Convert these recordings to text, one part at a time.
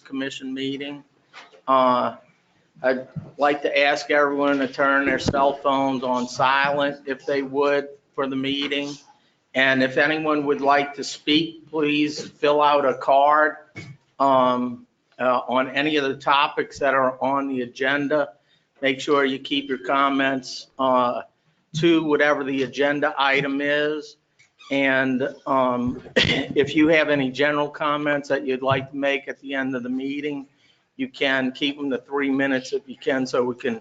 Commission meeting. I'd like to ask everyone to turn their cell phones on silent if they would for the meeting. And if anyone would like to speak, please fill out a card on any of the topics that are on the agenda. Make sure you keep your comments to whatever the agenda item is. And if you have any general comments that you'd like to make at the end of the meeting, you can keep them to 3 minutes if you can, so we can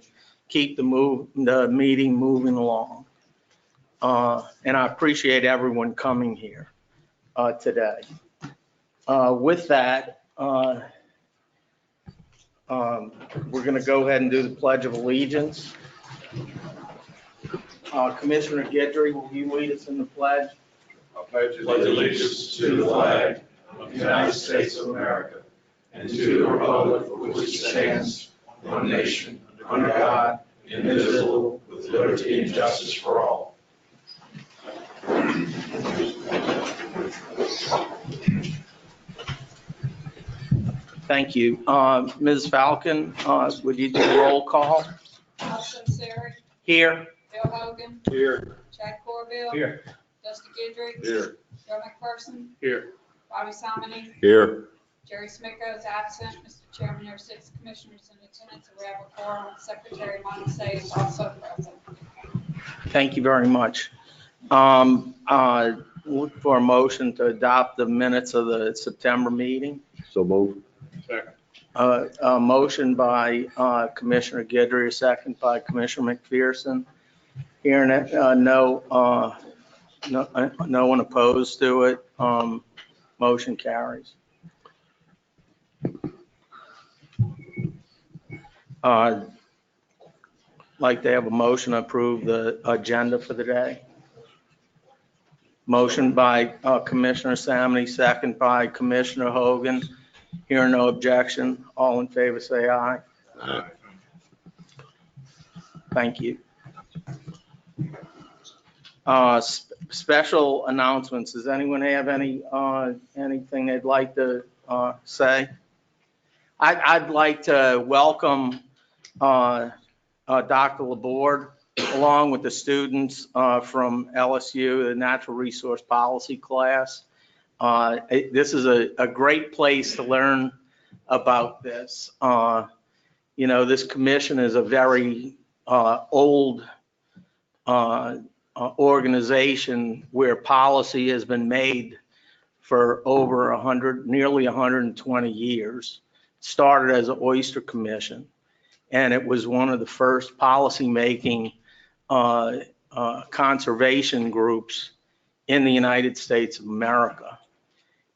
keep the meeting moving along. And I appreciate everyone coming here today. With that, we're going to go ahead and do the Pledge of Allegiance. Commissioner Guidry, will you lead us in the pledge? I pledge allegiance to the flag of the United States of America and to the republic for which it stands, one nation, under God, indivisible, with liberty and justice for all. Thank you. Ms. Falcon, would you do the roll call? Austin Sari. Here. Bill Hogan. Here. Chad Corbill. Here. Dusty Guidry. Here. Joe McPherson. Here. Bobby Simony. Here. Jerry Smicko is absent. Mr. Chairman, there are 6 commissioners in attendance, and we have a quorum. Secretary Monte is also present. Thank you very much. Look for a motion to adopt the minutes of the September meeting. So move. Second. A motion by Commissioner Guidry, a second by Commissioner McPherson. Hearing it, no one opposed to it. Motion carries. Like to have a motion to approve the agenda for the day. Motion by Commissioner Sammy, second by Commissioner Hogan. Hearing no objection, all in favor say aye. Aye. Thank you. Special announcements. Does anyone have anything they'd like to say? I'd like to welcome Dr. Laborde along with the students from LSU, the Natural Resource Policy class. This is a great place to learn about this. You know, this commission is a very old organization where policy has been made for over nearly 120 years. It started as an oyster commission, and it was one of the first policy-making conservation groups in the United States of America.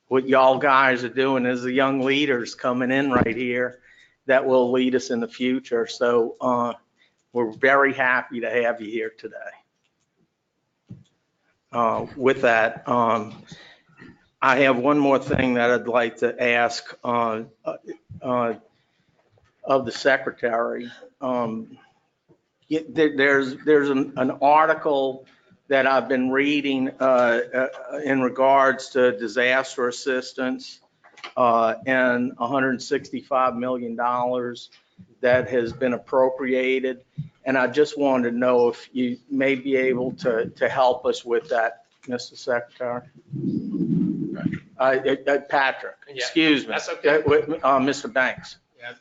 What y'all guys are doing is the young leaders coming in right here that will lead us in the future. So we're very happy to have you here today. With that, I have one more thing that I'd like to ask of the secretary. There's an article that I've been reading in regards to disaster assistance and $165 million that has been appropriated. And I just wanted to know if you may be able to help us with that, Mr. Secretary. Patrick, excuse me. That's okay. Mr. Banks. Yeah,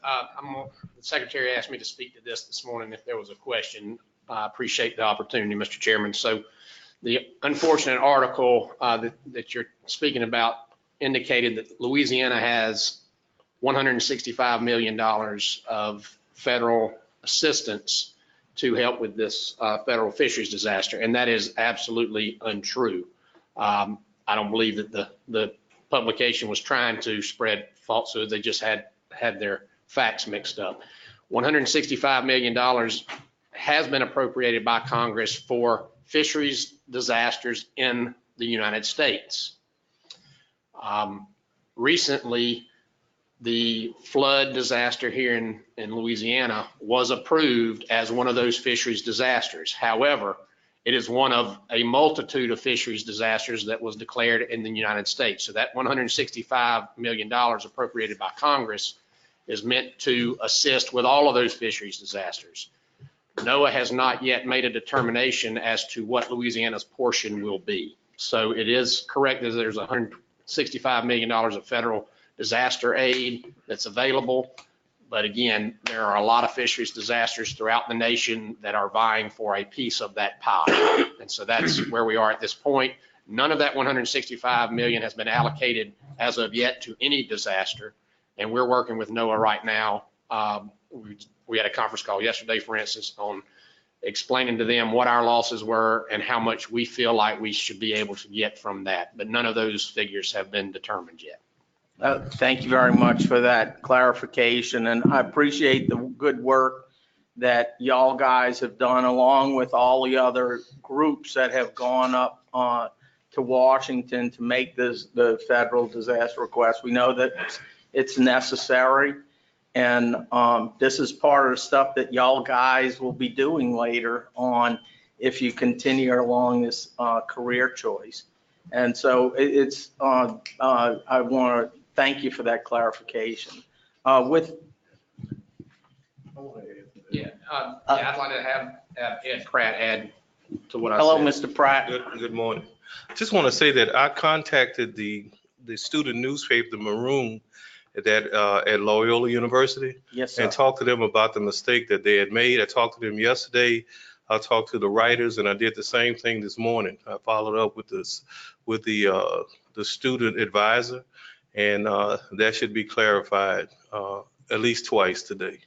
the secretary asked me to speak to this morning if there was a question. I appreciate the opportunity, Mr. Chairman. So the unfortunate article that you're speaking about indicated that Louisiana has $165 million of federal assistance to help with this federal fisheries disaster, and that is absolutely untrue. I don't believe that the publication was trying to spread falsehoods. They just had their facts mixed up. $165 million has been appropriated by Congress for fisheries disasters in the United States. Recently, the flood disaster here in Louisiana was approved as one of those fisheries disasters. However, It is one of a multitude of fisheries disasters that was declared in the United States. So that $165 million appropriated by Congress is meant to assist with all of those fisheries disasters. NOAA has not yet made a determination as to what Louisiana's portion will be. So it is correct that there's $165 million of federal disaster aid that's available. But again, there are a lot of fisheries disasters throughout the nation that are vying for a piece of that pie. And so that's where we are at this point. None of that $165 million has been allocated as of yet to any disaster. And we're working with NOAA right now. We had a conference call yesterday, for instance, on explaining to them what our losses were and how much we feel like we should be able to get from that. But none of those figures have been determined yet. Thank you very much for that clarification, and I appreciate the good work that y'all guys have done, along with all the other groups that have gone up to Washington to make the federal disaster request. We know that it's necessary, and this is part of the stuff that y'all guys will be doing later on if you continue along this career choice. And so I want to thank you for that clarification. I'd like to have Ed Pratt add to what I said. Hello, Mr. Pratt. Good morning. Just want to say that I contacted the student newspaper, the Maroon, at Loyola University. Yes, sir. And talked to them about the mistake that they had made. I talked to them yesterday. I talked to the writers, and I did the same thing this morning. I followed up with the student advisor, and that should be clarified at least twice today.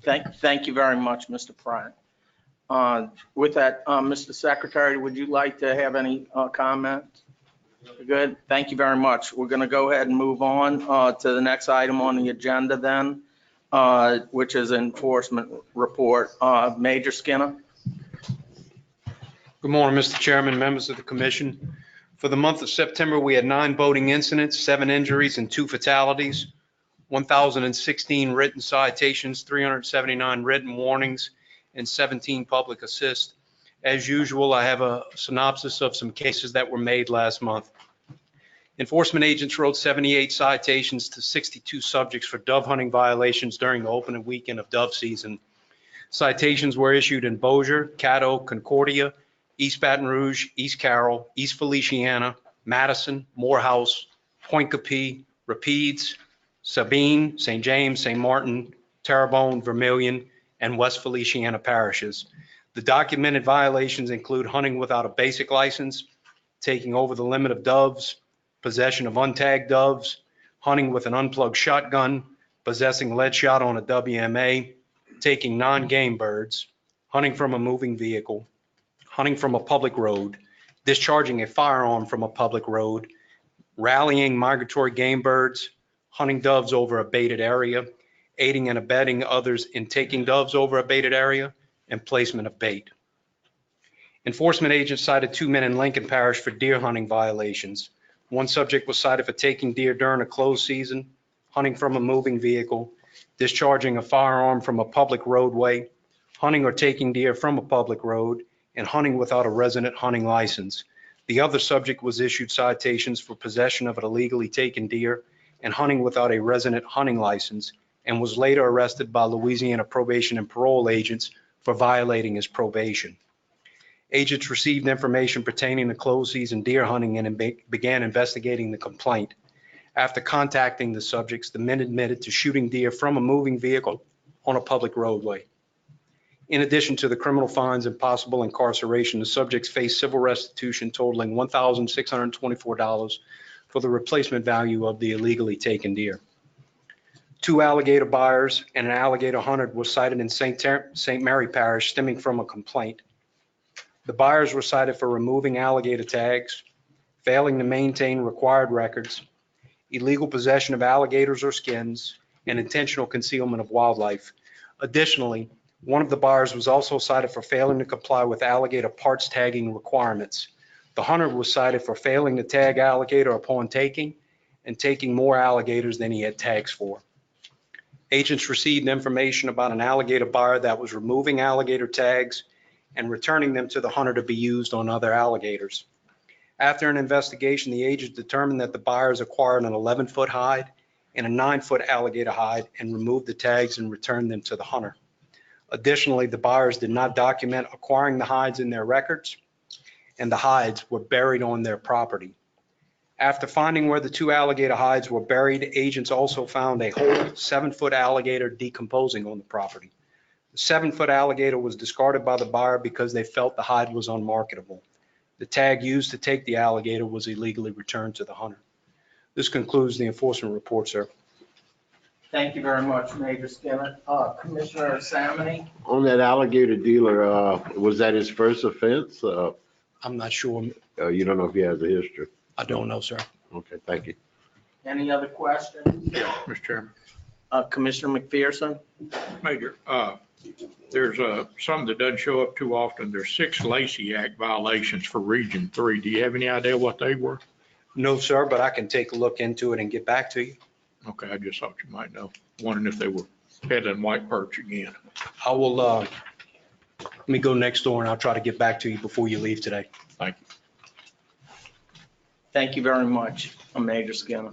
Thank you very much, Mr. Pratt. With that, Mr. Secretary, would you like to have any comments? Good. Thank you very much. We're going to go ahead and move on to the next item on the agenda then, which is enforcement report. Major Skinner. Good morning, Mr. Chairman, members of the commission. For the month of September, we had 9 boating incidents, 7 injuries, and 2 fatalities, 1,016 written citations, 379 written warnings, and 17 public assists. As usual, I have a synopsis of some cases that were made last month. Enforcement agents wrote 78 citations to 62 subjects for dove hunting violations during the opening weekend of dove season. Citations were issued in Bossier, Caddo, Concordia, East Baton Rouge, East Carroll, East Feliciana, Madison, Morehouse, Point Capee, Rapides, Sabine, St. James, St. Martin, Terrebonne, Vermilion, and West Feliciana parishes. The documented violations include hunting without a basic license, taking over the limit of doves, possession of untagged doves, hunting with an unplugged shotgun, possessing lead shot on a WMA, taking non-game birds, hunting from a moving vehicle, hunting from a public road, discharging a firearm from a public road, rallying migratory game birds, hunting doves over a baited area, aiding and abetting others in taking doves over a baited area, and placement of bait. Enforcement agents cited 2 men in Lincoln Parish for deer hunting violations. One subject was cited for taking deer during a closed season, hunting from a moving vehicle, discharging a firearm from a public roadway, hunting or taking deer from a public road, and hunting without a resident hunting license. The other subject was issued citations for possession of an illegally taken deer and hunting without a resident hunting license, and was later arrested by Louisiana probation and parole agents for violating his probation. Agents received information pertaining to closed season deer hunting and began investigating the complaint. After contacting the subjects, the men admitted to shooting deer from a moving vehicle on a public roadway. In addition to the criminal fines and possible incarceration, the subjects face civil restitution totaling $1,624 for the replacement value of the illegally taken deer. 2 alligator buyers and an alligator hunter were cited in St. Mary Parish stemming from a complaint. The buyers were cited for removing alligator tags, failing to maintain required records, illegal possession of alligators or skins, and intentional concealment of wildlife. Additionally, one of the buyers was also cited for failing to comply with alligator parts tagging requirements. The hunter was cited for failing to tag alligator upon taking and taking more alligators than he had tags for. Agents received information about an alligator buyer that was removing alligator tags and returning them to the hunter to be used on other alligators. After an investigation, the agent determined that the buyers acquired an 11-foot hide and a 9-foot alligator hide and removed the tags and returned them to the hunter. Additionally, the buyers did not document acquiring the hides in their records, and the hides were buried on their property. After finding where the 2 alligator hides were buried, agents also found a whole 7-foot alligator decomposing on the property. The 7-foot alligator was discarded by the buyer because they felt the hide was unmarketable. The tag used to take the alligator was illegally returned to the hunter. This concludes the enforcement report, sir. Thank you very much, Major Skinner. Commissioner Samony? On that alligator dealer, was that his first offense? I'm not sure. You don't know if he has a history? I don't know, sir. Okay, thank you. Any other questions? Mr. Chairman. Commissioner McPherson? Major, there's some that doesn't show up too often. There's 6 Lacey Act violations for Region 3. Do you have any idea what they were? No, sir, but I can take a look into it and get back to you. Okay, I just thought you might know. Wondering if they were peddling white perch again. I will, let me go next door and I'll try to get back to you before you leave today. Thank you. Thank you very much, Major Skinner.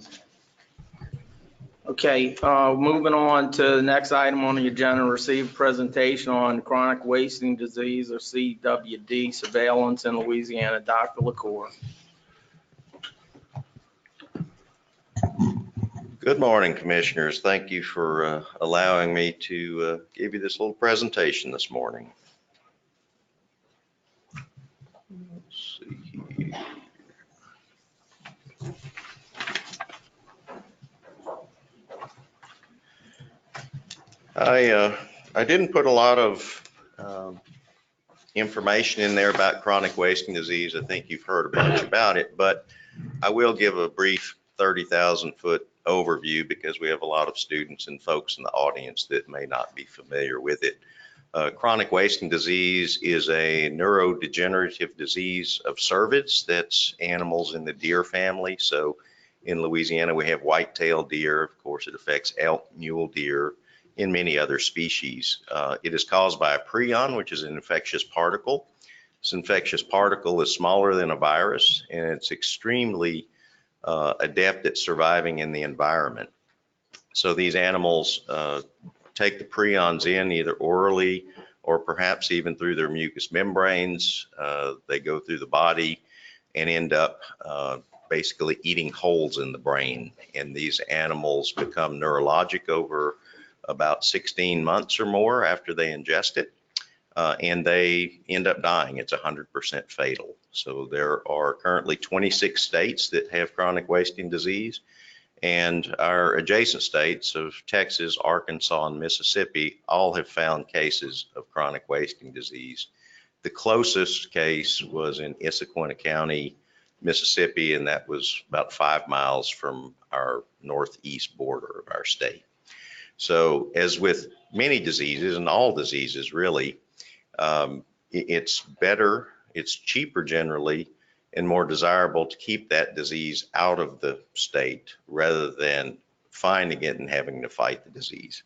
Okay, moving on to the next item on the agenda, receive presentation on chronic wasting disease or CWD surveillance in Louisiana. Dr. LaCour. Good morning, Commissioners. Thank you for allowing me to give you this little presentation this morning. Let's see here. I didn't put a lot of information in there about chronic wasting disease. I think you've heard a bunch about it, but I will give a brief 30,000-foot overview because we have a lot of students and folks in the audience that may not be familiar with it. Chronic wasting disease is a neurodegenerative disease of cervids. That's animals in the deer family. So in Louisiana, we have white-tailed deer. Of course, it affects elk, mule deer, and many other species. It is caused by a prion, which is an infectious particle. This infectious particle is smaller than a virus, and it's extremely adept at surviving in the environment. So these animals take the prions in either orally or perhaps even through their mucous membranes. They go through the body and end up basically eating holes in the brain. And these animals become neurologic over about 16 months or more after they ingest it. And they end up dying. It's 100% fatal. So there are currently 26 states that have chronic wasting disease, and our adjacent states of Texas, Arkansas, and Mississippi all have found cases of chronic wasting disease. The closest case was in Issaquah County, Mississippi, and that was about 5 miles from our northeast border of our state. So as with many diseases, and all diseases really, it's better, it's cheaper generally, and more desirable to keep that disease out of the state rather than finding it and having to fight the disease.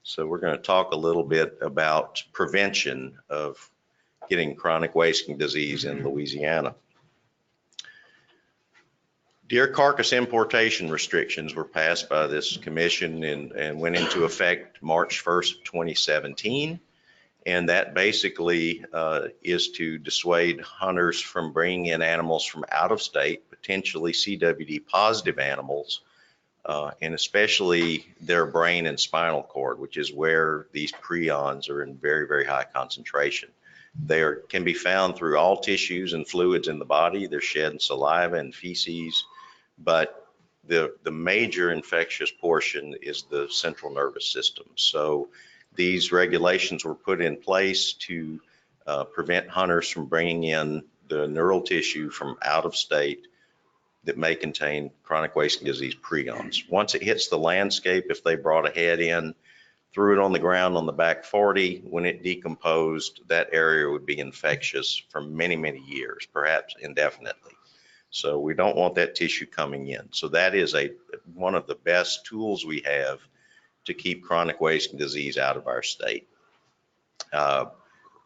So we're going to talk a little bit about prevention of getting chronic wasting disease in Louisiana. Deer carcass importation restrictions were passed by this commission and went into effect March 1st, 2017. And that basically is to dissuade hunters from bringing in animals from out of state, potentially CWD positive animals, and especially their brain and spinal cord, which is where these prions are in very, very high concentration. They can be found through all tissues and fluids in the body. They're shed in saliva and feces, but the major infectious portion is the central nervous system. So these regulations were put in place to prevent hunters from bringing in the neural tissue from out of state that may contain chronic wasting disease prions. Once it hits the landscape, if they brought a head in, threw it on the ground on the back 40, when it decomposed, that area would be infectious for many, many years, perhaps indefinitely. So we don't want that tissue coming in. So that is one of the best tools we have to keep chronic wasting disease out of our state.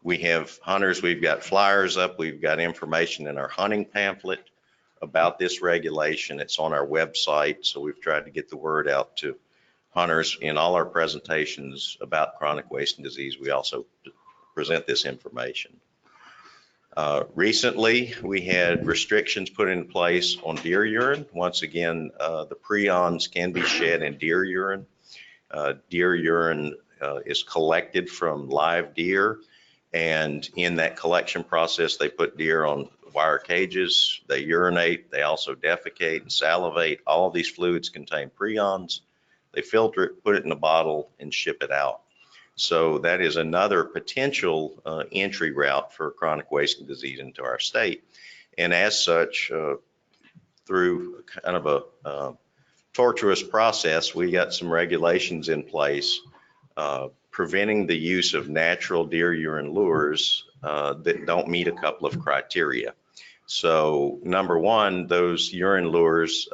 We have hunters, we've got flyers up, we've got information in our hunting pamphlet about this regulation. It's on our website, so we've tried to get the word out to hunters in all our presentations about chronic wasting disease. We also present this information. Recently, we had restrictions put in place on deer urine. Once again, the prions can be shed in deer urine. Deer urine is collected from live deer, and in that collection process, they put deer on wire cages, they urinate, they also defecate and salivate. All of these fluids contain prions. They filter it, put it in a bottle, and ship it out. So that is another potential entry route for chronic wasting disease into our state. And as such, through kind of a tortuous process, we got some regulations in place preventing the use of natural deer urine lures that don't meet a couple of criteria. So number one, those urine lures,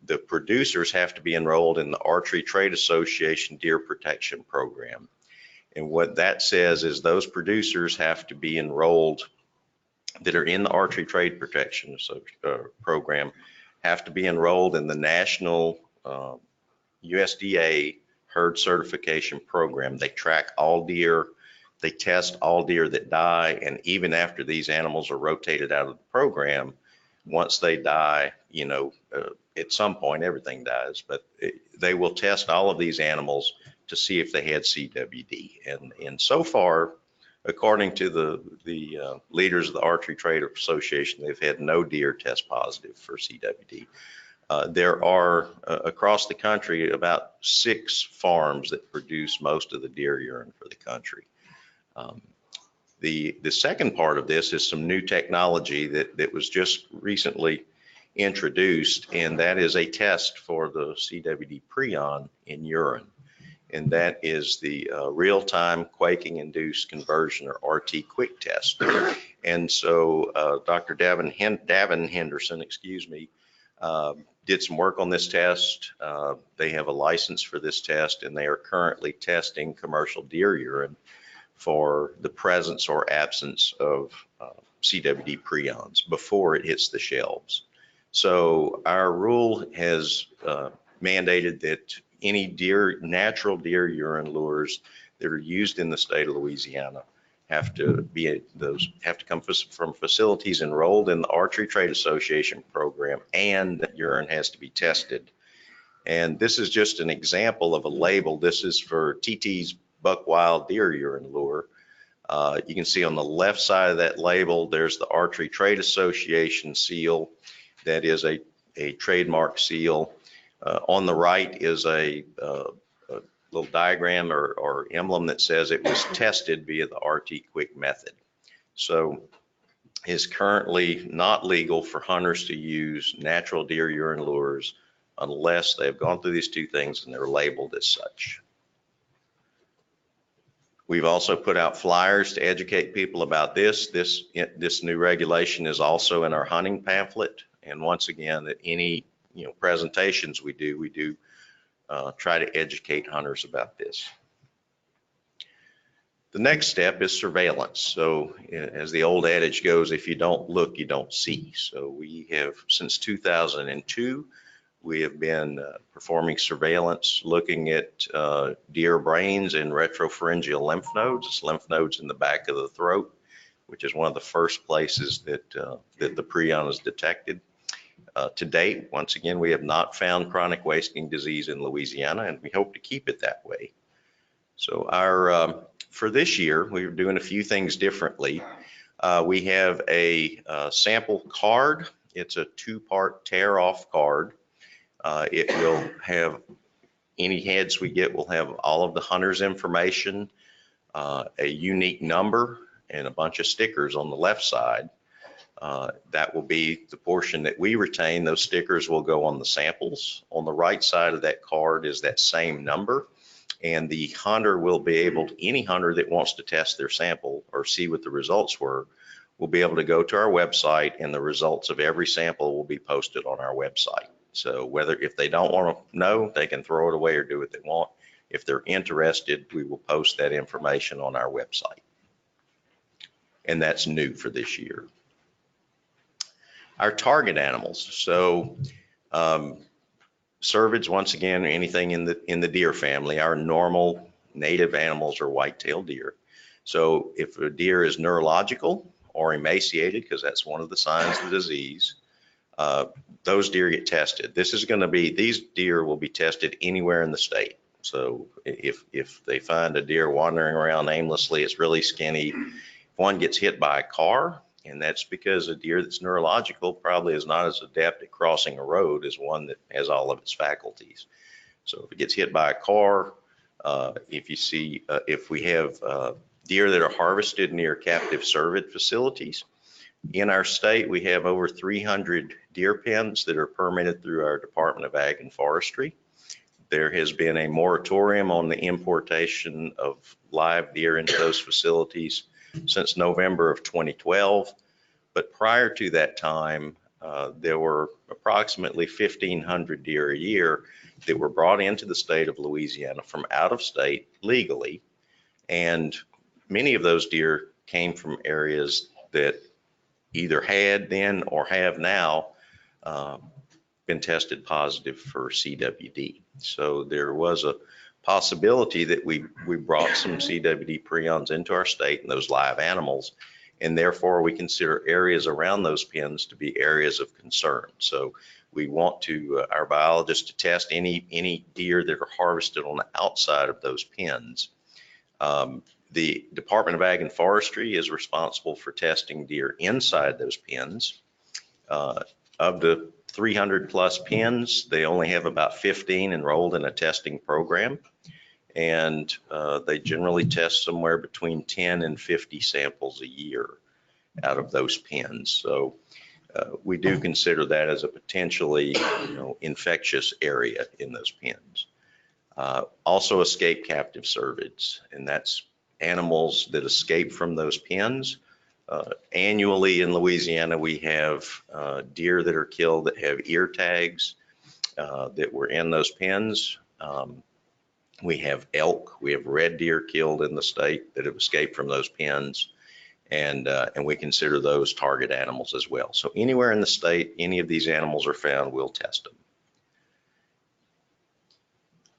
the producers have to be enrolled in the Archery Trade Association Deer Protection Program. And what that says is those producers have to be enrolled that are in the Archery Trade Protection Program have to be enrolled in the National USDA Herd Certification Program. They track all deer, they test all deer that die, and even after these animals are rotated out of the program, once they die, you know, at some point everything dies, but they will test all of these animals to see if they had CWD. And so far, according to the leaders of the Archery Trade Association, they've had no deer test positive for CWD. There are across the country about 6 farms that produce most of the deer urine for the country. The second part of this is some new technology that was just recently introduced, and that is a test for the CWD prion in urine. And that is the real-time quaking-induced conversion, or RT quick test. And so Dr. Davin Henderson, did some work on this test. They have a license for this test, and they are currently testing commercial deer urine for the presence or absence of CWD prions before it hits the shelves. So our rule has mandated that any natural deer urine lures that are used in the state of Louisiana have to come from facilities enrolled in the Archery Trade Association program, and that urine has to be tested. And this is just an example of a label. This is for TT's Buck Wild Deer Urine Lure. You can see on the left side of that label, there's the Archery Trade Association seal. That is a trademark seal. On the right is a little diagram or emblem that says it was tested via the RT Quick method. So it's currently not legal for hunters to use natural deer urine lures unless they've gone through these 2 things and they're labeled as such. We've also put out flyers to educate people about this. This new regulation is also in our hunting pamphlet. And once again, that any presentations we do try to educate hunters about this. The next step is surveillance. So as the old adage goes, if you don't look, you don't see. So we have, since 2002, we have been performing surveillance, looking at deer brains and retropharyngeal lymph nodes. It's lymph nodes in the back of the throat, which is one of the first places that the prion is detected. To date, once again, we have not found chronic wasting disease in Louisiana, and we hope to keep it that way. So for this year, we're doing a few things differently. We have a sample card. It's a 2-part tear-off card. It will have any heads we get will have all of the hunter's information, a unique number, and a bunch of stickers on the left side. That will be the portion that we retain. Those stickers will go on the samples. On the right side of that card is that same number, and the hunter will be able to, any hunter that wants to test their sample or see what the results were, will be able to go to our website, and the results of every sample will be posted on our website. So if they don't want to know, they can throw it away or do what they want. If they're interested, we will post that information on our website. and that's new for this year. Our target animals. So cervids, once again, anything in the deer family. Our normal native animals are white-tailed deer. So if a deer is neurological or emaciated, because that's one of the signs of the disease, those deer get tested. These deer will be tested anywhere in the state. So if they find a deer wandering around aimlessly, it's really skinny. If one gets hit by a car, and that's because a deer that's neurological probably is not as adept at crossing a road as one that has all of its faculties. So if it gets hit by a car, if we have deer that are harvested near captive cervid facilities, in our state, we have over 300 deer pens that are permitted through our Department of Ag and Forestry. There has been a moratorium on the importation of live deer into those facilities since November of 2012. But prior to that time, there were approximately 1,500 deer a year that were brought into the state of Louisiana from out of state legally. And many of those deer came from areas that either had then or have now been tested positive for CWD. So there was a possibility that we brought some CWD prions into our state and those live animals, and therefore we consider areas around those pens to be areas of concern. So we want our biologists to test any deer that are harvested on the outside of those pens. The Department of Ag and Forestry is responsible for testing deer inside those pens. Of the 300 plus pens, they only have about 15 enrolled in a testing program. And they generally test somewhere between 10 and 50 samples a year out of those pens. So we do consider that as a potentially infectious area in those pens. Also escape captive cervids, and that's animals that escape from those pens. Annually in Louisiana, we have deer that are killed that have ear tags that were in those pens. We have elk, we have red deer killed in the state that have escaped from those pens, and we consider those target animals as well. So anywhere in the state, any of these animals are found, we'll test them.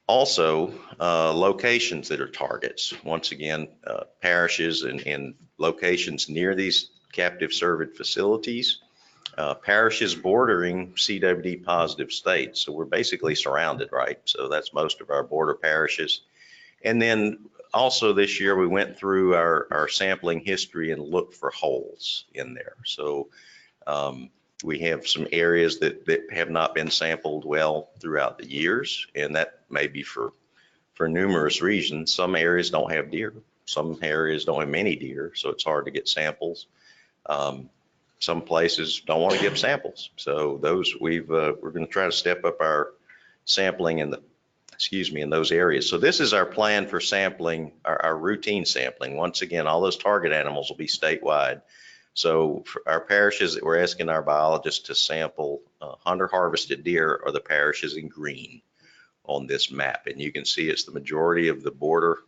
Also, locations that are targets. Once again, parishes and locations near these captive cervid facilities, parishes bordering CWD positive states. So we're basically surrounded, right? So that's most of our border parishes. And then also this year we went through our sampling history and looked for holes in there. So we have some areas that have not been sampled well throughout the years, and that may be for numerous reasons. Some areas don't have deer. Some areas don't have many deer, so it's hard to get samples. Some places don't want to give samples. So those we're going to try to step up our sampling in those areas. So this is our plan for sampling, our routine sampling. Once again, all those target animals will be statewide. So for our parishes that we're asking our biologists to sample hunter harvested deer are the parishes in green on this map. And you can see it's the majority of the border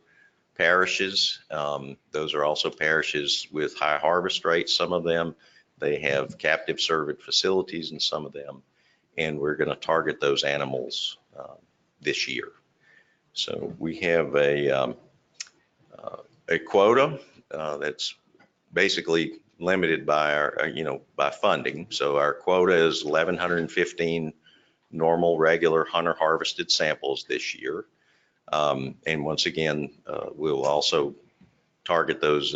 parishes. Those are also parishes with high harvest rates. Some of them, they have captive cervid facilities in some of them. And we're going to target those animals this year. So we have a quota that's basically limited by by funding. So our quota is 1,115 normal, regular hunter harvested samples this year. And once again, we'll also target those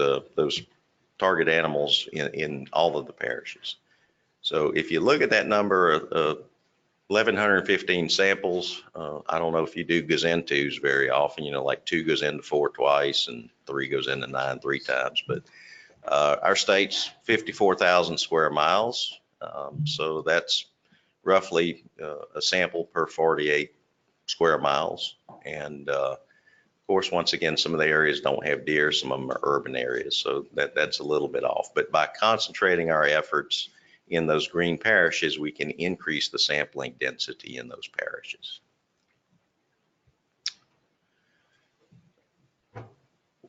target animals in all of the parishes. So if you look at that number, 1,115 samples, I don't know if you do gazentus very often, like 2 goes into 4 twice and 3 goes into 9 3 times, but our state's 54,000 square miles, so that's roughly a sample per 48 square miles. And of course, once again, some of the areas don't have deer, some of them are urban areas, so that's a little bit off. But by concentrating our efforts in those green parishes, we can increase the sampling density in those parishes.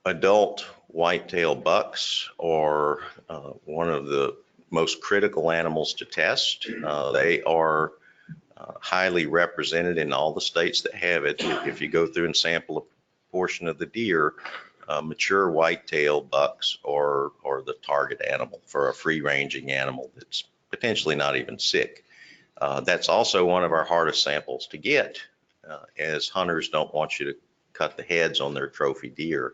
adult whitetail bucks are one of the most critical animals to test. They are highly represented in all the states that have it. If you go through and sample a portion of the deer, mature whitetail bucks are the target animal for a free-ranging animal that's potentially not even sick. That's also one of our hardest samples to get, as hunters don't want you to cut the heads on their trophy deer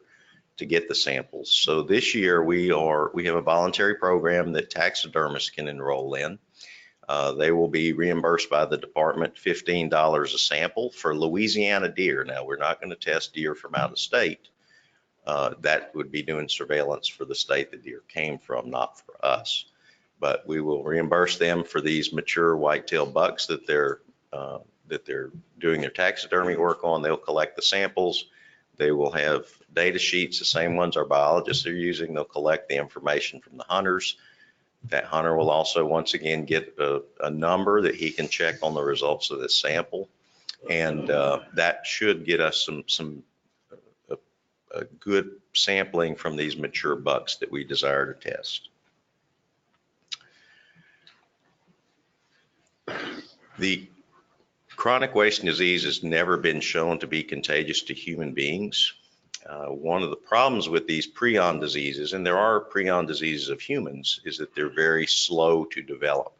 to get the samples. So this year we have a voluntary program that taxidermists can enroll in. They will be reimbursed by the department $15 a sample for Louisiana deer. Now, we're not going to test deer from out of state. That would be doing surveillance for the state the deer came from, not for us. But we will reimburse them for these mature whitetail bucks that they're doing their taxidermy work on. They'll collect the samples. They will have data sheets, the same ones our biologists are using. They'll collect the information from the hunters. That hunter will also, once again, get a number that he can check on the results of this sample. And that should get us a good sampling from these mature bucks that we desire to test. The chronic wasting disease has never been shown to be contagious to human beings. One of the problems with these prion diseases, and there are prion diseases of humans, is that they're very slow to develop.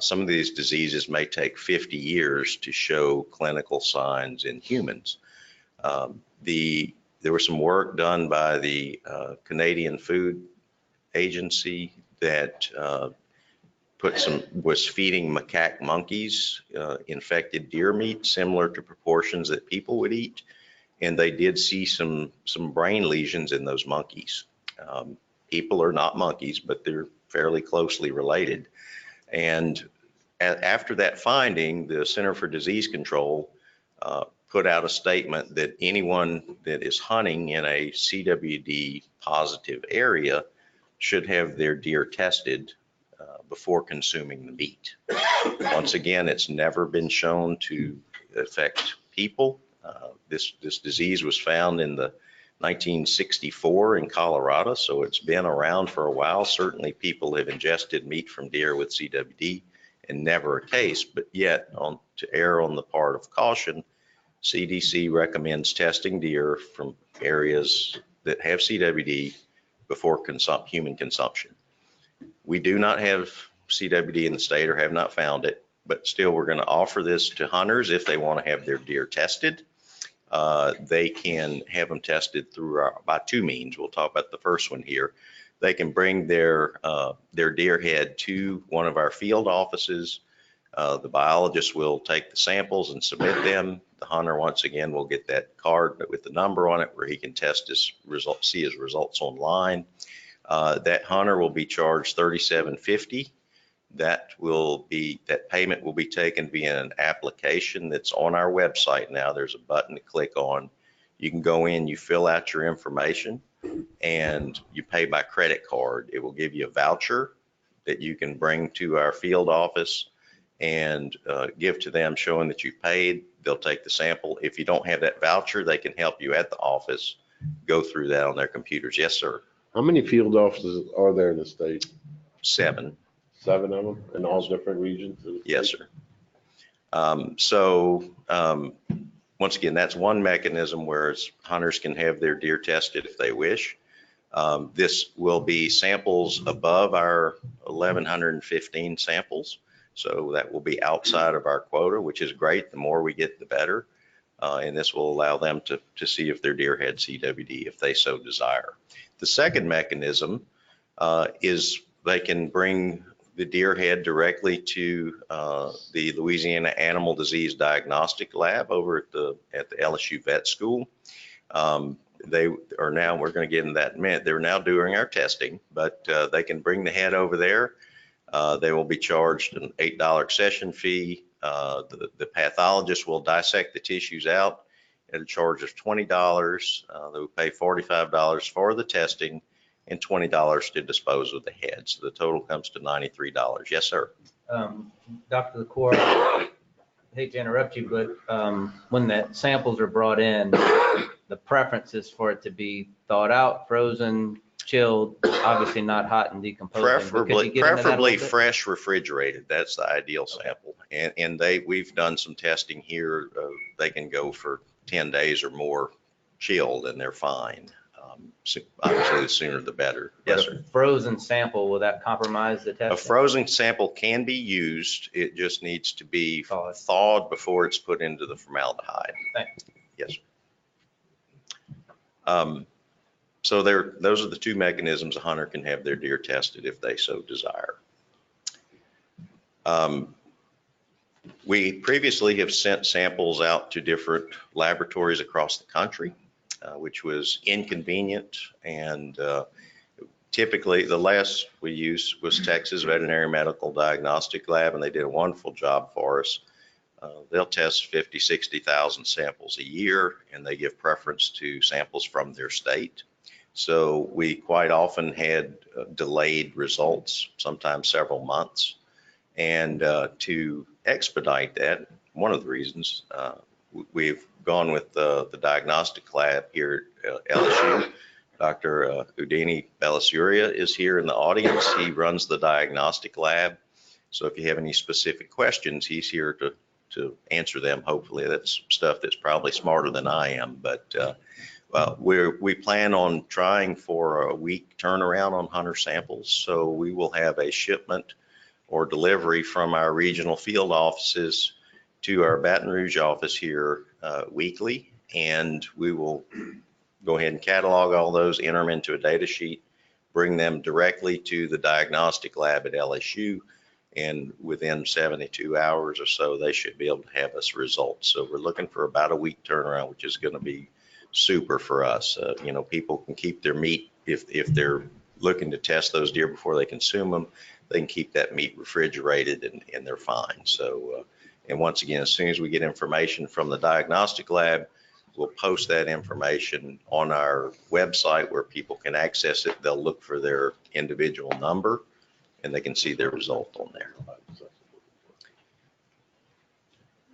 Some of these diseases may take 50 years to show clinical signs in humans. There was some work done by the Canadian Food Agency that was feeding macaque monkeys infected deer meat similar to proportions that people would eat. And they did see some brain lesions in those monkeys. People are not monkeys, but they're fairly closely related. And after that finding, the Center for Disease Control put out a statement that anyone that is hunting in a CWD positive area should have their deer tested before consuming the meat. Once again, it's never been shown to affect people. This disease was found in the 1964 in Colorado, so it's been around for a while. Certainly people have ingested meat from deer with CWD and never a case, but yet to err on the part of caution, CDC recommends testing deer from areas that have CWD before human consumption. We do not have CWD in the state or have not found it, but still we're going to offer this to hunters if they want to have their deer tested. They can have them tested by two means. We'll talk about the first one here. They can bring their deer head to one of our field offices. The biologist will take the samples and submit them. The hunter, once again, will get that card with the number on it where he can test his results, see his results online. That hunter will be charged $37.50. That payment will be taken via an application that's on our website now. There's a button to click on. You can go in, you fill out your information, and you pay by credit card. It will give you a voucher that you can bring to our field office and give to them showing that you've paid. They'll take the sample. If you don't have that voucher, they can help you at the office go through that on their computers. Yes, sir. How many field offices are there in the state? 7. 7 of them in all different regions? Yes, sir. Once again, that's one mechanism where hunters can have their deer tested if they wish. This will be samples above our 1,115 samples. So that will be outside of our quota, which is great. The more we get, the better. And this will allow them to see if their deer had CWD if they so desire. The second mechanism is they can bring the deer head directly to the Louisiana Animal Disease Diagnostic Lab over at the LSU Vet School. They are now, we're going to get into that in a minute, they're now doing our testing, but they can bring the head over there. They will be charged an $8 accession fee. The pathologist will dissect the tissues out at a charge of $20. They will pay $45 for the testing and $20 to dispose of the head. So the total comes to $93. Yes, sir. Dr. LaCour, hate to interrupt you, but when the samples are brought in, the preference is for it to be thawed out, frozen, chilled, obviously not hot and decomposing. But could you get into that a Preferably little bit? fresh refrigerated. That's the ideal sample. And we've done some testing here. They can go for 10 days or more chilled and they're fine. Obviously, the sooner the better. Yes, But sir. a frozen sample, will that compromise the A testing? frozen sample can be used. It just needs to be Thawed. thawed before it's put into the formaldehyde. Thanks. Yes, sir. So those are the two mechanisms a hunter can have their deer tested if they so desire. We previously have sent samples out to different laboratories across the country, which was inconvenient. And typically the last we used was Texas Veterinary Medical Diagnostic Lab, and they did a wonderful job for us. They'll test 50, 60,000 samples a year, and they give preference to samples from their state. So we quite often had delayed results, sometimes several months. And to expedite that, one of the reasons we've gone with the diagnostic lab here at LSU. Dr. Houdini Bellasuria is here in the audience. He runs the diagnostic lab. So if you have any specific questions, he's here to answer them. Hopefully that's stuff that's probably smarter than I am, but we plan on trying for a week turnaround on hunter samples. So we will have a shipment or delivery from our regional field offices to our Baton Rouge office here weekly. And we will go ahead and catalog all those, enter them into a data sheet, bring them directly to the diagnostic lab at LSU. And within 72 hours or so, they should be able to have us results. So we're looking for about a week turnaround, which is going to be super for us. People can keep their meat if they're looking to test those deer before they consume them. They can keep that meat refrigerated and they're fine. So, and once again, as soon as we get information from the diagnostic lab, we'll post that information on our website where people can access it. They'll look for their individual number and they can see their result on there.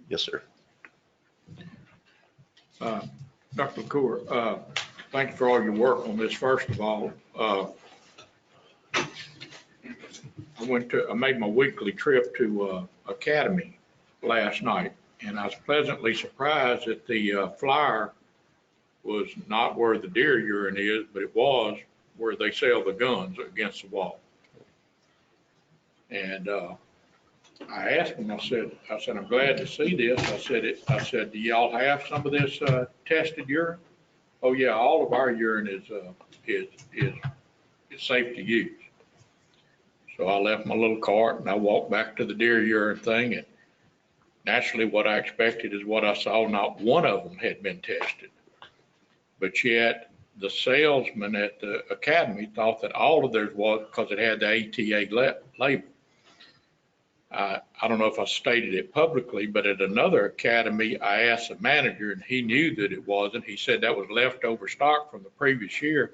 Yes, sir. Dr. McClure, thank you for all your work on this. First of all, I made my weekly trip to Academy last night, and I was pleasantly surprised that the flyer was not where the deer urine is, but it was where they sell the guns against the wall. And I asked him, I said, I'm glad to see this. I said, do y'all have some of this tested urine? Oh yeah, all of our urine is safe to use. So I left my little cart and I walked back to the deer urine thing, and naturally what I expected is what I saw. Not one of them had been tested, but yet the salesman at the Academy thought that all of theirs was, because it had the ATA label. I don't know if I stated it publicly, but at another academy, I asked the manager and he knew that it wasn't. He said that was leftover stock from the previous year.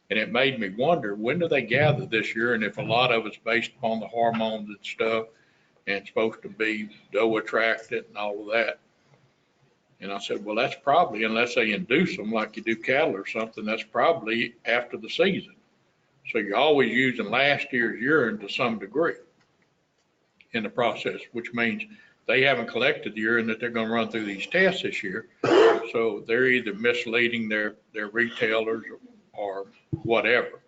And it made me wonder, when do they gather this year? And if a lot of it's based upon the hormones and stuff and supposed to be doe attractant and all of that. And I said, well, that's probably, unless they induce them like you do cattle or something, that's probably after the season. So you're always using last year's urine to some degree in the process, which means they haven't collected the urine that they're going to run through these tests this year. So they're either misleading their retailers or whatever.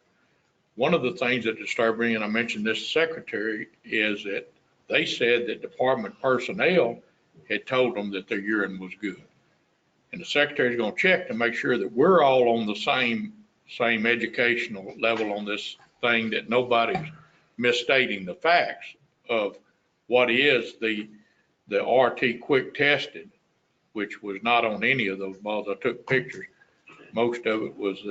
One of the things that disturbed me, and I mentioned this to secretary, is that they said that department personnel had told them that their urine was good. And the secretary is going to check to make sure that we're all on the same educational level on this thing, that nobody's misstating the facts of what is the RT quick tested, which was not on any of those balls. I took pictures. Most of it was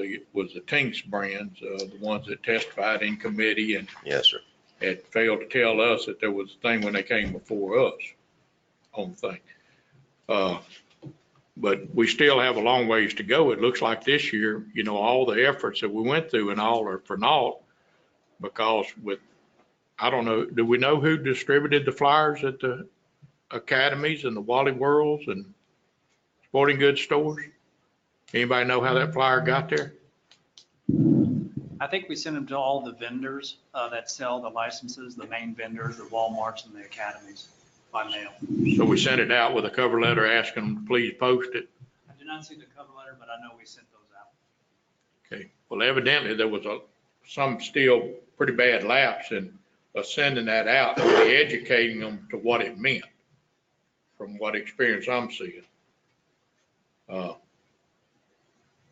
the Tinks brands, the ones that testified in committee and Yes, sir. had failed to tell us that there was a thing when they came before us on the thing. But we still have a long ways to go. It looks like this year, all the efforts that we went through and all are for naught, because I don't know, do we know who distributed the flyers at the academies and the Wally Worlds and sporting goods stores? Anybody know how that flyer got there? I think we sent them to all the vendors that sell the licenses, the main vendors, the Walmarts and the academies by mail. So we sent it out with a cover letter asking them to please post it. I did not see the cover letter, but I know we sent those out. Okay, well, evidently there was some still pretty bad lapse in sending that out and educating them to what it meant from what experience I'm seeing.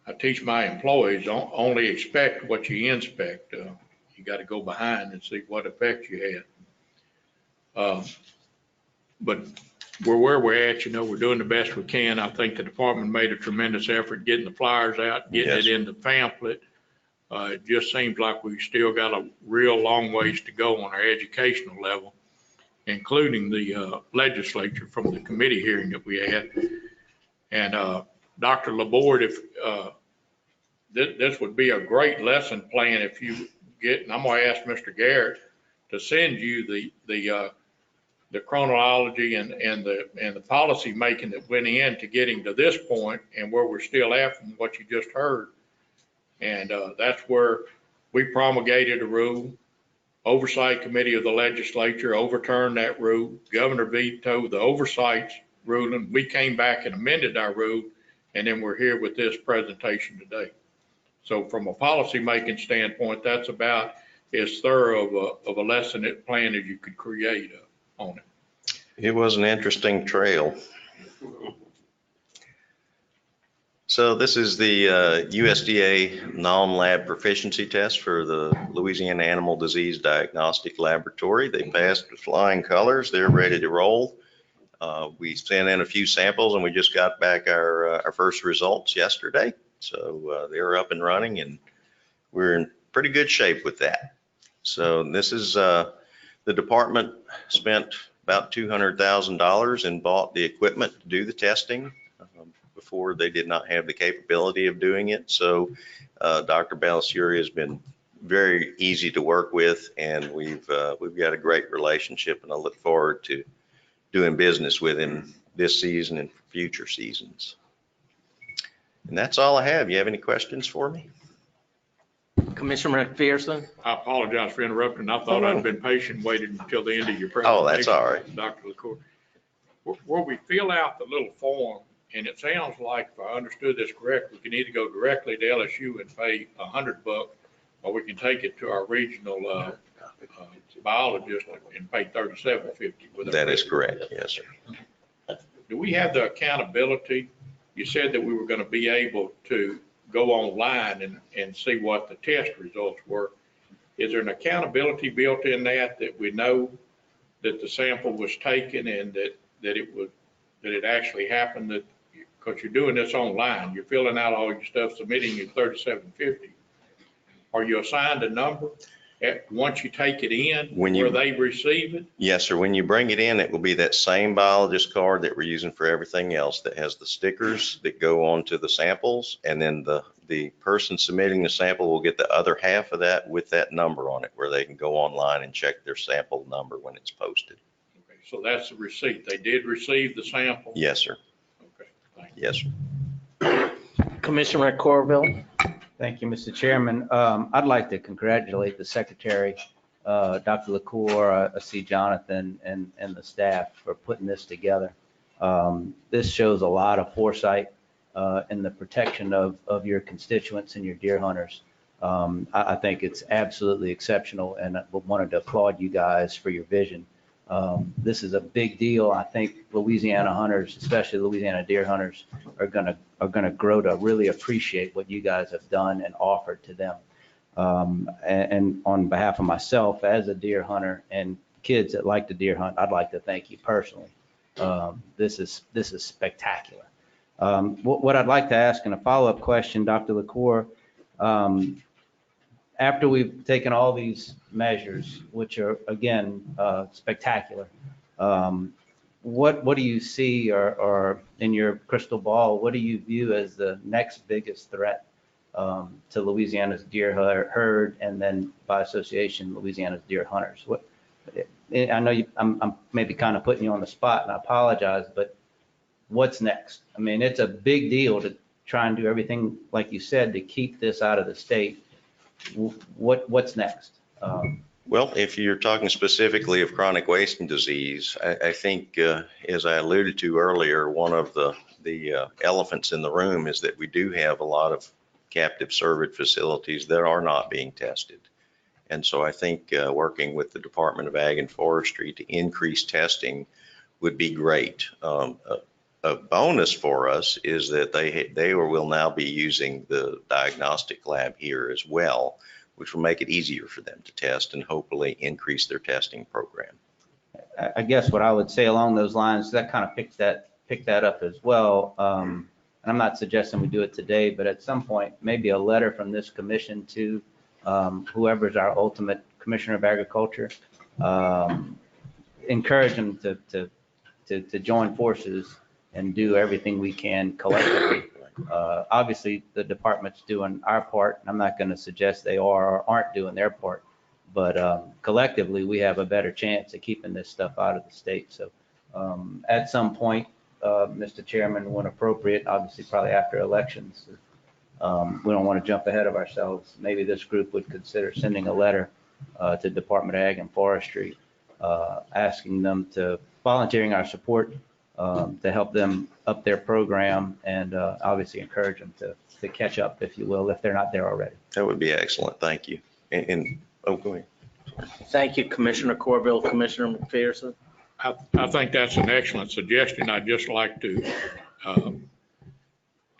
I teach my employees, only expect what you inspect. You got to go behind and see what effect you had. But we're where we're at, we're doing the best we can. I think the department made a tremendous effort getting the flyers out, getting it in the pamphlet. It just seems like we still got a real long ways to go on our educational level, including the legislature from the committee hearing that we had. And Dr. Laborde, if this would be a great lesson plan if you get, and I'm going to ask Mr. Garrett to send you the chronology and the policy making that went into getting to this point and where we're still at from what you just heard. And that's where we promulgated a rule. Oversight committee of the legislature overturned that rule. Governor vetoed the oversight ruling. We came back and amended our rule, and then we're here with this presentation today. So from a policy making standpoint, that's about as thorough of a lesson plan as you could create on it. It was an interesting trail. So this is the USDA non-lab proficiency test for the Louisiana Animal Disease Diagnostic Laboratory. They passed with flying colors. They're ready to roll. We sent in a few samples and we just got back our first results yesterday. So they're up and running and we're in pretty good shape with that. So this is the department spent about $200,000 and bought the equipment to do the testing. Before they did not have the capability of doing it. So Dr. Balasuri has been very easy to work with, and we've got a great relationship, and I look forward to doing business with him this season and future seasons. And that's all I have. You have any questions for me? Commissioner McPherson? I apologize for interrupting. I thought I'd been patient, waited until the end of your presentation. Oh, that's all right. Dr. LaCour. Where we fill out the little form, and it sounds like, if I understood this correct, we can either go directly to LSU and pay $100, or we can take it to our regional biologist and pay $37.50. That is correct. Yes, sir. Do we have the accountability? You said that we were going to be able to go online and see what the test results were. Is there an accountability built in that we know that the sample was taken and that it actually happened? That because you're doing this online, you're filling out all your stuff, submitting your $37.50. Are you assigned a number once you take it in where they receive it? Yes, sir. When you bring it in, it will be that same biologist card that we're using for everything else that has the stickers that go onto the samples. And then the person submitting the sample will get the other half of that with that number on it, where they can go online and check their sample number when it's posted. Okay, so that's the receipt. They did receive the sample? Yes, sir. Okay, thank you. Yes, sir. Commissioner Corville? Thank you, Mr. Chairman. I'd like to congratulate the Secretary, Dr. LaCour, I see Jonathan and the staff for putting this together. This shows a lot of foresight in the protection of your constituents and your deer hunters. I think it's absolutely exceptional, and I wanted to applaud you guys for your vision. This is a big deal. I think Louisiana hunters, especially Louisiana deer hunters, are gonna grow to really appreciate what you guys have done and offered to them. And on behalf of myself as a deer hunter and kids that like to deer hunt, I'd like to thank you personally. This is spectacular. What I'd like to ask in a follow-up question, Dr. LaCour, after we've taken all these measures, which are, again, spectacular, what do you see, or in your crystal ball, what do you view as the next biggest threat to Louisiana's deer herd, and then by association, Louisiana's deer hunters? I know I'm maybe kind of putting you on the spot, and I apologize, but what's next? I mean, it's a big deal to try and do everything, like you said, to keep this out of the state. What's next? Well, if you're talking specifically of chronic wasting disease, I think, as I alluded to earlier, one of the elephants in the room is that we do have a lot of captive cervid facilities that are not being tested. And so I think working with the Department of Ag and Forestry to increase testing would be great. A bonus for us is that they will now be using the diagnostic lab here as well, which will make it easier for them to test and hopefully increase their testing program. I guess what I would say along those lines, that kind of pick that up as well. And I'm not suggesting we do it today, but at some point, maybe a letter from this commission to whoever's our ultimate Commissioner of Agriculture, encourage them to join forces and do everything we can collectively. Obviously, the department's doing our part, and I'm not going to suggest they are or aren't doing their part, but collectively, we have a better chance of keeping this stuff out of the state. So at some point, Mr. Chairman, when appropriate, obviously probably after elections, we don't want to jump ahead of ourselves. Maybe this group would consider sending a letter to Department of Ag and Forestry, asking them to volunteering our support to help them up their program and obviously encourage them to catch up, if you will, if they're not there already. That would be excellent. Thank you. Oh, go ahead. Thank you, Commissioner Corville. Commissioner McPherson? I think that's an excellent suggestion. I'd just like to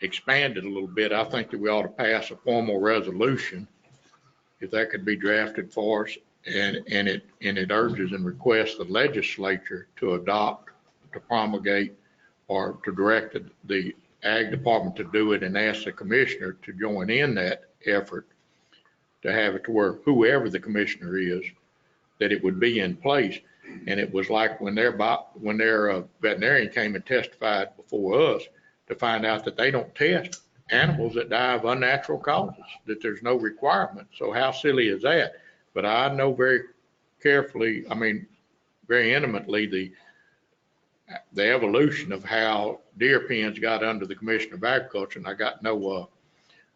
expand it a little bit. I think that we ought to pass a formal resolution, if that could be drafted for us, and it urges and requests the legislature to adopt, to promulgate, or to direct the Ag Department to do it, and ask the commissioner to join in that effort to have it to where whoever the commissioner is, that it would be in place. And it was like when their veterinarian came and testified before us to find out that they don't test animals that die of unnatural causes, that there's no requirement. So how silly is that? But I know very carefully, very intimately, the evolution of how deer pens got under the Commissioner of Agriculture, and I got no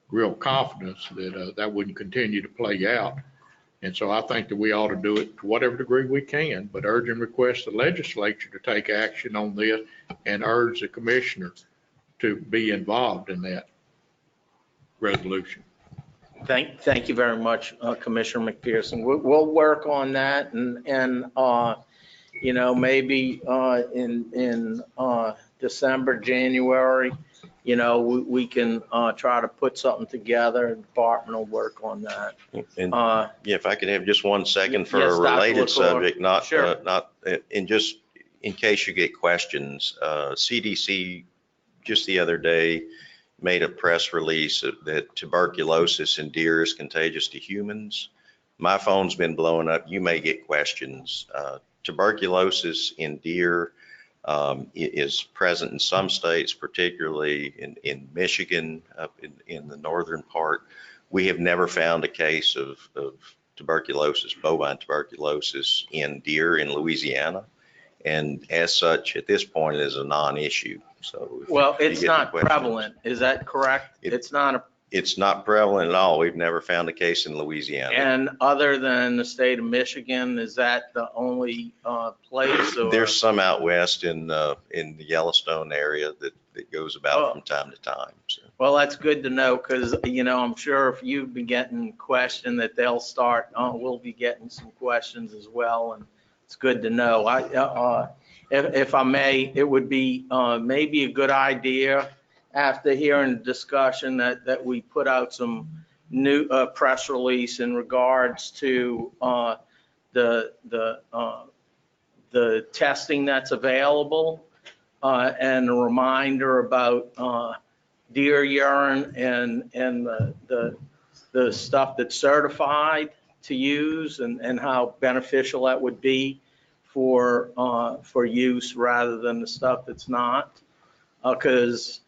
real confidence that that wouldn't continue to play out. And so I think that we ought to do it to whatever degree we can, but urge and request the legislature to take action on this and urge the commissioner to be involved in that resolution. Thank you very much, Commissioner McPherson. We'll work on that and maybe in December, January, we can try to put something together. The department will work on that. And if I could have just 1 second for Yes, a Dr. related LaCour. subject, Sure. and just in case you get questions, CDC just the other day made a press release that tuberculosis in deer is contagious to humans. My phone's been blowing up. You may get questions. Tuberculosis in deer is present in some states, particularly in Michigan, up in the northern part. We have never found a case of tuberculosis, bovine tuberculosis in deer in Louisiana. And as such, at this point, it is a non-issue. So Well, it's not prevalent. Is that correct? It's not prevalent at all. We've never found a case in Louisiana. And other than the state of Michigan, is that the only place? Or? There's some out west in the Yellowstone area that goes about from time to time. So. Well, that's good to know because, I'm sure if you've been getting questioned that they'll start, we'll be getting some questions as well. And it's good to know. If I may, it would be maybe a good idea after hearing the discussion that we put out some new press release in regards to the testing that's available and a reminder about deer urine and the stuff that's certified to use and how beneficial that would be for use rather than the stuff that's not. Because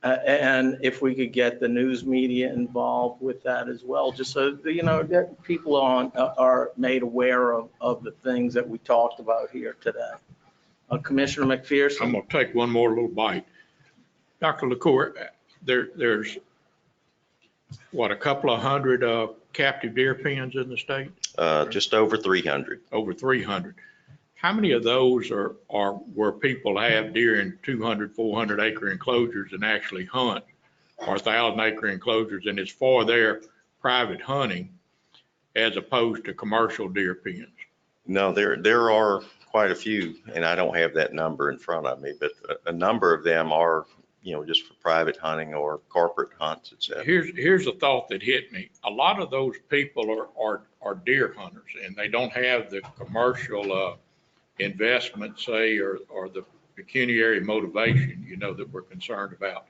And if we could get the news media involved with that as well, just so, that people are made aware of the things that we talked about here today. Commissioner I'm McPherson? gonna take one more little bite. Dr. LaCour, there's what, a couple of hundred captive deer pens in the state? Just over 300. Over 300. How many of those are where people have deer in 200, 400 acre enclosures and actually hunt, or 1,000 acre enclosures, and it's for their private hunting as opposed to commercial deer pens? No, there are quite a few, and I don't have that number in front of me, but a number of them are, just for private hunting or corporate hunts, et cetera. Here's a thought that hit me. A lot of those people are deer hunters, and they don't have the commercial investment, say, or the pecuniary motivation, that we're concerned about.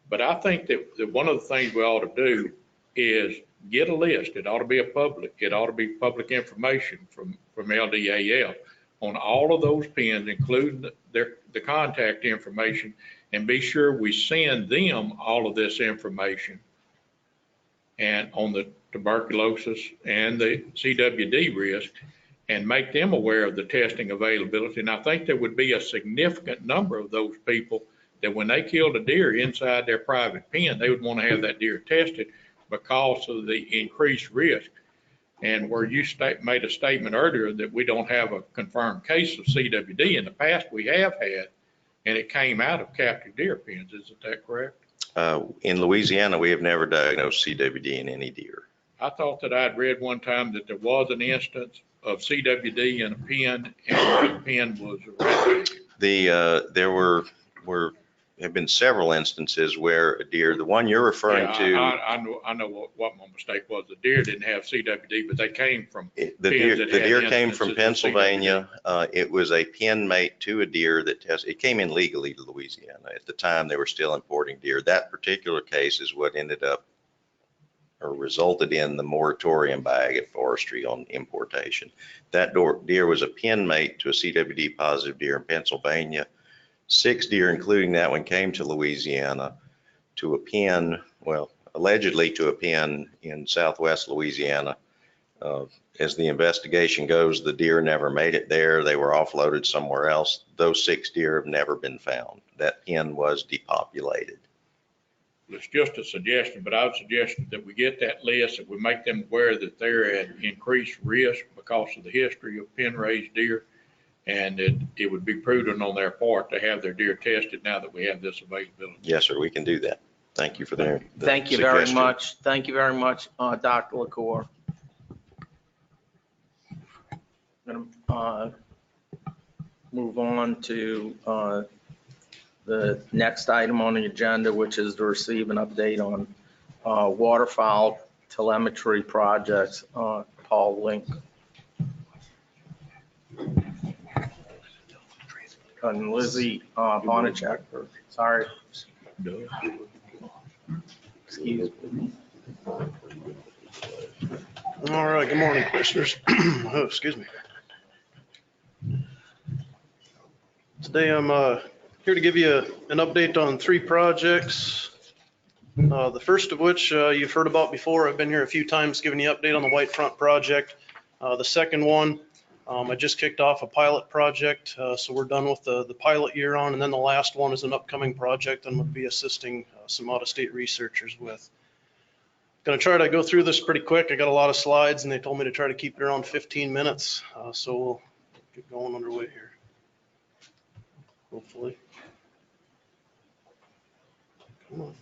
But I think that one of the things we ought to do is get a list. It ought to be public information from LDAF on all of those pens, including the contact information, and be sure we send them all of this information and on the tuberculosis and the CWD risk, and make them aware of the testing availability. And I think there would be a significant number of those people that when they killed a deer inside their private pen, they would want to have that deer tested because of the increased risk. And where you made a statement earlier that we don't have a confirmed case of CWD, in the past we have had, and it came out of captive deer pens. Isn't that correct? In Louisiana, we have never diagnosed CWD in any deer. I thought that I'd read one time that there was an instance of CWD in a pen, and the pen was eradicated. There have been several instances where a deer, the one you're referring to. I know what my mistake was. The deer didn't have CWD, but they came from The deer came from Pennsylvania. It was a pen mate to a deer that tested. It came in legally to Louisiana. At the time, they were still importing deer. That particular case is what ended up or resulted in the moratorium by Ag Forestry on importation. That deer was a pen mate to a CWD positive deer in Pennsylvania. 6 deer, including that one, came to Louisiana to a pen, well, allegedly to a pen in southwest Louisiana. As the investigation goes, the deer never made it there. They were offloaded somewhere else. Those 6 deer have never been found. That pen was depopulated. It's just a suggestion, but I would suggest that we get that list, that we make them aware that they're at increased risk because of the history of pen-raised deer, and it would be prudent on their part to have their deer tested now that we have this availability. Yes, sir, we can do that. Thank you for the Thank you very suggestion. much. Thank you very much, Dr. LaCour. I'm going to move on to the next item on the agenda, which is to receive an update on waterfowl telemetry projects. Paul Link. And Lizzie Bonachek, sorry. Excuse me. All right, good morning, commissioners. Oh, excuse me. Today I'm here to give you an update on 3 projects. The first of which you've heard about before. I've been here a few times giving you an update on the White Front project. The second one, I just kicked off a pilot project, so we're done with the pilot year on, and then the last one is an upcoming project I'm going to be assisting some out-of-state researchers with. Going to try to go through this pretty quick. I got a lot of slides, and they told me to try to keep it around 15 minutes, so we'll get going underway here. Hopefully. Come on.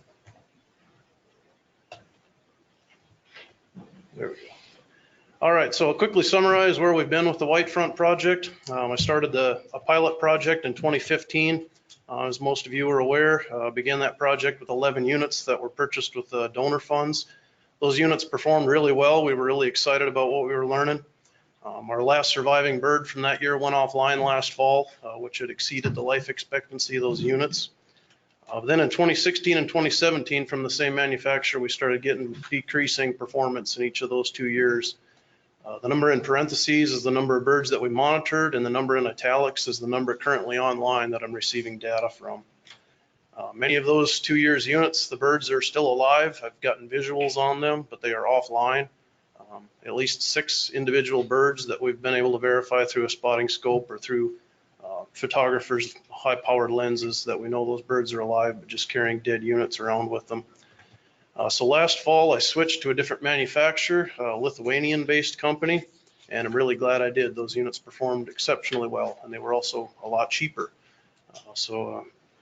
There we go. All right, so I'll quickly summarize where we've been with the White Front project. I started a pilot project in 2015. As most of you are aware, began that project with 11 units that were purchased with donor funds. Those units performed really well. We were really excited about what we were learning. Our last surviving bird from that year went offline last fall, which had exceeded the life expectancy of those units. Then in 2016 and 2017, from the same manufacturer, we started getting decreasing performance in each of those 2 years. The number in parentheses is the number of birds that we monitored, and the number in italics is the number currently online that I'm receiving data from. Many of those 2 years units, the birds are still alive. I've gotten visuals on them, but they are offline. At least 6 individual birds that we've been able to verify through a spotting scope or through photographers' high-powered lenses that we know those birds are alive, but just carrying dead units around with them. So last fall, I switched to a different manufacturer, a Lithuanian-based company, and I'm really glad I did. Those units performed exceptionally well, and they were also a lot cheaper.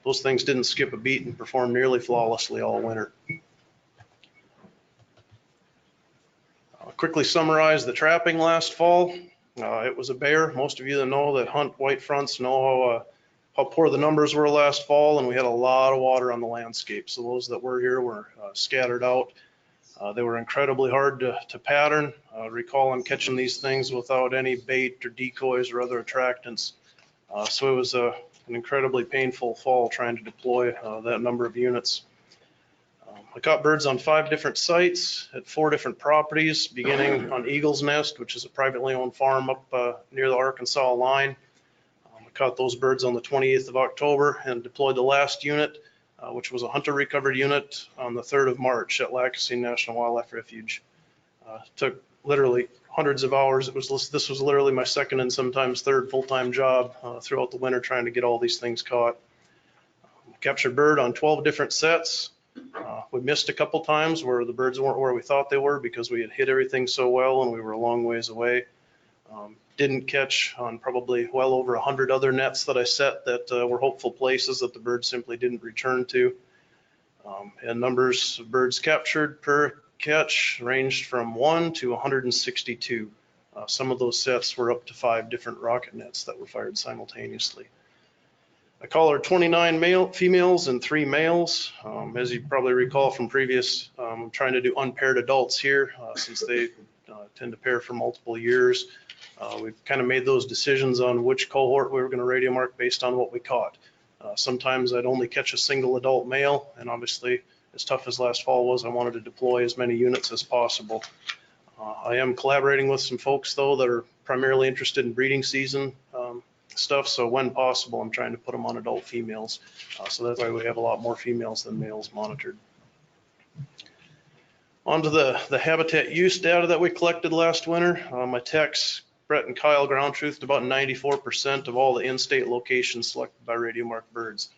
Those things didn't skip a beat and performed nearly flawlessly all winter. I'll quickly summarize the trapping last fall. It was a bear. Most of you that know that hunt white fronts know how poor the numbers were last fall, and we had a lot of water on the landscape. So those that were here were scattered out. They were incredibly hard to pattern. Recall catching these things without any bait or decoys or other attractants. So it was an incredibly painful fall trying to deploy that number of units. I caught birds on 5 different sites at 4 different properties, beginning on Eagle's Nest, which is a privately owned farm up near the Arkansas line. I caught those birds on the 28th of October and deployed the last unit, which was a hunter recovered unit, on the 3rd of March at Lacassine National Wildlife Refuge. Took literally hundreds of hours. This was literally my 2nd and sometimes 3rd full-time job throughout the winter trying to get all these things caught. Captured bird on 12 different sets. We missed a couple times where the birds weren't where we thought they were because we had hit everything so well and we were a long ways away. Didn't catch on probably well over 100 other nets that I set that were hopeful places that the birds simply didn't return to. And numbers of birds captured per catch ranged from 1 to 162. Some of those sets were up to 5 different rocket nets that were fired simultaneously. I collared 29 females and 3 males. As you probably recall from previous, I'm trying to do unpaired adults here since they tend to pair for multiple years. We've kind of made those decisions on which cohort we were going to radio mark based on what we caught. Sometimes I'd only catch a single adult male, and obviously, as tough as last fall was, I wanted to deploy as many units as possible. I am collaborating with some folks, though, that are primarily interested in breeding season stuff, so when possible, I'm trying to put them on adult females. So that's why we have a lot more females than males monitored. On to the habitat use data that we collected last winter. My techs, Brett and Kyle, ground truthed about 94% of all the in-state locations selected by radio mark birds.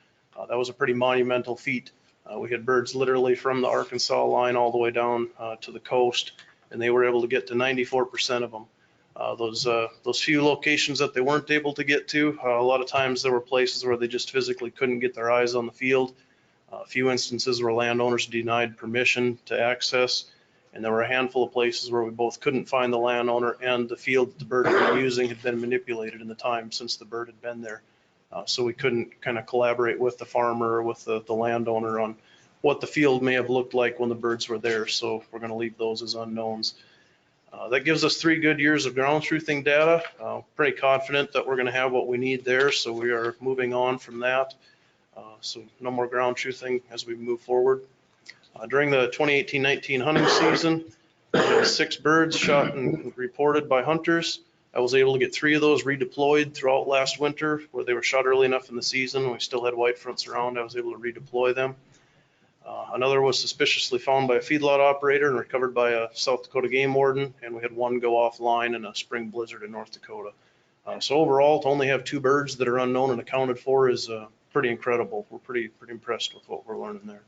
That was a pretty monumental feat. We had birds literally from the Arkansas line all the way down to the coast, and they were able to get to 94% of them. Those few locations that they weren't able to get to, a lot of times there were places where they just physically couldn't get their eyes on the field. A few instances where landowners denied permission to access, and there were a handful of places where we both couldn't find the landowner and the field that the bird had been using had been manipulated in the time since the bird had been there. So we couldn't kind of collaborate with the farmer or with the landowner on what the field may have looked like when the birds were there. So we're going to leave those as unknowns. That gives us 3 good years of ground truthing data. Pretty confident that we're going to have what we need there. So we are moving on from that. So no more ground truthing as we move forward. During the 2018-19 hunting season, 6 birds shot and reported by hunters. I was able to get 3 of those redeployed throughout last winter where they were shot early enough in the season. We still had white fronts around. I was able to redeploy them. Another was suspiciously found by a feedlot operator and recovered by a South Dakota game warden, and we had 1 go offline in a spring blizzard in North Dakota. So overall, to only have 2 birds that are unknown and accounted for is pretty incredible. We're pretty impressed with what we're learning there.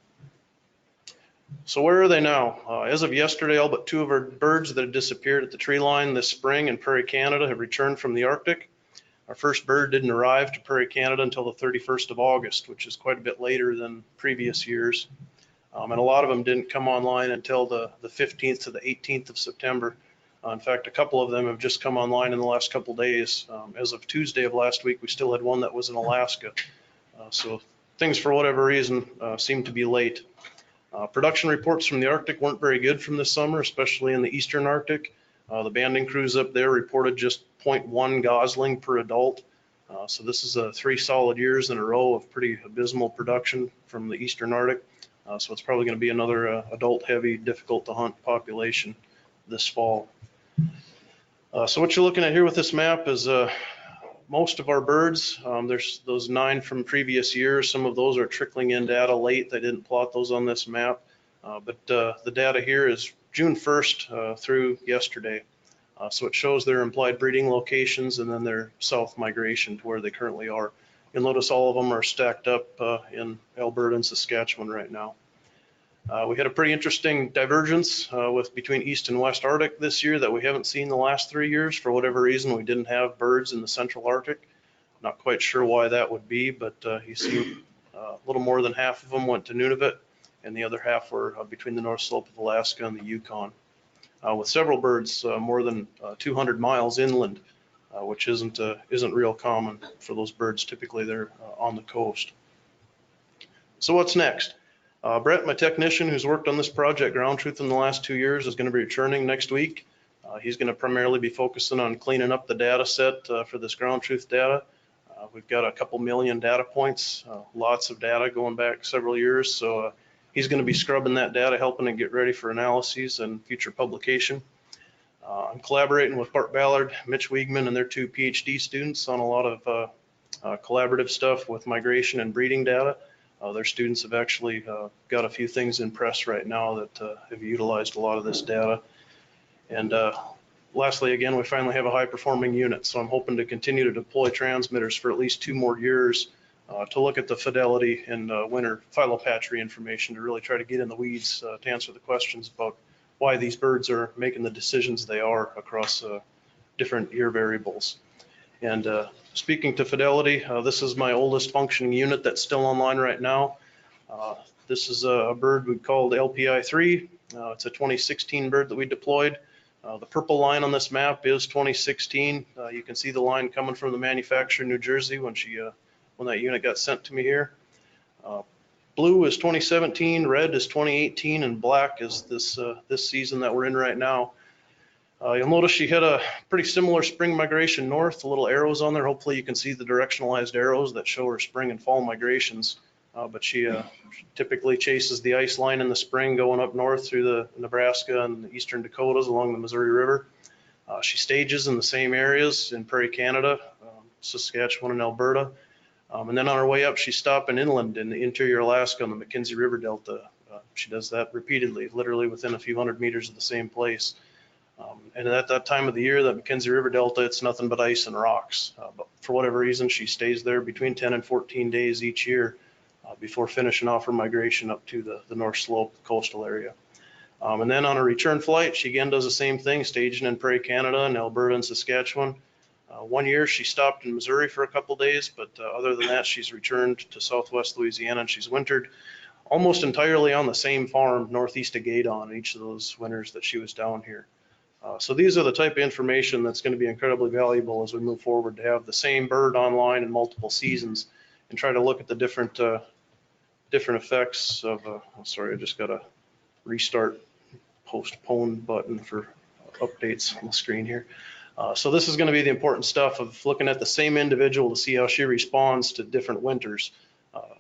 So where are they now? As of yesterday, all but 2 of our birds that had disappeared at the tree line this spring in Prairie, Canada have returned from the Arctic. Our first bird didn't arrive to Prairie, Canada until the 31st of August, which is quite a bit later than previous years. And a lot of them didn't come online until the 15th to the 18th of September. In fact, a couple of them have just come online in the last couple of days. As of Tuesday of last week, we still had one that was in Alaska. So things, for whatever reason, seem to be late. Production reports from the Arctic weren't very good from this summer, especially in the Eastern Arctic. The banding crews up there reported just 0.1 gosling per adult. So this is 3 solid years in a row of pretty abysmal production from the Eastern Arctic. So it's probably going to be another adult-heavy, difficult-to-hunt population this fall. So what you're looking at here with this map is most of our birds, there's those 9 from previous years. Some of those are trickling in data late. They didn't plot those on this map. But the data here is June 1st through yesterday. So it shows their implied breeding locations and then their south migration to where they currently are. You'll notice all of them are stacked up in Alberta and Saskatchewan right now. We had a pretty interesting divergence between East and West Arctic this year that we haven't seen the last 3 years. For whatever reason, we didn't have birds in the Central Arctic. Not quite sure why that would be, but you see a little more than half of them went to Nunavut, and the other half were between the North Slope of Alaska and the Yukon, with several birds more than 200 miles inland, which isn't real common for those birds. Typically, they're on the coast. So what's next? Brett, my technician who's worked on this project, Ground Truth, in the last 2 years, is going to be returning next week. He's going to primarily be focusing on cleaning up the data set for this Ground Truth data. We've got a couple million data points, lots of data going back several years. So he's going to be scrubbing that data, helping it get ready for analyses and future publication. I'm collaborating with Bart Ballard, Mitch Wiegman, and their 2 PhD students on a lot of collaborative stuff with migration and breeding data. Their students have actually got a few things in press right now that have utilized a lot of this data. And lastly, again, we finally have a high-performing unit, so I'm hoping to continue to deploy transmitters for at least 2 more years to look at the fidelity and winter phylopatry information to really try to get in the weeds to answer the questions about why these birds are making the decisions they are across different year variables. And speaking to fidelity, this is my oldest functioning unit that's still online right now. This is a bird we called LPI-3. It's a 2016 bird that we deployed. The purple line on this map is 2016. You can see the line coming from the manufacturer in New Jersey when that unit got sent to me here. Blue is 2017, red is 2018, and black is this season that we're in right now. You'll notice she had a pretty similar spring migration north, the little arrows on there. Hopefully you can see the directionalized arrows that show her spring and fall migrations. But she typically chases the ice line in the spring going up north through the Nebraska and the eastern Dakotas along the Missouri River. She stages in the same areas in Prairie, Canada, Saskatchewan and Alberta. And then on her way up, she's stopping inland in the interior Alaska on the McKenzie River Delta. She does that repeatedly, literally within a few hundred meters of the same place. And at that time of the year, that McKenzie River Delta, it's nothing but ice and rocks. But for whatever reason, she stays there between 10 and 14 days each year before finishing off her migration up to the North Slope coastal area. And then on a return flight, she again does the same thing, staging in Prairie, Canada and Alberta and Saskatchewan. 1 year, she stopped in Missouri for a couple days, but other than that, she's returned to Southwest Louisiana, and she's wintered almost entirely on the same farm northeast of Gaydon each of those winters that she was down here. So these are the type of information that's going to be incredibly valuable as we move forward, to have the same bird online in multiple seasons and try to look at the different effects of, sorry, I just got a restart postpone button for updates on the screen here. So this is going to be the important stuff of looking at the same individual to see how she responds to different winters.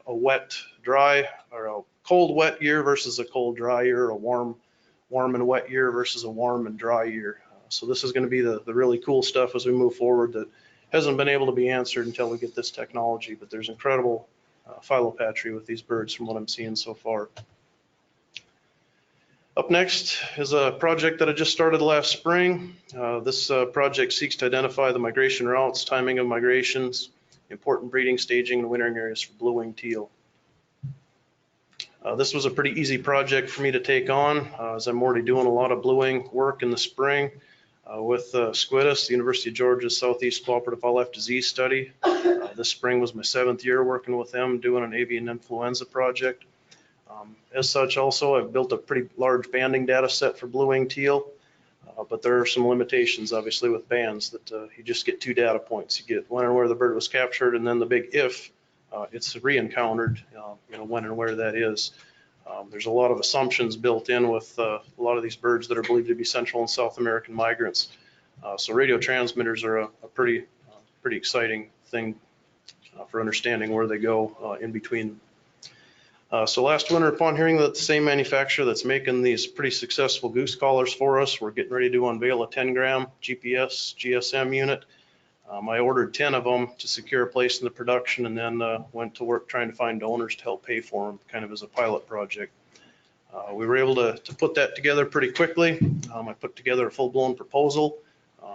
A wet, dry, or a cold, wet year versus a cold, dry year, a warm and wet year versus a warm and dry year. So this is going to be the really cool stuff as we move forward that hasn't been able to be answered until we get this technology, but there's incredible phylopatry with these birds from what I'm seeing so far. Up next is a project that I just started last spring. This project seeks to identify the migration routes, timing of migrations, important breeding, staging, and wintering areas for blue-winged teal. This was a pretty easy project for me to take on, as I'm already doing a lot of blue-wing work in the spring with SCWIDUS, the University of Georgia's Southeast Cooperative Wildlife Disease Study. This spring was my 7th year working with them, doing an avian influenza project. As such, also, I've built a pretty large banding data set for blue-winged teal, but there are some limitations, obviously, with bands that you just get 2 data points. You get when and where the bird was captured, and then the big if it's re-encountered, when and where that is. There's a lot of assumptions built in with a lot of these birds that are believed to be Central and South American migrants. So radio transmitters are a pretty exciting thing for understanding where they go in between. So last winter, upon hearing that the same manufacturer that's making these pretty successful goose collars for us, we're getting ready to unveil a 10-gram GPS GSM unit. I ordered 10 of them to secure a place in the production, and then went to work trying to find donors to help pay for them, kind of as a pilot project. We were able to put that together pretty quickly. I put together a full-blown proposal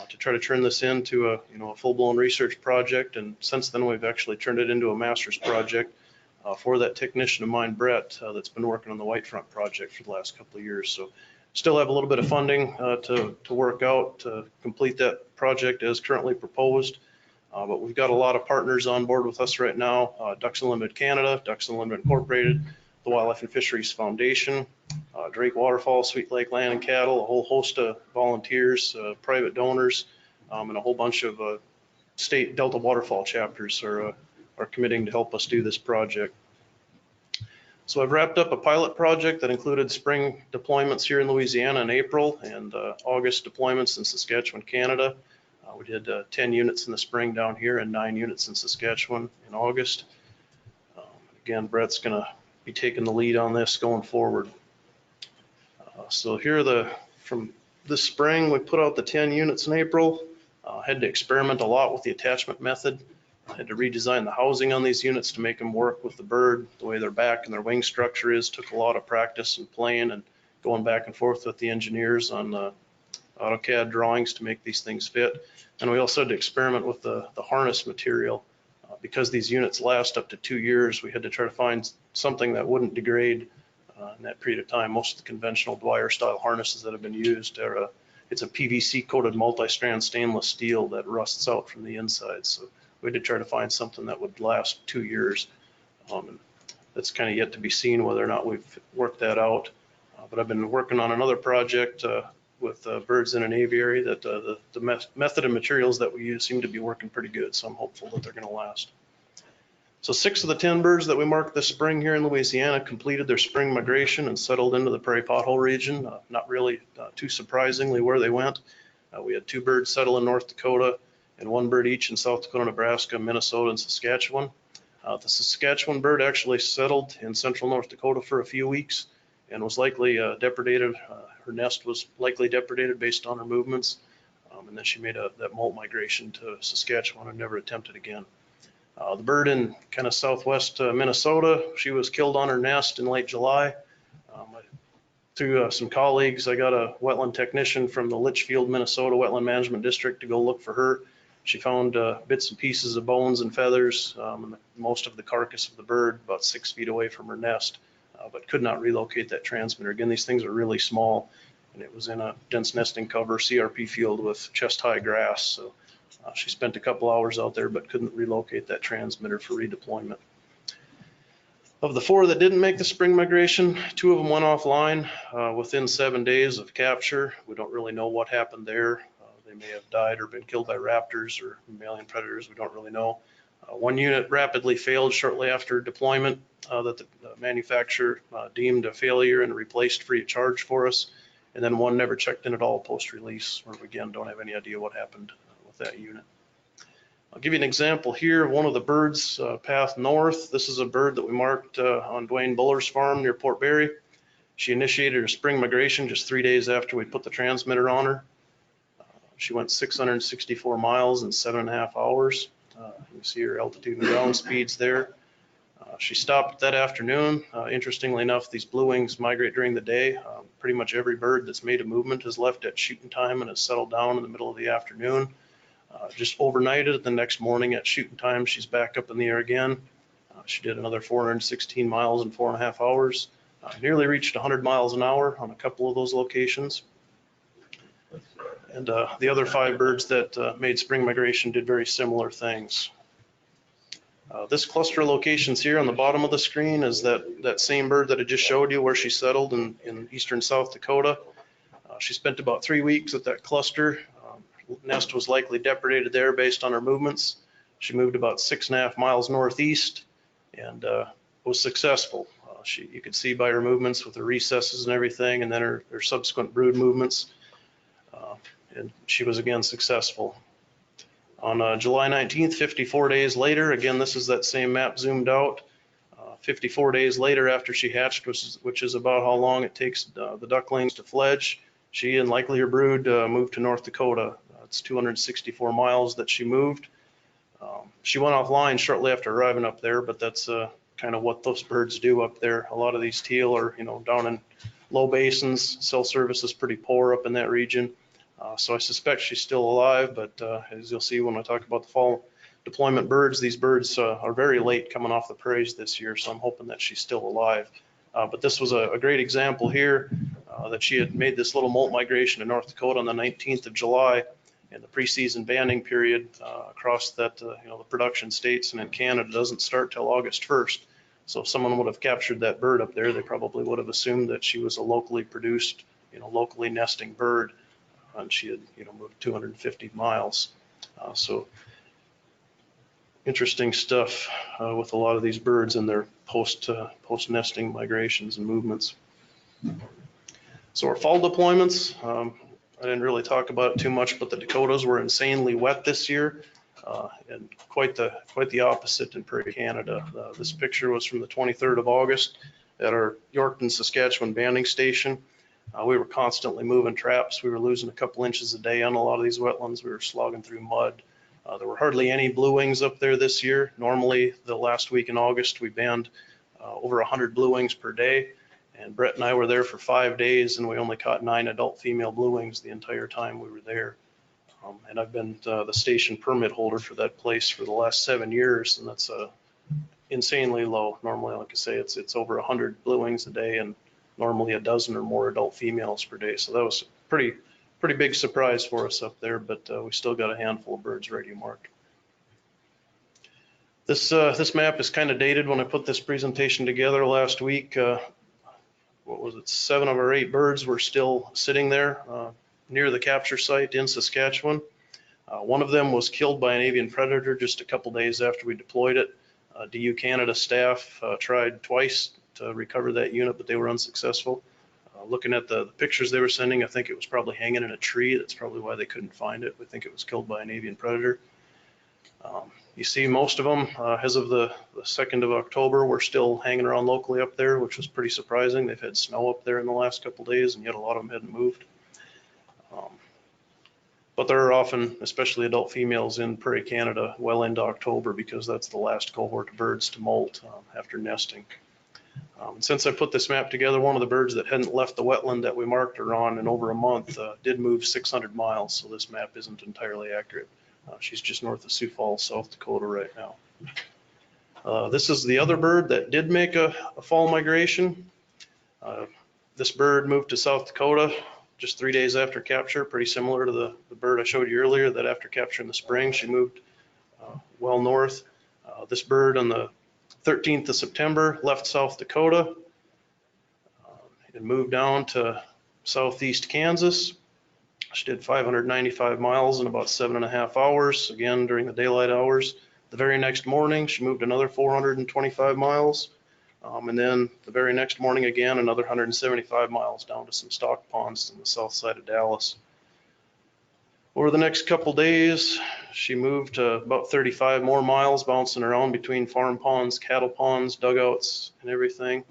to try to turn this into a full-blown research project, and since then we've actually turned it into a master's project for that technician of mine, Brett, that's been working on the Whitefront project for the last couple of years. So still have a little bit of funding to work out to complete that project as currently proposed. But we've got a lot of partners on board with us right now. Ducks Unlimited Canada, Ducks Unlimited Incorporated, the Wildlife and Fisheries Foundation, Drake Waterfall, Sweet Lake Land and Cattle, a whole host of volunteers, private donors, and a whole bunch of state Delta Waterfall chapters are committing to help us do this project. So I've wrapped up a pilot project that included spring deployments here in Louisiana in April and August deployments in Saskatchewan, Canada. We did 10 units in the spring down here and 9 units in Saskatchewan in August. Again, Brett's going to be taking the lead on this going forward. So here are from this spring, we put out the 10 units in April. Had to experiment a lot with the attachment method. I had to redesign the housing on these units to make them work with the bird, the way their back and their wing structure is. Took a lot of practice and playing and going back and forth with the engineers on the AutoCAD drawings to make these things fit. And we also had to experiment with the harness material. Because these units last up to 2 years, we had to try to find something that wouldn't degrade in that period of time. Most of the conventional Dwyer style harnesses that have been used are it's a PVC coated multi-strand stainless steel that rusts out from the inside. So we had to try to find something that would last 2 years. And that's kind of yet to be seen whether or not we've worked that out. But I've been working on another project with birds in an aviary that the method and materials that we use seem to be working pretty good. So I'm hopeful that they're going to last. So 6 of the 10 birds that we marked this spring here in Louisiana completed their spring migration and settled into the prairie pothole region. Not really too surprisingly where they went. We had 2 birds settle in North Dakota and 1 bird each in South Dakota, Nebraska, Minnesota, and Saskatchewan. The Saskatchewan bird actually settled in central North Dakota for a few weeks and was likely depredated. Her nest was likely depredated based on her movements. And then she made that molt migration to Saskatchewan and never attempted again. The bird in kind of southwest Minnesota, she was killed on her nest in late July. Through some colleagues, I got a wetland technician from the Litchfield, Minnesota Wetland Management District to go look for her. She found bits and pieces of bones and feathers, and most of the carcass of the bird about 6 feet away from her nest, but could not relocate that transmitter. Again, these things are really small, and it was in a dense nesting cover CRP field with chest-high grass. So she spent a couple hours out there, but couldn't relocate that transmitter for redeployment. Of the 4 that didn't make the spring migration, 2 of them went offline within 7 days of capture. We don't really know what happened there. They may have died or been killed by raptors or mammalian predators. We don't really know. 1 unit rapidly failed shortly after deployment that the manufacturer deemed a failure and replaced free of charge for us. And then 1 never checked in at all post-release, where we again don't have any idea what happened with that unit. I'll give you an example here. One of the birds path north. This is a bird that we marked on Dwayne Buller's farm near Port Barry. She initiated her spring migration just 3 days after we put the transmitter on her. She went 664 miles in 7.5 hours. You see her altitude and ground speeds there. She stopped that afternoon. Interestingly enough, these blue wings migrate during the day. Pretty much every bird that's made a movement has left at shooting time and has settled down in the middle of the afternoon. Just overnighted. The next morning at shooting time, she's back up in the air again. She did another 416 miles in 4.5 hours. Nearly reached 100 miles an hour on a couple of those locations. And the other 5 birds that made spring migration did very similar things. This cluster of locations here on the bottom of the screen is that same bird that I just showed you where she settled in eastern South Dakota. She spent about 3 weeks at that cluster. Nest was likely depredated there based on her movements. She moved about 6.5 miles northeast and was successful. You could see by her movements with the recesses and everything, and then her subsequent brood movements. And she was again successful. On July 19th, 54 days later, again, this is that same map zoomed out. 54 days later after she hatched, which is about how long it takes the ducklings to fledge, she and likely her brood moved to North Dakota It's 264 miles that she moved. She went offline shortly after arriving up there, but that's kind of what those birds do up there. A lot of these teal are, down in low basins. Cell service is pretty poor up in that region. So I suspect she's still alive, but as you'll see when I talk about the fall deployment birds, these birds are very late coming off the prairies this year, so I'm hoping that she's still alive. But this was a great example here that she had made this little molt migration to North Dakota on the 19th of July in the preseason banding period across that, the production states, and in Canada doesn't start till August 1st. So if someone would have captured that bird up there, they probably would have assumed that she was a locally produced, locally nesting bird, and she had, moved 250 miles. So interesting stuff with a lot of these birds and their post nesting migrations and movements. So our fall deployments, I didn't really talk about it too much, but the Dakotas were insanely wet this year, and quite the opposite in Prairie Canada. This picture was from the 23rd of August at our Yorkton, Saskatchewan banding station. We were constantly moving traps. We were losing a couple inches a day on a lot of these wetlands. We were slogging through mud. There were hardly any blue wings up there this year. Normally, the last week in August, we banned over 100 blue wings per day. And Brett and I were there for 5 days, and we only caught 9 adult female blue wings the entire time we were there. And I've been the station permit holder for that place for the last 7 years, and that's insanely low. Normally, like I say, it's over 100 blue wings a day, and normally a dozen or more adult females per day. So that was a pretty big surprise for us up there, but we still got a handful of birds radio marked. This map is kind of dated when I put this presentation together last week. What was it? 7 of our 8 birds were still sitting there near the capture site in Saskatchewan. One of them was killed by an avian predator just a couple days after we deployed it. DU Canada staff tried twice to recover that unit, but they were unsuccessful. Looking at the pictures they were sending, I think it was probably hanging in a tree. That's probably why they couldn't find it. We think it was killed by an avian predator. You see most of them, as of the 2nd of October, were still hanging around locally up there, which was pretty surprising. They've had snow up there in the last couple days, and yet a lot of them hadn't moved. But there are often, especially adult females in Prairie Canada, well into October, because that's the last cohort of birds to molt after nesting. And since I put this map together, one of the birds that hadn't left the wetland that we marked her on in over a month did move 600 miles, so this map isn't entirely accurate. She's just north of Sioux Falls, South Dakota right now. This is the other bird that did make a fall migration. This bird moved to South Dakota just 3 days after capture, pretty similar to the bird I showed you earlier, that after capture in the spring, she moved well north. This bird on the 13th of September left South Dakota and moved down to southeast Kansas. She did 595 miles in about 7.5 hours, again during the daylight hours. The very next morning, she moved another 425 miles. And then the very next morning again, another 175 miles down to some stock ponds on the south side of Dallas. Over the next couple days, she moved about 35 more miles, bouncing around between farm ponds, cattle ponds, dugouts, and everything.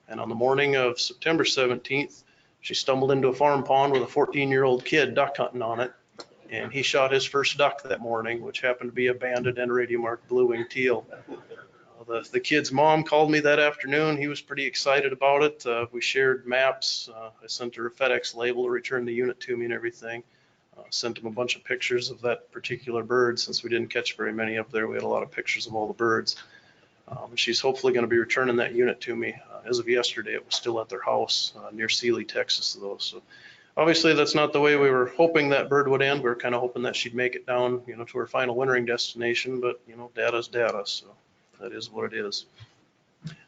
And on the morning of September 17th, she stumbled into a farm pond with a 14-year-old kid duck hunting on it. And he shot his first duck that morning, which happened to be a banded and radio-marked blue-winged teal. The kid's mom called me that afternoon. He was pretty excited about it. We shared maps. I sent her a FedEx label to return the unit to me and everything. Sent him a bunch of pictures of that particular bird. Since we didn't catch very many up there, we had a lot of pictures of all the birds. She's hopefully going to be returning that unit to me. As of yesterday, it was still at their house near Sealy, Texas, though. So obviously that's not the way we were hoping that bird would end. We were kind of hoping that she'd make it down, to her final wintering destination, but data's data, so that is what it is.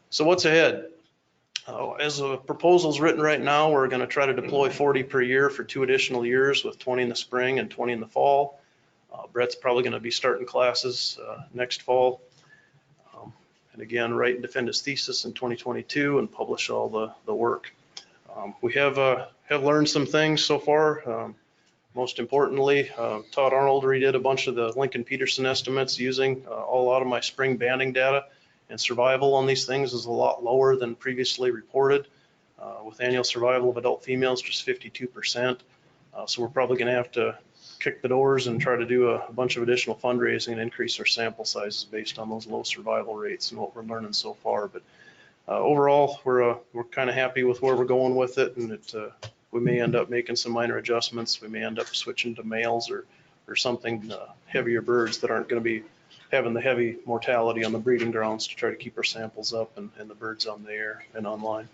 So what's ahead? As the proposal's written right now, we're going to try to deploy 40 per year for 2 additional years, with 20 in the spring and 20 in the fall. Brett's probably going to be starting classes next fall. And again, write and defend his thesis in 2022 and publish all the work. We have learned some things so far. Most importantly, Todd Arnold redid a bunch of the Lincoln-Peterson estimates using a lot of my spring banding data, and survival on these things is a lot lower than previously reported. With annual survival of adult females just 52%. So we're probably going to have to kick the doors and try to do a bunch of additional fundraising and increase our sample sizes based on those low survival rates and what we're learning so far. But overall, we're kind of happy with where we're going with it, and we may end up making some minor adjustments. We may end up switching to males or something heavier birds that aren't going to be having the heavy mortality on the breeding grounds to try to keep our samples up and the birds on the air and online.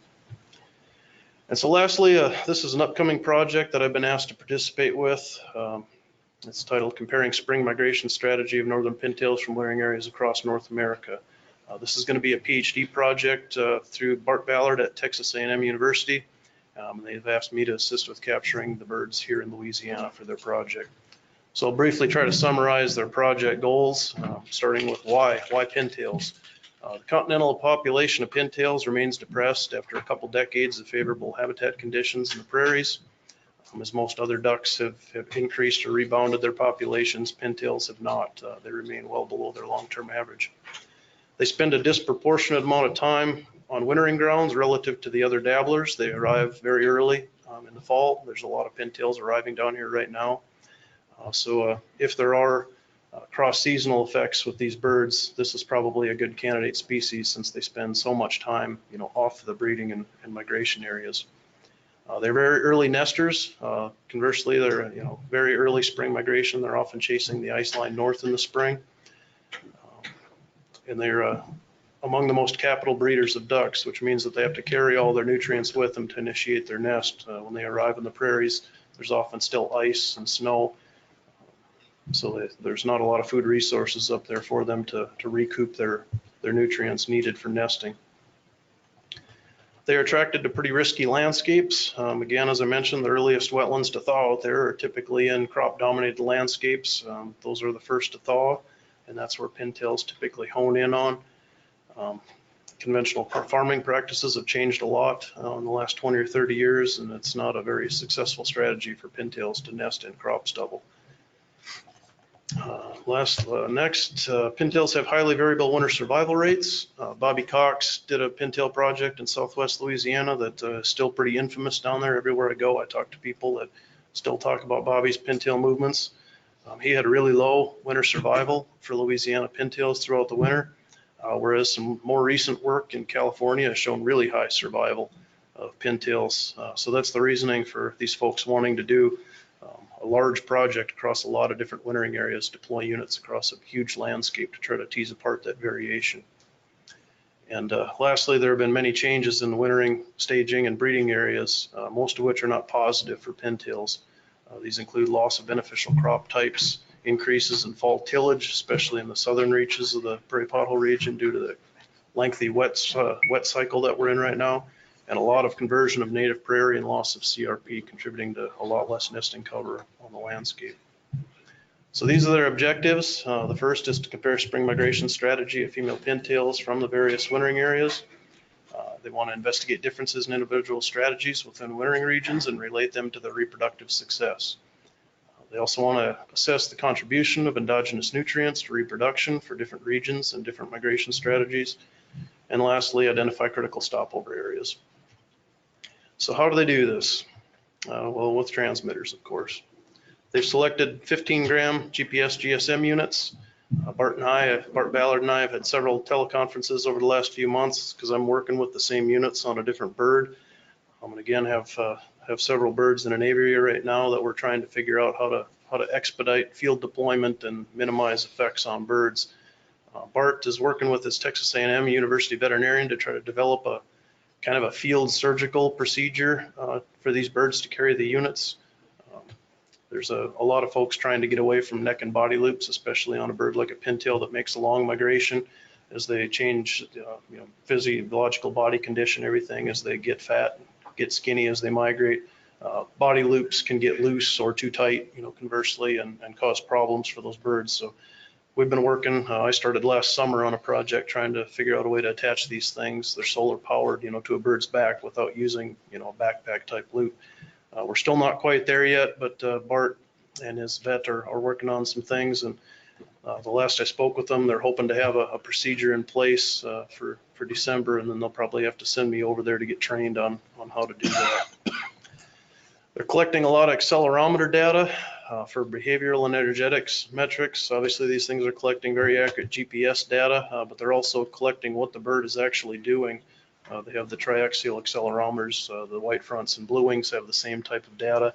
And so lastly, this is an upcoming project that I've been asked to participate with. It's titled Comparing Spring Migration Strategy of Northern Pintails from Wintering Areas Across North America. This is going to be a PhD project through Bart Ballard at Texas A&M University. They've asked me to assist with capturing the birds here in Louisiana for their project. So I'll briefly try to summarize their project goals, starting with why pintails. The continental population of pintails remains depressed after a couple decades of favorable habitat conditions in the prairies. As most other ducks have increased or rebounded their populations, pintails have not. They remain well below their long-term average. They spend a disproportionate amount of time on wintering grounds relative to the other dabblers. They arrive very early in the fall. There's a lot of pintails arriving down here right now. So if there are cross-seasonal effects with these birds, this is probably a good candidate species since they spend so much time, off the breeding and migration areas. They're very early nesters. Conversely, they're, very early spring migration. They're often chasing the ice line north in the spring. And they're among the most capital breeders of ducks, which means that they have to carry all their nutrients with them to initiate their nest. When they arrive in the prairies, there's often still ice and snow. So there's not a lot of food resources up there for them to recoup their nutrients needed for nesting. They are attracted to pretty risky landscapes. Again, as I mentioned, the earliest wetlands to thaw out there are typically in crop-dominated landscapes. Those are the first to thaw, and that's where pintails typically hone in on. Conventional farming practices have changed a lot in the last 20 or 30 years, and it's not a very successful strategy for pintails to nest in crop stubble. Next, pintails have highly variable winter survival rates. Bobby Cox did a pintail project in southwest Louisiana that is still pretty infamous down there. Everywhere I go, I talk to people that still talk about Bobby's pintail movements. He had a really low winter survival for Louisiana pintails throughout the winter, whereas some more recent work in California has shown really high survival of pintails. So that's the reasoning for these folks wanting to do a large project across a lot of different wintering areas, deploy units across a huge landscape to try to tease apart that variation. And lastly, there have been many changes in the wintering, staging, and breeding areas, most of which are not positive for pintails. These include loss of beneficial crop types, increases in fall tillage, especially in the southern reaches of the prairie pothole region due to the lengthy wet cycle that we're in right now, and a lot of conversion of native prairie and loss of CRP, contributing to a lot less nesting cover on the landscape. So these are their objectives. The first is to compare spring migration strategy of female pintails from the various wintering areas. They want to investigate differences in individual strategies within wintering regions and relate them to their reproductive success. They also want to assess the contribution of endogenous nutrients to reproduction for different regions and different migration strategies. And lastly, identify critical stopover areas. So how do they do this? Well, with transmitters, of course. They've selected 15-gram GPS GSM units. Bart Ballard and I have had several teleconferences over the last few months because I'm working with the same units on a different bird. And again, have several birds in an aviary right now that we're trying to figure out how to expedite field deployment and minimize effects on birds. Bart is working with his Texas A&M University veterinarian to try to develop a kind of a field surgical procedure for these birds to carry the units. There's a lot of folks trying to get away from neck and body loops, especially on a bird like a pintail that makes a long migration as they change, physiological body condition, everything as they get fat, get skinny as they migrate. Body loops can get loose or too tight, conversely, and cause problems for those birds. So we've been working, I started last summer on a project trying to figure out a way to attach these things. They're solar powered, to a bird's back without using, a backpack type loop. We're still not quite there yet, but Bart and his vet are working on some things. And the last I spoke with them, they're hoping to have a procedure in place for December, and then they'll probably have to send me over there to get trained on how to do that. They're collecting a lot of accelerometer data. for behavioral and energetics metrics. Obviously, these things are collecting very accurate GPS data, but they're also collecting what the bird is actually doing. They have the triaxial accelerometers. The white fronts and blue wings have the same type of data,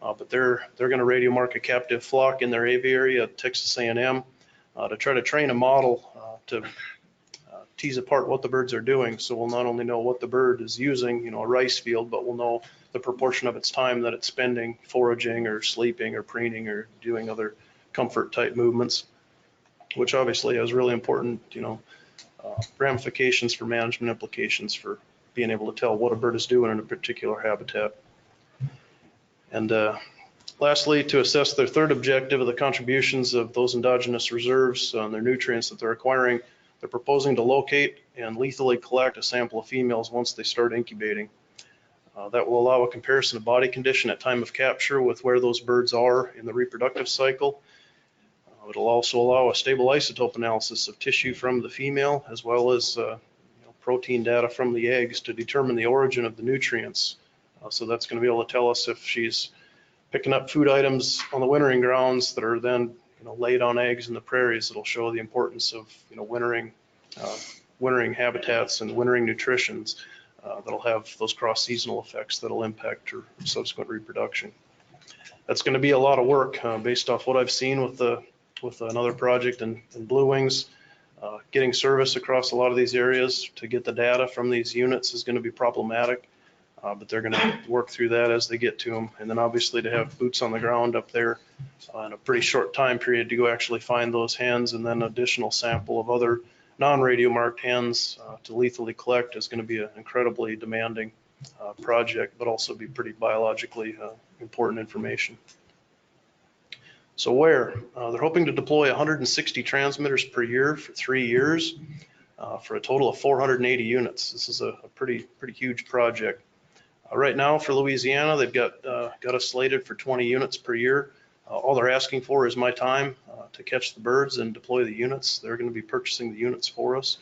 but they're going to radio mark a captive flock in their aviary at Texas A&M to try to train a model to tease apart what the birds are doing. So we'll not only know what the bird is using, a rice field, but we'll know the proportion of its time that it's spending foraging or sleeping or preening or doing other comfort type movements, which obviously has really important, ramifications for management implications for being able to tell what a bird is doing in a particular habitat. And lastly, to assess their third objective of the contributions of those endogenous reserves and their nutrients that they're acquiring, they're proposing to locate and lethally collect a sample of females once they start incubating. That will allow a comparison of body condition at time of capture with where those birds are in the reproductive cycle. It'll also allow a stable isotope analysis of tissue from the female, as well as protein data from the eggs to determine the origin of the nutrients. So that's going to be able to tell us if she's picking up food items on the wintering grounds that are then laid on eggs in the prairies. It'll show the importance of wintering habitats and wintering nutritions that'll have those cross-seasonal effects that'll impact her subsequent reproduction. That's going to be a lot of work based off what I've seen with another project in Blue Wings. Getting service across a lot of these areas to get the data from these units is going to be problematic, but they're going to work through that as they get to them. And then obviously to have boots on the ground up there in a pretty short time period to go actually find those hens, and then additional sample of other non-radio marked hens to lethally collect is going to be an incredibly demanding project, but also be pretty biologically important information. So where? They're hoping to deploy 160 transmitters per year for 3 years for a total of 480 units. This is a pretty huge project. Right now for Louisiana, they've got us slated for 20 units per year. All they're asking for is my time to catch the birds and deploy the units. They're going to be purchasing the units for us.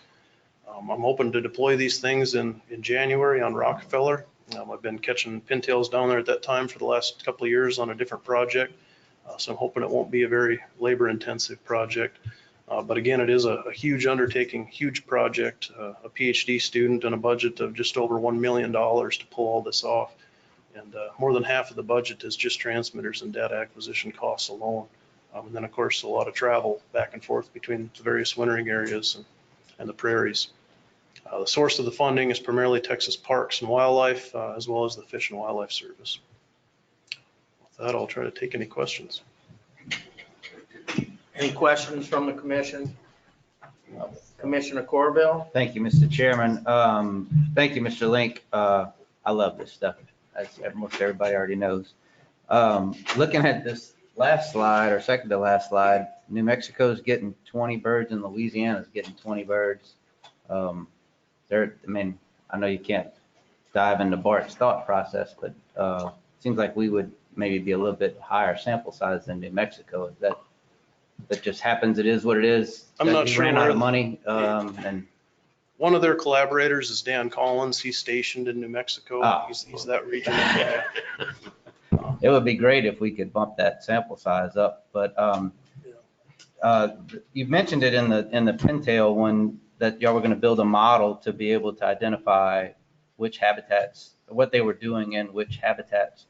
I'm hoping to deploy these things in January on Rockefeller. I've been catching pintails down there at that time for the last couple of years on a different project. So I'm hoping it won't be a very labor intensive project. But again, it is a huge undertaking, huge project, a PhD student and a budget of just over $1 million to pull all this off. And more than half of the budget is just transmitters and data acquisition costs alone. And then of course, a lot of travel back and forth between the various wintering areas and the prairies. The source of the funding is primarily Texas Parks and Wildlife, as well as the Fish and Wildlife Service. With that, I'll try to take any questions. Any questions from the commission? Commissioner Corville? Thank you, Mr. Chairman. Thank you, Mr. Link. I love this stuff, as most everybody already knows. Looking at this last slide, or second to last slide, New Mexico's getting 20 birds and Louisiana's getting 20 birds. I know you can't dive into Bart's thought process, but it seems like we would maybe be a little bit higher sample size than New Mexico. Is that just happens? It is what it is. I'm not sure. Ran out of money. And one of their collaborators is Dan Collins. He's stationed in New Mexico. Oh. He's that regional guy. It would be great if we could bump that sample size up. But you've mentioned it in the pintail one that y'all were going to build a model to be able to identify which habitats, what they were doing in which habitats.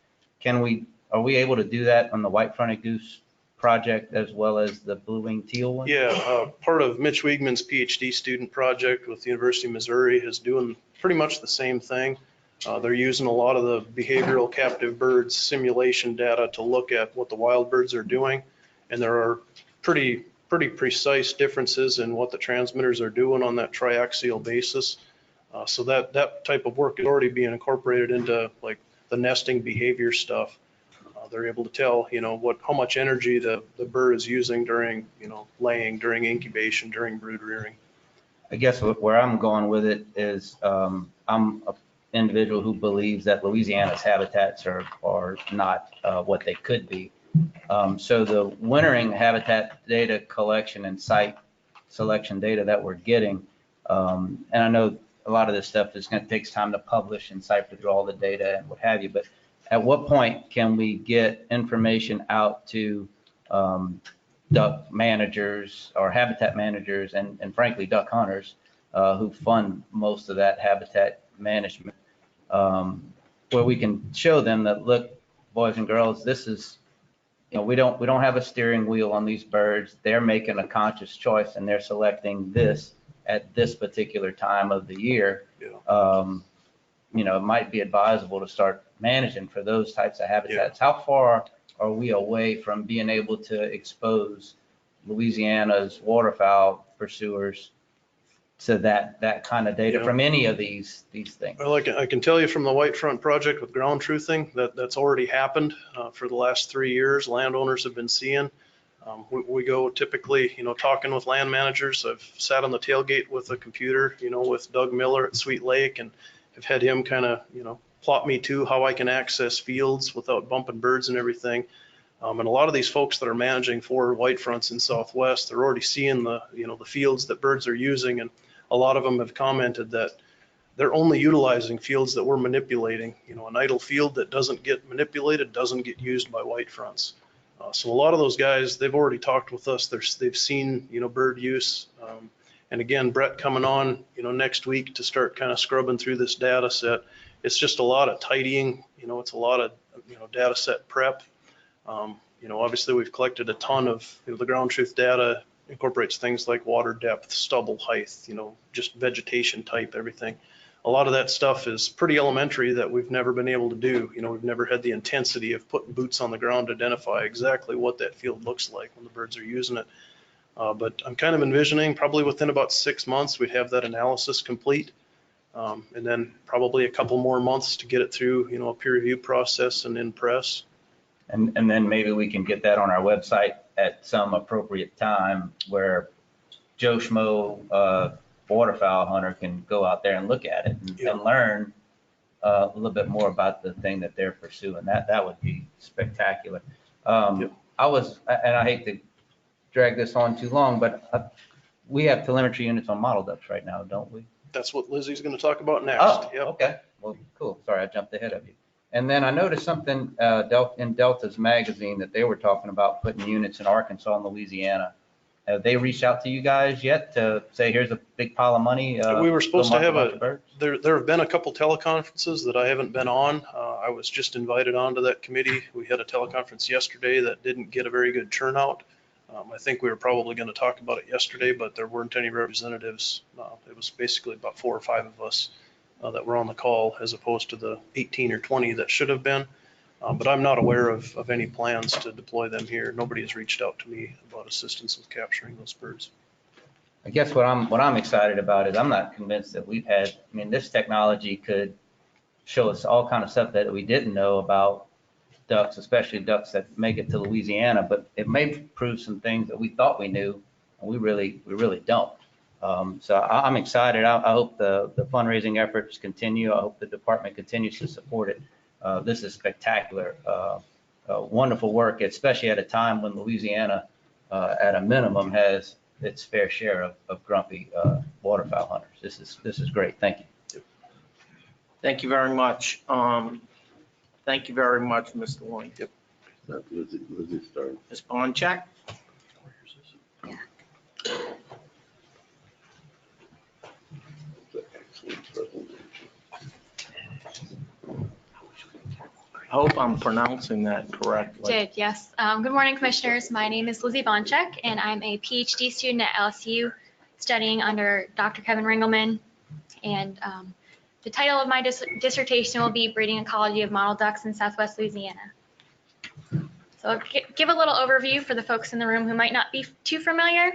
Are we able to do that on the white-fronted goose project as well as the blue-winged teal one? Yeah, part of Mitch Wiegman's PhD student project with the University of Missouri is doing pretty much the same thing. They're using a lot of the behavioral captive birds simulation data to look at what the wild birds are doing. And there are pretty precise differences in what the transmitters are doing on that triaxial basis. So that type of work is already being incorporated into like the nesting behavior stuff. They're able to tell, how much energy the bird is using during, laying, during incubation, during brood rearing. I guess where I'm going with it is I'm an individual who believes that Louisiana's habitats are not what they could be. So the wintering habitat data collection and site selection data that we're getting, and I know a lot of this stuff is going to take time to publish and cipher through all the data and what have you, but at what point can we get information out to duck managers or habitat managers and frankly, duck hunters who fund most of that habitat management, where we can show them that, look, boys and girls, this is, we don't have a steering wheel on these birds. They're making a conscious choice and they're selecting this at this particular time of the year. It might be advisable to start managing for those types of habitats. How far are we away from being able to expose Louisiana's waterfowl pursuers to that kind of data from any of these things? Well, I can tell you from the White Front project with ground truthing that's already happened for the last 3 years. Landowners have been seeing. We go typically, talking with land managers. I've sat on the tailgate with a computer, with Doug Miller at Sweet Lake, and have had him kind of, plot me to how I can access fields without bumping birds and everything. And a lot of these folks that are managing for white fronts in Southwest, they're already seeing the fields that birds are using. And a lot of them have commented that they're only utilizing fields that we're manipulating. An idle field that doesn't get manipulated doesn't get used by white fronts. So a lot of those guys, they've already talked with us. They've seen, bird use. And again, Brett coming on, next week to start kind of scrubbing through this data set. It's just a lot of tidying, it's a lot of, data set prep. Obviously we've collected a ton of, the ground truth data incorporates things like water depth, stubble height, just vegetation type, everything. A lot of that stuff is pretty elementary that we've never been able to do. We've never had the intensity of putting boots on the ground to identify exactly what that field looks like when the birds are using it. But I'm kind of envisioning probably within about 6 months, we'd have that analysis complete. And then probably a couple more months to get it through, a peer review process and in press. And then maybe we can get that on our website at some appropriate time where Joe Schmo, waterfowl hunter, can go out there and look at it and learn a little bit more about the thing that they're pursuing. That would be spectacular. And I hate to drag this on too long, but we have telemetry units on model ducks right now, don't we? That's what Lizzie's going to talk about next. Oh, okay. Well, cool. Sorry, I jumped ahead of you. And then I noticed something in Delta's magazine that they were talking about putting units in Arkansas and Louisiana. Have they reached out to you guys yet to say, here's a big pile of money? We were supposed to have there have been a couple teleconferences that I haven't been on. I was just invited onto that committee. We had a teleconference yesterday that didn't get a very good turnout. I think we were probably going to talk about it yesterday, but there weren't any representatives. It was basically about 4 or 5 of us that were on the call, as opposed to the 18 or 20 that should have been. But I'm not aware of any plans to deploy them here. Nobody has reached out to me about assistance with capturing those birds. I guess what I'm excited about is I'm not convinced that this technology could show us all kind of stuff that we didn't know about ducks, especially ducks that make it to Louisiana, but it may prove some things that we thought we knew and we really don't. So I'm excited. I hope the fundraising efforts continue. I hope the department continues to support it. This is spectacular, wonderful work, especially at a time when Louisiana, at a minimum, has its fair share of grumpy waterfowl hunters. This is great. Thank you. Thank you very much. Thank you very much, Mr. Wayne. Yep. Lizzie start. Ms. Boncheck? Excellent presentation. I hope I'm pronouncing that correctly. Did, yes. Good morning, commissioners. My name is Lizzie Boncheck, and I'm a PhD student at LSU studying under Dr. Kevin Ringelman. And the title of my dissertation will be Breeding Ecology of Model Ducks in Southwest Louisiana. So I'll give a little overview for the folks in the room who might not be too familiar.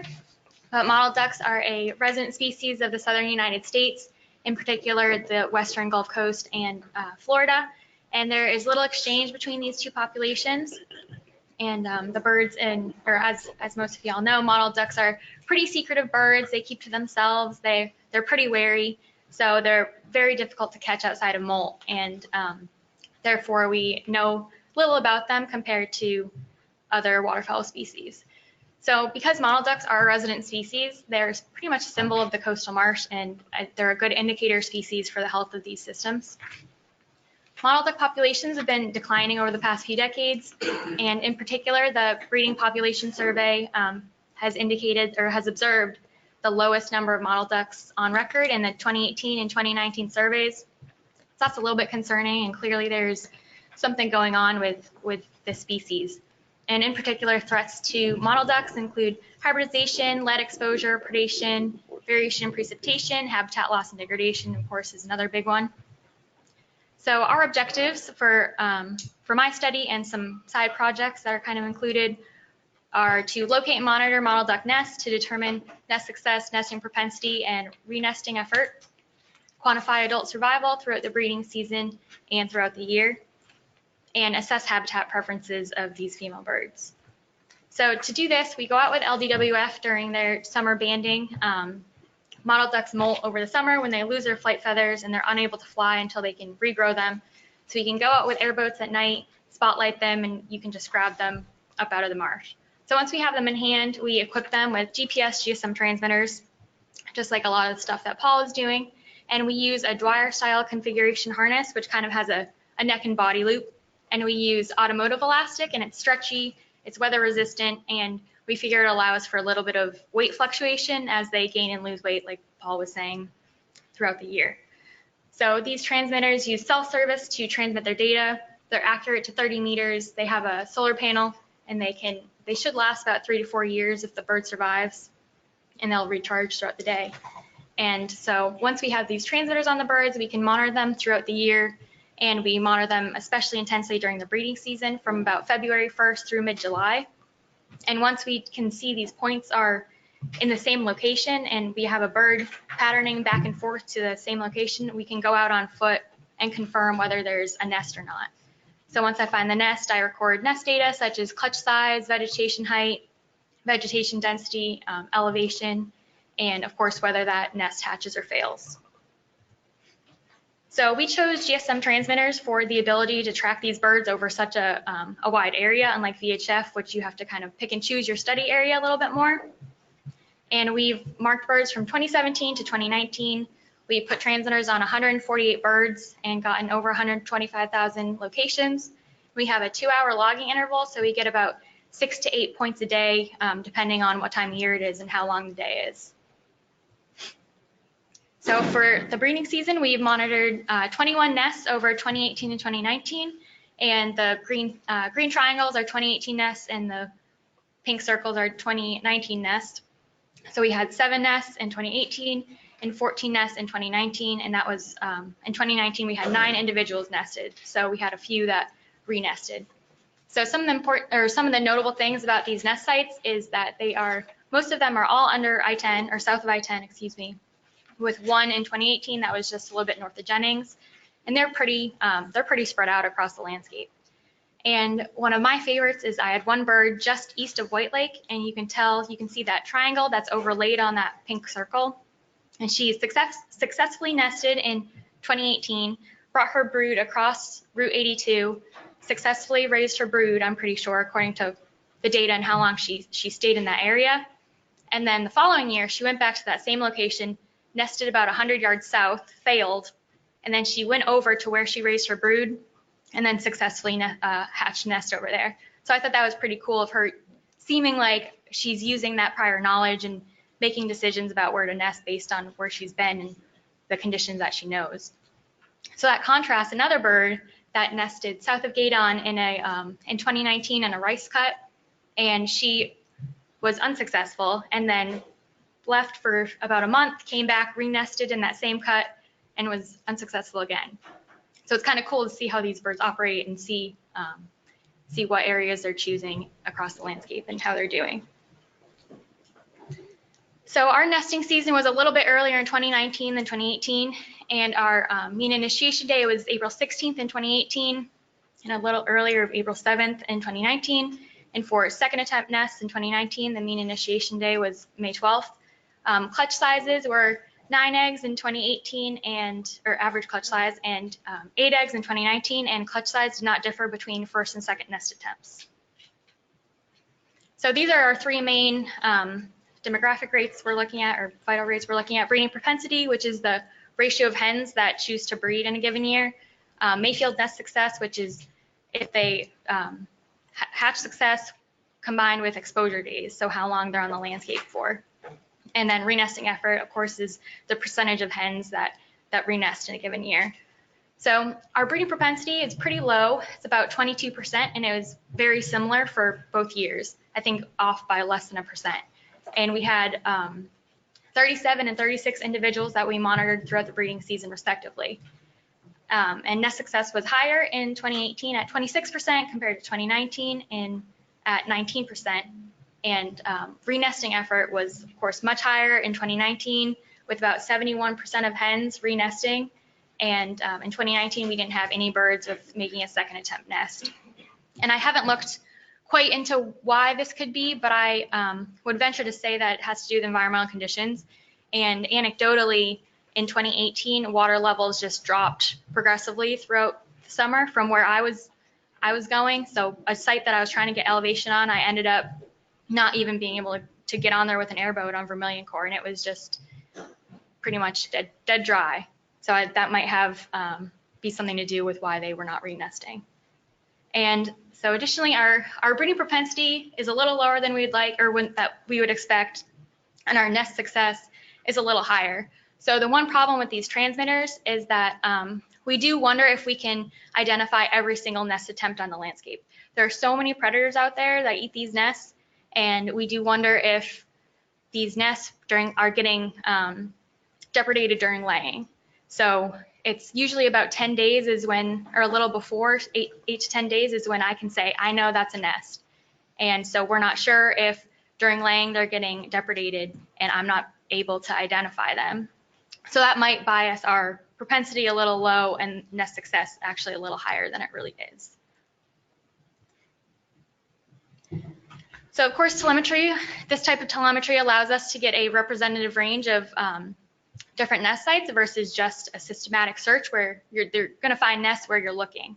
But model ducks are a resident species of the southern United States, in particular the western Gulf Coast and Florida. And there is little exchange between these two populations. And the birds, as most of y'all know, model ducks are pretty secretive birds. They keep to themselves. They're pretty wary. So they're very difficult to catch outside of molt. And therefore, we know little about them compared to other waterfowl species. So because model ducks are a resident species, they're pretty much a symbol of the coastal marsh, and they're a good indicator species for the health of these systems. Model duck populations have been declining over the past few decades, and in particular, the breeding population survey has indicated or has observed the lowest number of model ducks on record in the 2018 and 2019 surveys. So that's a little bit concerning, and clearly there's something going on with this species. And in particular, threats to model ducks include hybridization, lead exposure, predation, variation in precipitation, habitat loss and degradation, of course, is another big one. So our objectives for my study and some side projects that are kind of included are to locate and monitor model duck nests to determine nest success, nesting propensity, and renesting effort, quantify adult survival throughout the breeding season and throughout the year, and assess habitat preferences of these female birds. So to do this, we go out with LDWF during their summer banding. Model ducks molt over the summer when they lose their flight feathers and they're unable to fly until they can regrow them. So we can go out with airboats at night, spotlight them, and you can just grab them up out of the marsh. So once we have them in hand, we equip them with GPS GSM transmitters, just like a lot of the stuff that Paul is doing. And we use a Dwyer style configuration harness, which kind of has a neck and body loop. And we use automotive elastic, and it's stretchy, it's weather resistant, and we figure it allows for a little bit of weight fluctuation as they gain and lose weight, like Paul was saying, throughout the year. So these transmitters use self-service to transmit their data. They're accurate to 30 meters. They have a solar panel, and they should last about 3 to 4 years if the bird survives, and they'll recharge throughout the day. And so once we have these transmitters on the birds, we can monitor them throughout the year, and we monitor them especially intensely during the breeding season from about February 1st through mid-July. And once we can see these points are in the same location and we have a bird patterning back and forth to the same location, we can go out on foot and confirm whether there's a nest or not. So once I find the nest, I record nest data such as clutch size, vegetation height, vegetation density, elevation, and of course whether that nest hatches or fails. So we chose GSM transmitters for the ability to track these birds over such a wide area, unlike VHF, which you have to kind of pick and choose your study area a little bit more. And we've marked birds from 2017 to 2019. We put transmitters on 148 birds and gotten over 125,000 locations. We have a 2-hour logging interval, so we get about 6 to 8 points a day, depending on what time of year it is and how long the day is. So for the breeding season, we've monitored 21 nests over 2018 and 2019, and the green triangles are 2018 nests and the pink circles are 2019 nests. So we had 7 nests in 2018 and 14 nests in 2019, and that was in 2019 we had 9 individuals nested, so we had a few that re-nested. So some of the notable things about these nest sites is that most of them are all under I-10 or south of I-10, excuse me, with one in 2018 that was just a little bit north of Jennings, and they're pretty spread out across the landscape. And one of my favorites is I had one bird just east of White Lake, and you can see that triangle that's overlaid on that pink circle, and she successfully nested in 2018, brought her brood across Route 82, successfully raised her brood, I'm pretty sure, according to the data and how long she stayed in that area. And then the following year, she went back to that same location, nested about 100 yards south, failed, and then she went over to where she raised her brood and then successfully hatched a nest over there. So I thought that was pretty cool of her, seeming like she's using that prior knowledge and making decisions about where to nest based on where she's been and the conditions that she knows. So that contrasts another bird that nested south of Gaydon in 2019 in a rice cut, and she was unsuccessful and then left for about a month, came back, re-nested in that same cut, and was unsuccessful again. So it's kind of cool to see how these birds operate and see what areas they're choosing across the landscape and how they're doing. So our nesting season was a little bit earlier in 2019 than 2018, and our mean initiation day was April 16th in 2018, and a little earlier, April 7th in 2019. And for second attempt nests in 2019, the mean initiation day was May 12th. Clutch sizes were 9 eggs in 2018 or average clutch size, and 8 eggs in 2019, and clutch size did not differ between first and second nest attempts. So these are our 3 main demographic rates we're looking at, or vital rates we're looking at. Breeding propensity, which is the ratio of hens that choose to breed in a given year. Mayfield nest success, which is if they hatch success combined with exposure days, so how long they're on the landscape for. And then renesting effort, of course, is the percentage of hens that renest in a given year. So our breeding propensity is pretty low. It's about 22%, and it was very similar for both years. I think off by less than 1%. And we had 37 and 36 individuals that we monitored throughout the breeding season, respectively. And nest success was higher in 2018 at 26% compared to 2019 at 19%. And renesting effort was, of course, much higher in 2019 with about 71% of hens renesting. And in 2019, we didn't have any birds with making a second attempt nest. And I haven't looked quite into why this could be, but I would venture to say that it has to do with environmental conditions. And anecdotally, in 2018, water levels just dropped progressively throughout the summer from where I was going. So a site that I was trying to get elevation on, I ended up not even being able to get on there with an airboat on Vermilion Core, and it was just pretty much dead dry. So that might have be something to do with why they were not renesting. And so additionally, our breeding propensity is a little lower than we'd like, or that we would expect, and our nest success is a little higher. So the one problem with these transmitters is that we do wonder if we can identify every single nest attempt on the landscape. There are so many predators out there that eat these nests, and we do wonder if these nests are getting depredated during laying. So it's usually about 10 days is when, or a little before, 8 to 10 days is when I can say, I know that's a nest. And so we're not sure if during laying they're getting depredated and I'm not able to identify them. So that might bias our propensity a little low and nest success actually a little higher than it really is. So of course, telemetry, this type of telemetry allows us to get a representative range of different nest sites versus just a systematic search where you're going to find nests where you're looking,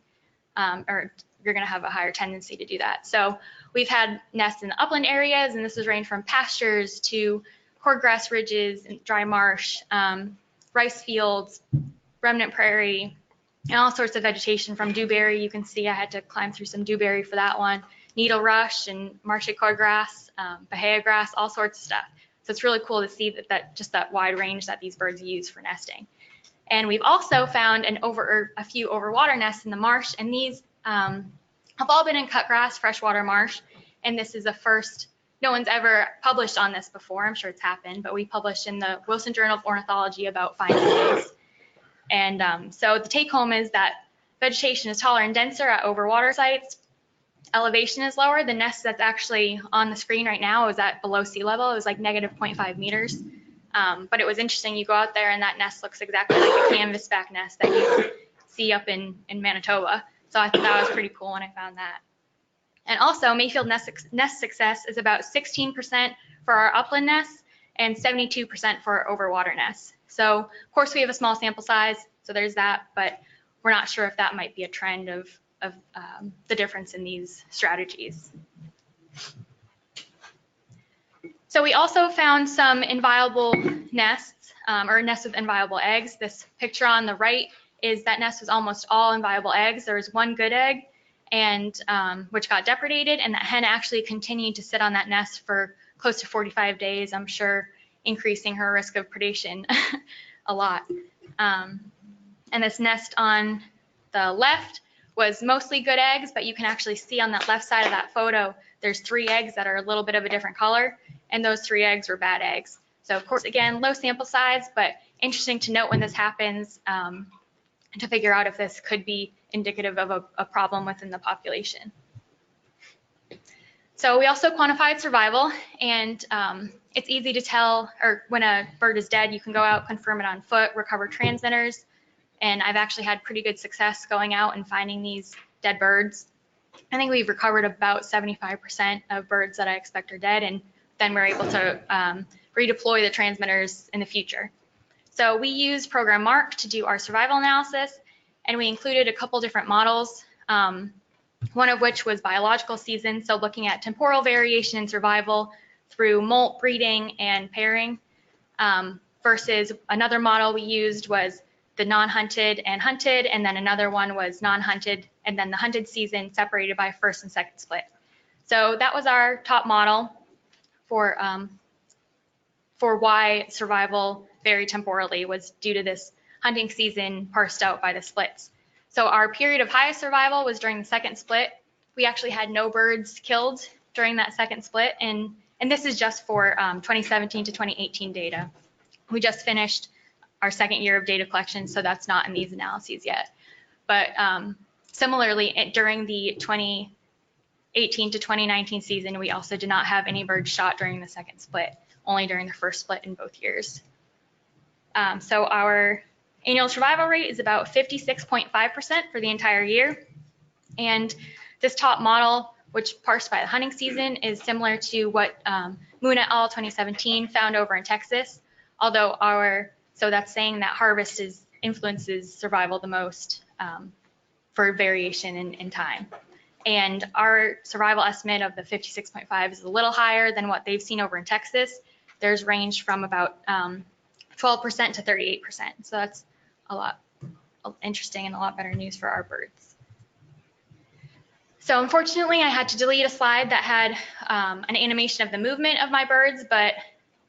or you're going to have a higher tendency to do that. So we've had nests in the upland areas, and this has ranged from pastures to cordgrass ridges and dry marsh, rice fields, remnant prairie, and all sorts of vegetation from dewberry. You can see I had to climb through some dewberry for that one, needle rush and marshy cordgrass, bahia grass, all sorts of stuff. So it's really cool to see that wide range that these birds use for nesting. And we've also found a few overwater nests in the marsh, and these have all been in cut grass, freshwater marsh. And this is the first, no one's ever published on this before. I'm sure it's happened, but we published in the Wilson Journal of Ornithology about finding these. And so the take home is that vegetation is taller and denser at overwater sites. Elevation is lower. The nest that's actually on the screen right now is at below sea level. It was like negative 0.5 meters. But it was interesting. You go out there and that nest looks exactly like a canvasback nest that you see up in Manitoba. So I thought that was pretty cool when I found that. And also Mayfield nest success is about 16% for our upland nests and 72% for our overwater nests. So of course we have a small sample size, so there's that, but we're not sure if that might be a trend of the difference in these strategies. So we also found some inviable nests, or nests with inviable eggs. This picture on the right is that nest was almost all inviable eggs. There was one good egg, and which got depredated, and that hen actually continued to sit on that nest for close to 45 days, I'm sure increasing her risk of predation a lot. And this nest on the left was mostly good eggs, but you can actually see on that left side of that photo, there's 3 eggs that are a little bit of a different color, and those 3 eggs were bad eggs. So of course, again, low sample size, but interesting to note when this happens to figure out if this could be indicative of a problem within the population. So we also quantified survival, and it's easy to tell, or when a bird is dead, you can go out, confirm it on foot, recover transmitters. And I've actually had pretty good success going out and finding these dead birds. I think we've recovered about 75% of birds that I expect are dead, and then we're able to redeploy the transmitters in the future. So we used Program Mark to do our survival analysis, and we included a couple different models, one of which was biological season, so looking at temporal variation in survival through molt, breeding, and pairing, versus another model we used was the non-hunted and hunted, and then another one was non-hunted, and then the hunted season separated by first and second split. So that was our top model for why survival varied temporally, was due to this hunting season parsed out by the splits. So our period of highest survival was during the second split. We actually had no birds killed during that second split, and this is just for 2017 to 2018 data. We just finished our second year of data collection, so that's not in these analyses yet. But similarly, during the 2018 to 2019 season, we also did not have any birds shot during the second split, only during the first split in both years. So our annual survival rate is about 56.5% for the entire year. And this top model, which parsed by the hunting season, is similar to what Moon et al. 2017 found over in Texas, although so that's saying that harvest influences survival the most for variation in time. And our survival estimate of the 56.5 is a little higher than what they've seen over in Texas. There's ranged from about 12% to 38%. So that's a lot interesting and a lot better news for our birds. So unfortunately, I had to delete a slide that had an animation of the movement of my birds, but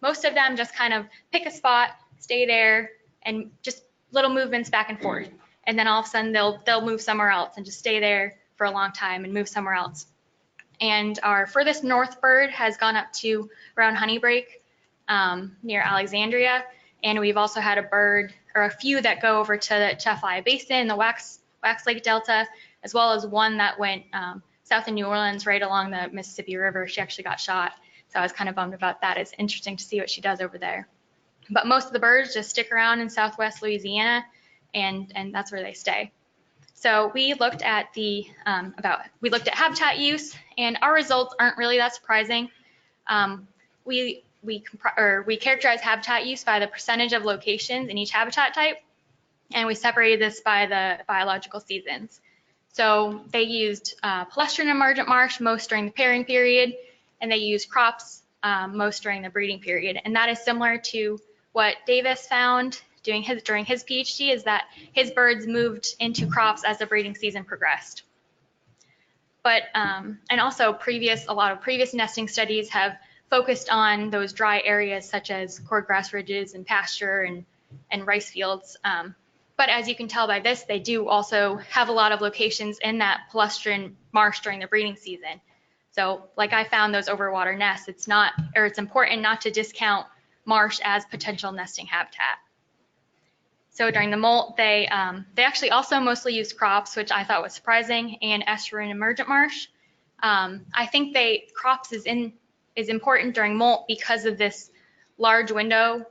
most of them just kind of pick a spot, stay there, and just little movements back and forth. And then all of a sudden they'll move somewhere else and just stay there for a long time and move somewhere else. And our furthest north bird has gone up to around Honeybreak near Alexandria. And we've also had a bird, or a few, that go over to the Chaffee Basin, the Wax Lake Delta, as well as one that went south of New Orleans right along the Mississippi River. She actually got shot. So I was kind of bummed about that. It's interesting to see what she does over there. But most of the birds just stick around in southwest Louisiana, and that's where they stay. So we looked at habitat use, and our results aren't really that surprising. We characterize habitat use by the percentage of locations in each habitat type, and we separated this by the biological seasons. So they used palustrine emergent marsh most during the pairing period, and they used crops most during the breeding period. And that is similar to what Davis found during his PhD, is that his birds moved into crops as the breeding season progressed. But and also a lot of previous nesting studies have focused on those dry areas such as cordgrass ridges and pasture and rice fields. But as you can tell by this, they do also have a lot of locations in that palustrine marsh during the breeding season. So like I found those overwater nests, it's important not to discount marsh as potential nesting habitat. So during the molt, they actually also mostly used crops, which I thought was surprising, and estuarine emergent marsh. I think crops is important during molt because of this large window.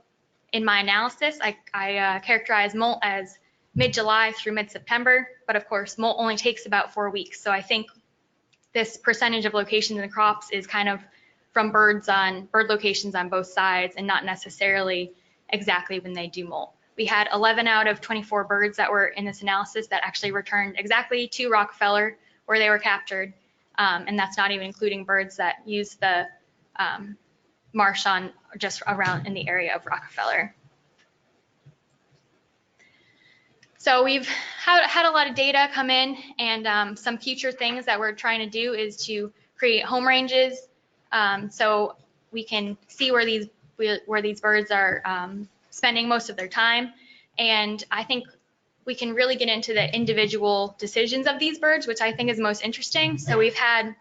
In my analysis, I characterize molt as mid-July through mid-September, but of course molt only takes about 4 weeks. So I think this percentage of locations in the crops is kind of from bird locations on both sides, and not necessarily exactly when they do molt. We had 11 out of 24 birds that were in this analysis that actually returned exactly to Rockefeller where they were captured, and that's not even including birds that use the marsh on just around in the area of Rockefeller. So we've had a lot of data come in, and some future things that we're trying to do is to create home ranges, so we can see where these birds are spending most of their time. And I think we can really get into the individual decisions of these birds, which I think is most interesting. So we've had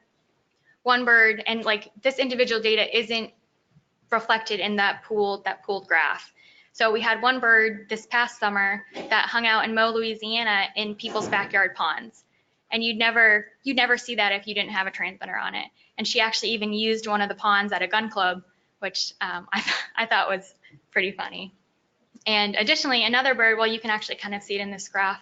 one bird, and like this individual data isn't reflected in that pooled graph. So we had one bird this past summer that hung out in Mo, Louisiana in people's backyard ponds. And you'd never see that if you didn't have a transmitter on it. And she actually even used one of the ponds at a gun club, which I thought was pretty funny. And additionally, another bird, well, you can actually kind of see it in this graph,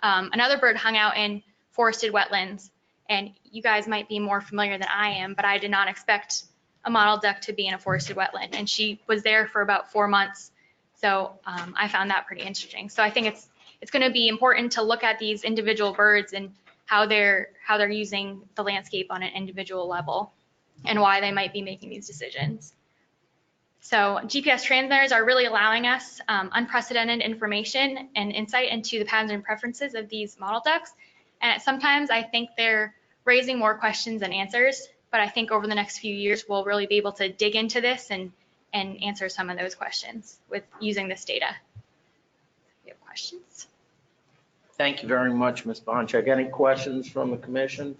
another bird hung out in forested wetlands. And you guys might be more familiar than I am, but I did not expect a mottled duck to be in a forested wetland. And she was there for about 4 months. So I found that pretty interesting. So I think it's going to be important to look at these individual birds and how they're using the landscape on an individual level and why they might be making these decisions. So GPS transmitters are really allowing us unprecedented information and insight into the patterns and preferences of these model ducks. And sometimes I think they're raising more questions than answers, but I think over the next few years, we'll really be able to dig into this and answer some of those questions with using this data. You have questions? Thank you very much, Ms. Bonchek. Any questions from the commission?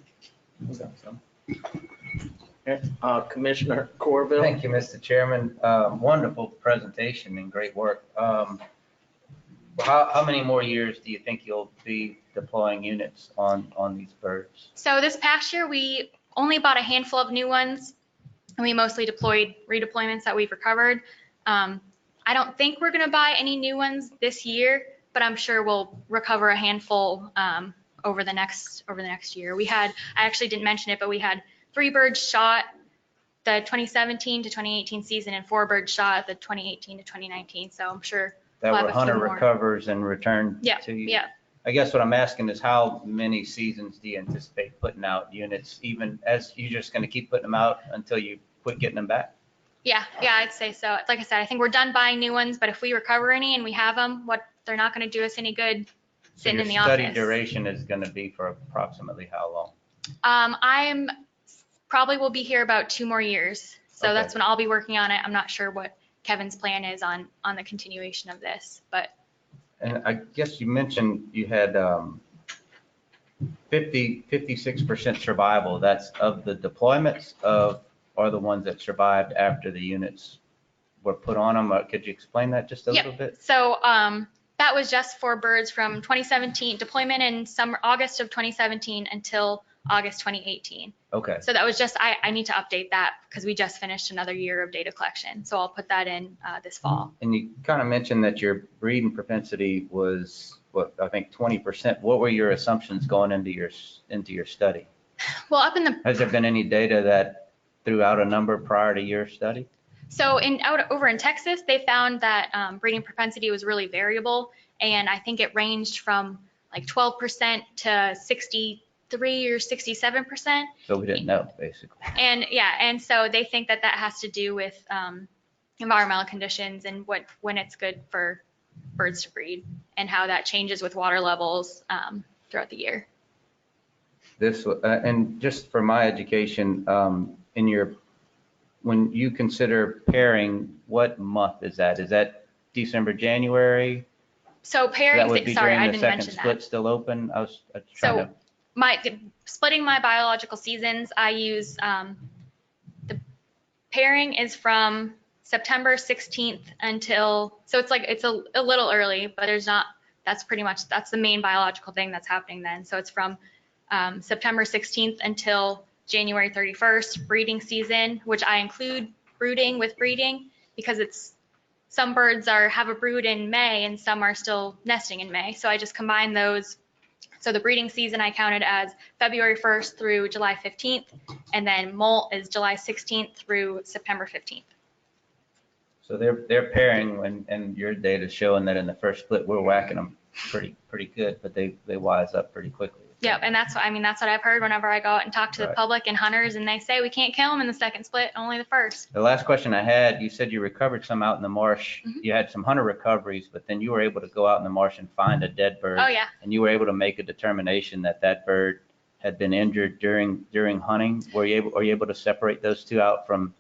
Commissioner Corville? Thank you, Mr. Chairman. Wonderful presentation and great work. How many more years do you think you'll be deploying units on these birds? So this past year, we only bought a handful of new ones, and we mostly deployed redeployments that we've recovered. I don't think we're going to buy any new ones this year, but I'm sure we'll recover a handful over the next year. I actually didn't mention it, but we had 3 birds shot the 2017 to 2018 season and 4 birds shot the 2018 to 2019. So I'm sure That we'll were have a few hunter more. recovers and returned Yeah, to you? yeah. I guess what I'm asking is how many seasons do you anticipate putting out units, even as you're just going to keep putting them out until you quit getting them back? Yeah, I'd say so. Like I said, I think we're done buying new ones, but if we recover any and we have them, they're not going to do us any good So sitting your in the office. study duration is going to be for approximately how long? I'm probably will be here about 2 more years. So Okay. that's when I'll be working on it. I'm not sure what Kevin's plan is on the continuation of this, but And I guess you mentioned you had 56% survival. That's of the deployments or the ones that survived after the units were put on them. Could you explain that just a Yep. little bit? So that was just for birds from 2017, deployment in August of 2017 until August 2018. Okay. So that was just, I need to update that because we just finished another year of data collection. So I'll put that in this fall. And you kind of mentioned that your breeding propensity was, what, I think 20%. What were your assumptions going into your study? Well, up in the, Has there been any data that threw out a number prior to your study? so over in Texas, they found that breeding propensity was really variable. And I think it ranged from like 12% to 63 or 67%. So we didn't know, basically. And so they think that has to do with environmental conditions and when it's good for birds to breed and how that changes with water levels throughout the year. And just for my education, when you consider pairing, what month is that? Is that December, January? So pairing, That would be sorry, during I the didn't second mention split that. still open? I was trying to. Splitting my biological seasons, I use the pairing is from September 16th until, so it's a little early, but that's the main biological thing that's happening then. So it's from September 16th until January 31st, breeding season, which I include brooding with breeding because some birds have a brood in May and some are still nesting in May. So I just combine those. So the breeding season I counted as February 1st through July 15th, and then molt is July 16th through September 15th. So they're pairing, and your data's showing that in the first split, we're whacking them pretty good, but they wise up pretty quickly. Yeah, and that's what I've heard whenever I go out and talk to the Right. public and hunters, and they say we can't kill them in the second split, only the first. The last question I had, you said you recovered some out in the marsh. Mhm. You had some hunter recoveries, but then you were able to go out in the marsh and find a dead bird. Oh, yeah. And you were able to make a determination that bird had been injured during hunting. Are you able to separate those two out from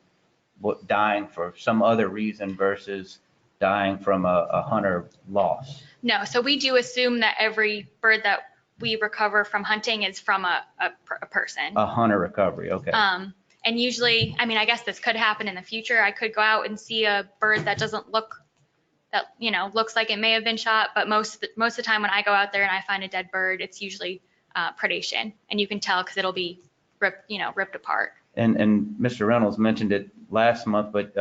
dying for some other reason versus dying from a hunter loss? No, so we do assume that every bird that we recover from hunting is from a person. A hunter recovery, okay. And usually, I guess this could happen in the future. I could go out and see a bird that doesn't looks like it may have been shot, but most of the time when I go out there and I find a dead bird, it's usually predation, and you can tell because it'll be ripped apart. And Mr. Reynolds mentioned it last month, but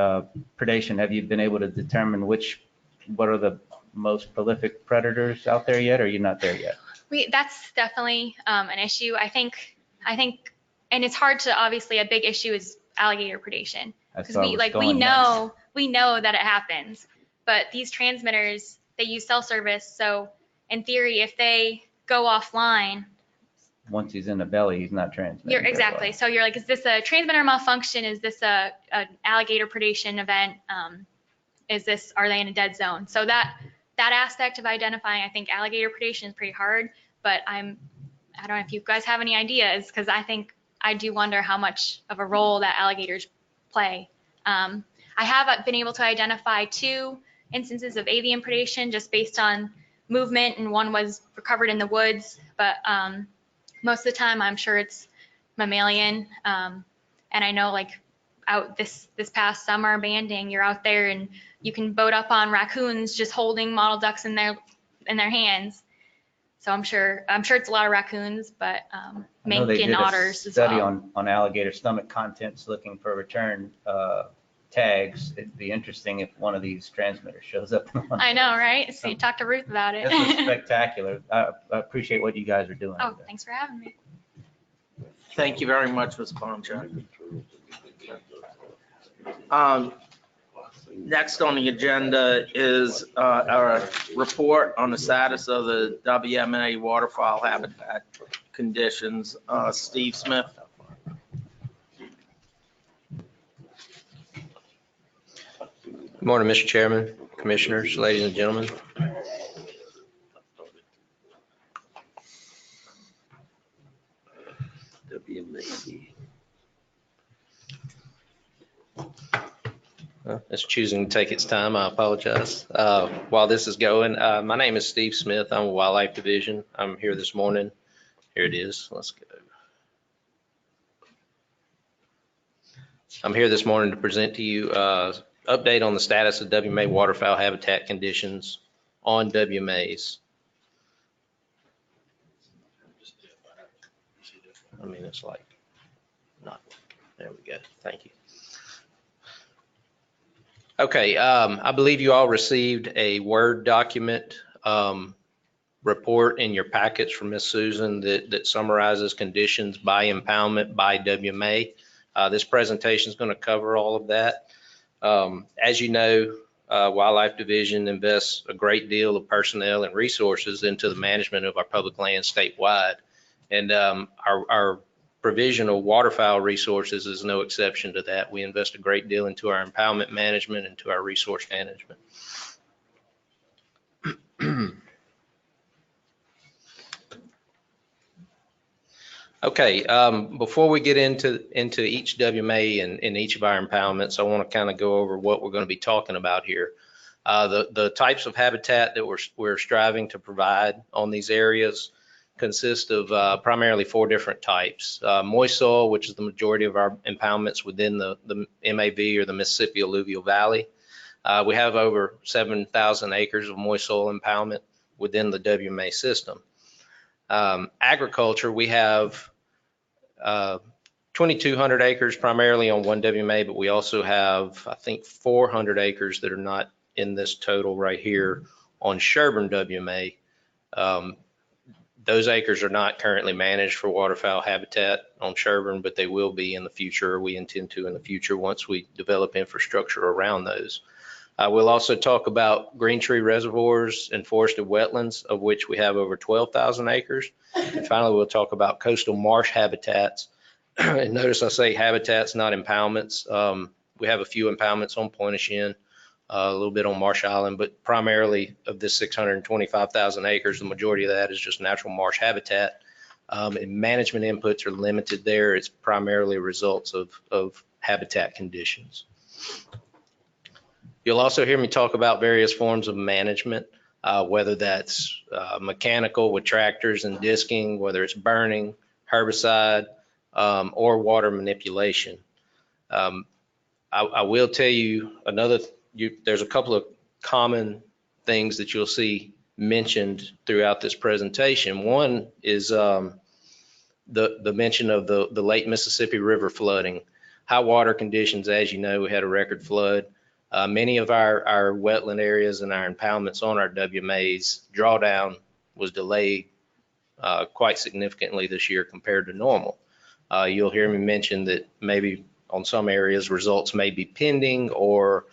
predation, have you been able to determine what are the most prolific predators out there yet, or are you not there yet? That's definitely an issue. I think, and it's hard to, obviously a big issue is alligator predation. Because we know that it happens, but these transmitters, they use cell service. So in theory, if they go offline, once he's in the belly, he's not transmitting. You're very exactly. So you're like, is this a transmitter malfunction? Is this an alligator predation event? Are they in a dead zone? So that aspect of identifying, I think alligator predation is pretty hard, but I don't know if you guys have any ideas, because I do wonder how much of a role that alligators play. I have been able to identify 2 instances of avian predation just based on movement, and one was recovered in the woods, but most of the time I'm sure it's mammalian. And I know like out this past summer banding, you're out there and you can boat up on raccoons just holding mottled ducks in their hands. So I'm sure it's a lot of raccoons, but mink and otters as well. Study on alligator stomach contents looking for return tags. It'd be interesting if one of these transmitters shows up. I know, right? So you talk to Ruth about it. This is spectacular. I appreciate what you guys are doing. Oh, thanks for having me. Thank you very much, Ms. Bonchak. Next on the agenda is our report on the status of the WMA waterfowl habitat conditions. Steve Smith. Good morning, Mr. Chairman, Commissioners, ladies and gentlemen. It's choosing to take its time. I apologize. While this is going, my name is Steve Smith. I'm with Wildlife Division. I'm here this morning. Here it is. Let's go. I'm here this morning to present to you update on the status of WMA waterfowl habitat conditions on WMAs. I mean, it's like not. There we go. Thank you. Okay, I believe you all received a Word document report in your packets from Ms. Susan that summarizes conditions by impoundment by WMA. This presentation is going to cover all of that. As you know, Wildlife Division invests a great deal of personnel and resources into the management of our public lands statewide. And our provision of waterfowl resources is no exception to that. We invest a great deal into our impoundment management and to our resource management. Okay, before we get into each WMA and each of our impoundments, I want to kind of go over what we're going to be talking about here. The types of habitat that we're striving to provide on these areas consist of primarily 4 different types. Moist soil, which is the majority of our impoundments within the MAV or the Mississippi Alluvial Valley. We have over 7,000 acres of moist soil impoundment within the WMA system. Agriculture, we have 2,200 acres primarily on one WMA, but we also have, I think, 400 acres that are not in this total right here on Sherburne WMA. Those acres are not currently managed for waterfowl habitat on Sherburne, but they will be in the future. We intend to in the future once we develop infrastructure around those. We'll also talk about green tree reservoirs and forested wetlands, of which we have over 12,000 acres. And finally, we'll talk about coastal marsh habitats. And notice I say habitats, not impoundments. We have a few impoundments on Pointe-au-Chien, a little bit on Marsh Island, but primarily of this 625,000 acres, the majority of that is just natural marsh habitat. And management inputs are limited there. It's primarily results of habitat conditions. You'll also hear me talk about various forms of management, whether that's mechanical with tractors and disking, whether it's burning, herbicide, or water manipulation. I will tell you there's a couple of common things that you'll see mentioned throughout this presentation. One is the mention of the late Mississippi River flooding. High water conditions, as you know, we had a record flood. Many of our wetland areas and our impoundments on our WMAs, drawdown was delayed quite significantly this year compared to normal. You'll hear me mention that maybe on some areas results may be pending or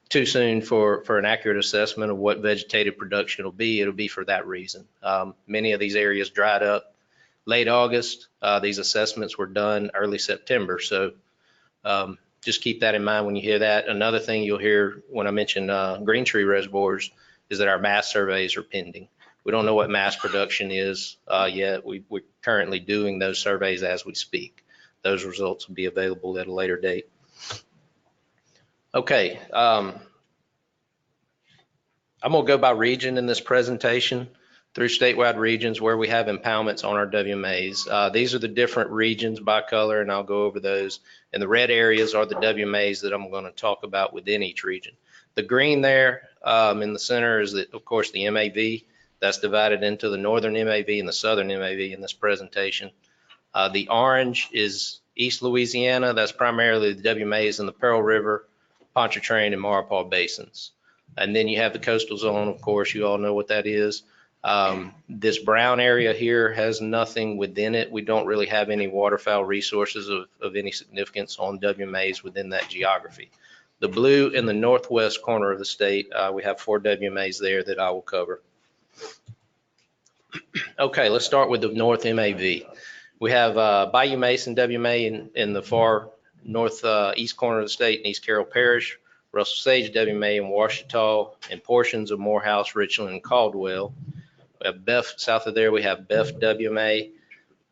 too soon for an accurate assessment of what vegetative production will be. It'll be for that reason. Many of these areas dried up late August. These assessments were done early September. So just keep that in mind when you hear that. Another thing you'll hear when I mention green tree reservoirs is that our mass surveys are pending. We don't know what mass production is yet. We're currently doing those surveys as we speak. Those results will be available at a later date. Okay, I'm gonna go by region in this presentation through statewide regions where we have impoundments on our WMAs. These are the different regions by color, and I'll go over those. And the red areas are the WMAs that I'm gonna talk about within each region. The green there in the center is, of course, the MAV. That's divided into the northern MAV and the southern MAV in this presentation. The orange is East Louisiana. That's primarily the WMAs in the Pearl River, Pontchartrain, and Maurepas basins. And then you have the coastal zone, of course, you all know what that is. This brown area here has nothing within it. We don't really have any waterfowl resources of any significance on WMAs within that geography. The blue in the northwest corner of the state, we have 4 WMAs there that I will cover. Okay, let's start with the North MAV. We have Bayou Mason WMA in the far northeast corner of the state in East Carroll Parish, Russell Sage WMA in Ouachita, and portions of Morehouse, Richland, and Caldwell. We have Beff, south of there, we have Beff WMA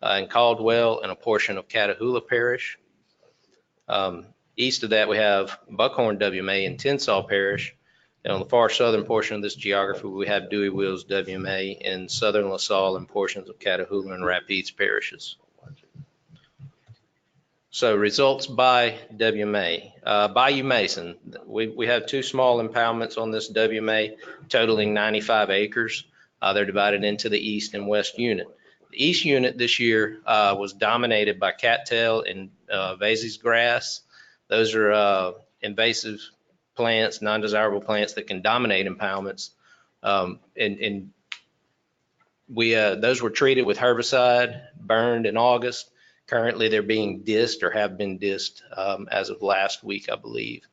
in Caldwell and a portion of Catahoula Parish. East of that, we have Buckhorn WMA in Tensas Parish. And on the far southern portion of this geography, we have Dewey Wills WMA in southern LaSalle and portions of Catahoula and Rapides parishes. So results by WMA. Bayou Mason, we have 2 small impoundments on this WMA totaling 95 acres. They're divided into the east and west unit. The east unit this year was dominated by cattail and Vasey's grass. Those are invasive plants, non-desirable plants that can dominate impoundments. And those were treated with herbicide, burned in August. Currently, they're being dissed or have been dissed as of last week, I believe.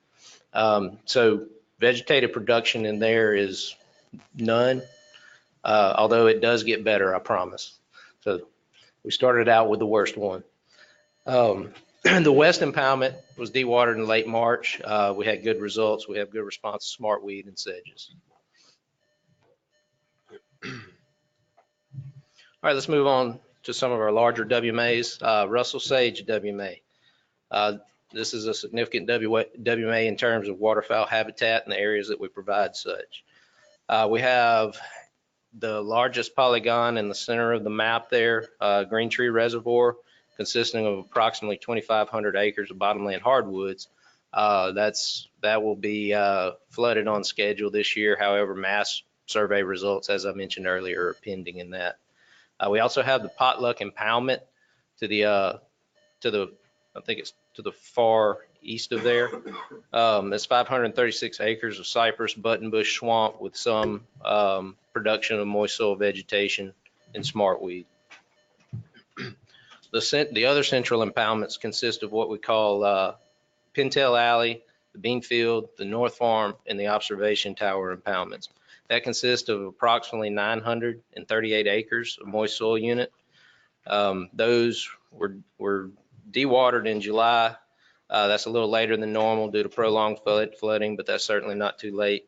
So vegetative production in there is none, although it does get better, I promise. So we started out with the worst one. The west impoundment was dewatered in late March. We had good results. We have good response to smartweed and sedges. All right, let's move on to some of our larger WMAs. Russell Sage WMA. This is a significant WMA in terms of waterfowl habitat in the areas that we provide such. We have the largest polygon in the center of the map there, Green Tree Reservoir, consisting of approximately 2,500 acres of bottomland hardwoods. That will be flooded on schedule this year. However, mass survey results, as I mentioned earlier, are pending in that. We also have the Potluck impoundment to the I think it's to the far east of there. It's 536 acres of cypress buttonbush swamp with some production of moist soil vegetation and smartweed. The other central impoundments consist of what we call Pintail Alley, the Beanfield, the North Farm, and the Observation Tower impoundments. That consists of approximately 938 acres of moist soil unit. Those were dewatered in July. That's a little later than normal due to prolonged flooding, but that's certainly not too late.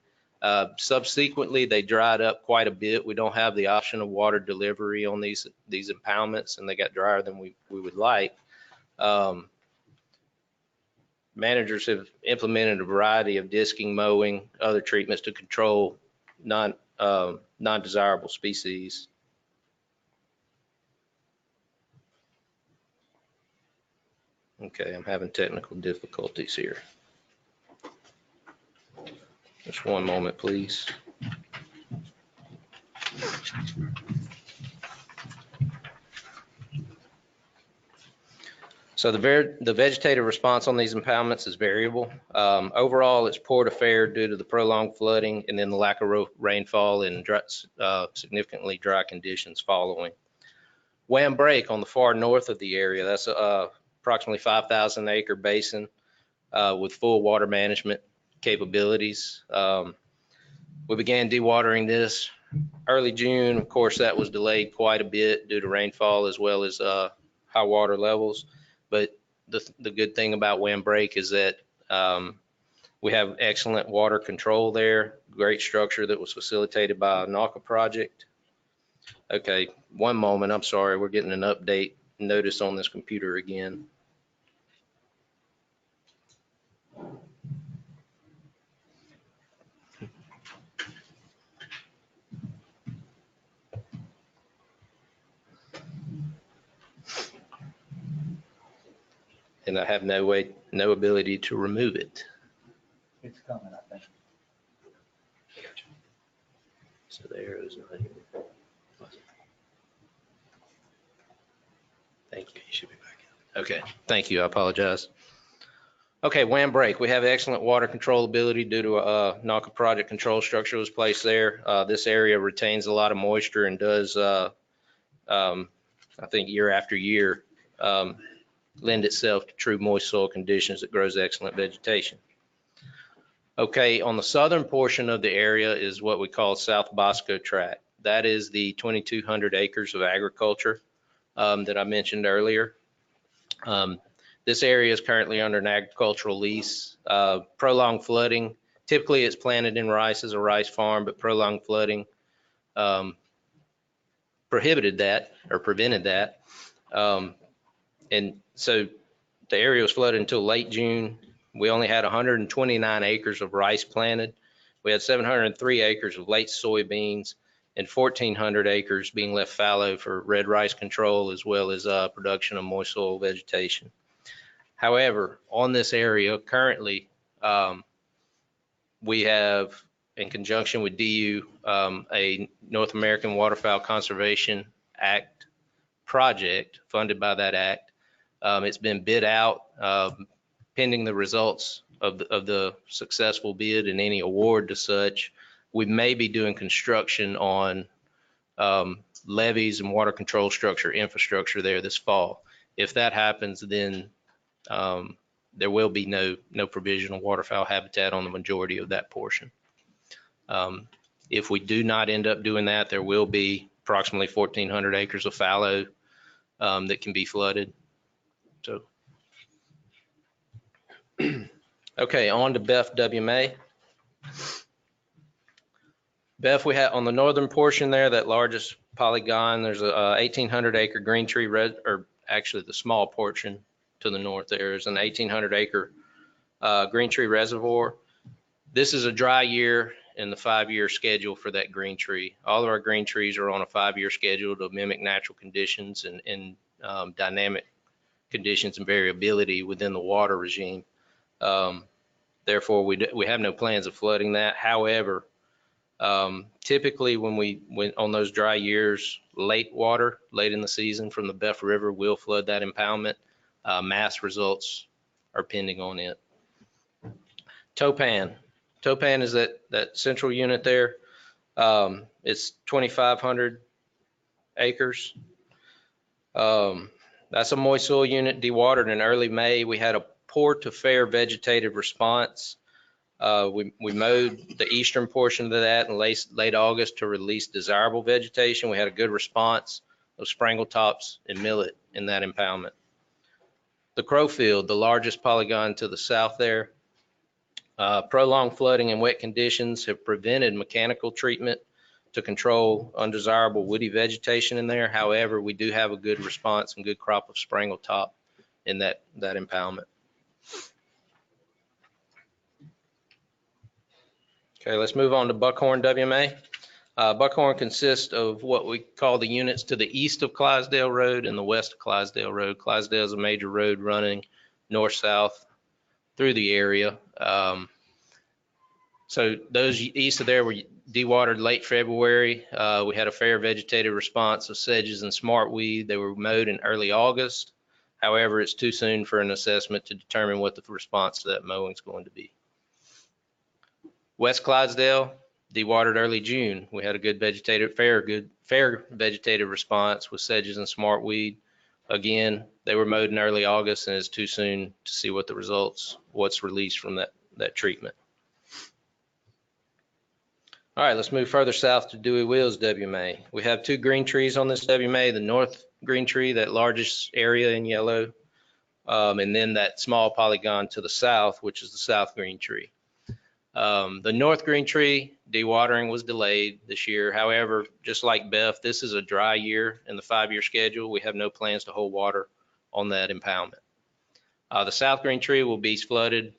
Subsequently, they dried up quite a bit. We don't have the option of water delivery on these impoundments, and they got drier than we would like. Managers have implemented a variety of disking, mowing, other treatments to control non-desirable species. Okay, I'm having technical difficulties here. Just one moment, please. So the vegetative response on these impoundments is variable. Overall, it's poor to fair due to the prolonged flooding and then the lack of rainfall and significantly dry conditions following. Wham Break on the far north of the area, that's approximately 5,000 acre basin with full water management capabilities. We began dewatering this Early June, of course, that was delayed quite a bit due to rainfall as well as high water levels. But the good thing about Wham Break is that we have excellent water control there, great structure that was facilitated by a NACA project. Okay, one moment, I'm sorry, we're getting an update notice on this computer again. And I have no ability to remove it. It's coming, I think. So the arrow's not here. Thank you. You should be back in. Okay, thank you. I apologize. Okay, Wham Break. We have excellent water control ability due to a NACA project control structure was placed there. This area retains a lot of moisture and does, I think year after year, lend itself to true moist soil conditions that grows excellent vegetation. Okay, on the southern portion of the area is what we call South Bosco Tract. That is the 2,200 acres of agriculture that I mentioned earlier. This area is currently under an agricultural lease. Prolonged flooding, typically it's planted in rice as a rice farm, but prolonged flooding prohibited that or prevented that. And so the area was flooded until late June. We only had 129 acres of rice planted. We had 703 acres of late soybeans and 1,400 acres being left fallow for red rice control as well as production of moist soil vegetation. However, on this area currently, we have, in conjunction with DU, a North American Waterfowl Conservation Act project funded by that act. It's been bid out. Pending the results of the successful bid and any award to such, we may be doing construction on levees and water control structure infrastructure there this fall. If that happens, then there will be no provisional waterfowl habitat on the majority of that portion. If we do not end up doing that, there will be approximately 1,400 acres of fallow that can be flooded. So. Okay, on to BEF WMA. BEF, we have on the northern portion there, that largest polygon, there's a 1,800 acre green tree or actually the small portion to the north there is an 1,800 acre green tree reservoir. This is a dry year in the 5-year schedule for that green tree. All of our green trees are on a 5-year schedule to mimic natural conditions and dynamic conditions and variability within the water regime. Therefore, we have no plans of flooding that. However, typically when we went on those dry years, late in the season from the BEF River will flood that impoundment. Mass results are pending on it. Topan is that central unit there. It's 2,500 acres. That's a moist soil unit dewatered in early May. We had a poor to fair vegetative response. We mowed the eastern portion of that in late August to release desirable vegetation. We had a good response of sprangle tops and millet in that impoundment. The Crowfield, the largest polygon to the south there, prolonged flooding and wet conditions have prevented mechanical treatment to control undesirable woody vegetation in there. However, we do have a good response and good crop of sprangle top in that impoundment. Okay, let's move on to Buckhorn WMA. Buckhorn consists of what we call the units to the east of Clydesdale Road and the west of Clydesdale Road. Clydesdale is a major road running north-south through the area. So those east of there were dewatered late February. We had a fair vegetative response of sedges and smartweed. They were mowed in early August. However, it's too soon for an assessment to determine what the response to that mowing is going to be. West Clydesdale, dewatered early June. We had a good fair vegetative response with sedges and smartweed. Again, they were mowed in early August, and it's too soon to see what the results, what's released from that treatment. All right, let's move further south to Dewey Wills WMA. We have 2 green trees on this WMA, the north green tree, that largest area in yellow, and then that small polygon to the south, which is the south green tree. The north green tree dewatering was delayed this year. However, just like Beth, this is a dry year in the 5-year schedule. We have no plans to hold water on that impoundment. The south green tree will be flooded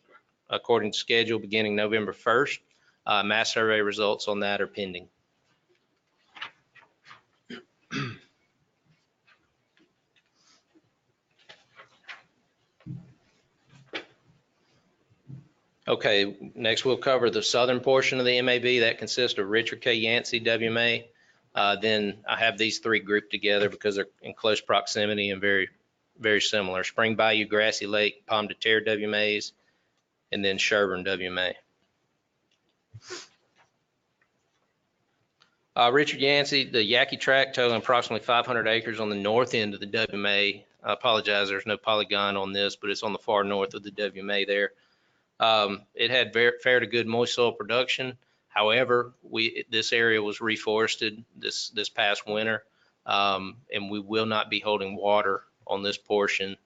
according to schedule beginning November 1st. Mass survey results on that are pending. Okay, next we'll cover the southern portion of the MAB that consists of Richard K. Yancey WMA. Then I have these 3 grouped together because they're in close proximity and very, very similar. Spring Bayou, Grassy Lake, Pomme de Terre WMAs, and then Sherburne WMA. Richard Yancey, the Yaqui Tract totaling approximately 500 acres on the north end of the WMA. I apologize, there's no polygon on this, but it's on the far north of the WMA there. It had fair to good moist soil production. However, this area was reforested this past winter, and we will not be holding water on this portion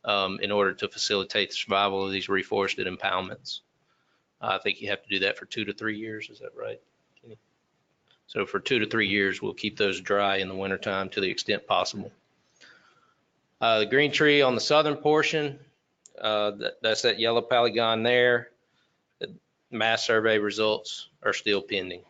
in order to facilitate the survival of these reforested impoundments. I think you have to do that for 2 to 3 years. Is that right, Kenny? So for 2 to 3 years, we'll keep those dry in the wintertime to the extent possible. The green tree on the southern portion, that's that yellow polygon there. The mass survey results are still pending.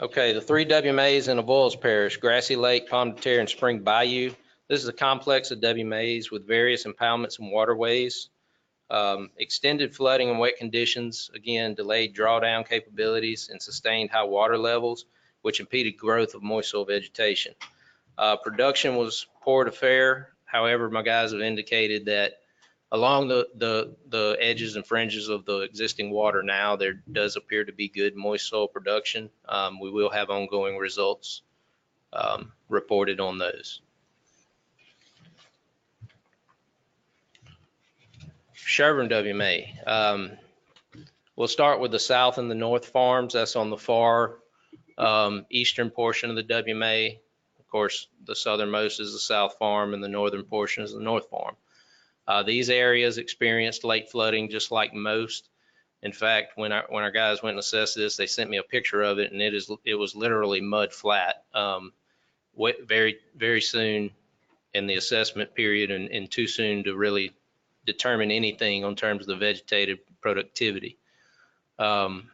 Okay, the 3 WMAs in Avoyelles Parish, Grassy Lake, Pomme de Terre, and Spring Bayou. This is a complex of WMAs with various impoundments and waterways. Extended flooding and wet conditions, again, delayed drawdown capabilities and sustained high water levels, which impeded growth of moist soil vegetation. Production was poor to fair. However, my guys have indicated that along the edges and fringes of the existing water now, there does appear to be good moist soil production. We will have ongoing results reported on those. Sherburne WMA. We'll start with the south and the north farms. That's on the far eastern portion of the WMA. Of course, the southernmost is the south farm and the northern portion is the north farm. These areas experienced late flooding just like most. In fact, when our guys went and assessed this, they sent me a picture of it, and it was literally mud flat. Very, very soon in the assessment period, and too soon to really determine anything on terms of the vegetative productivity. Sherburne,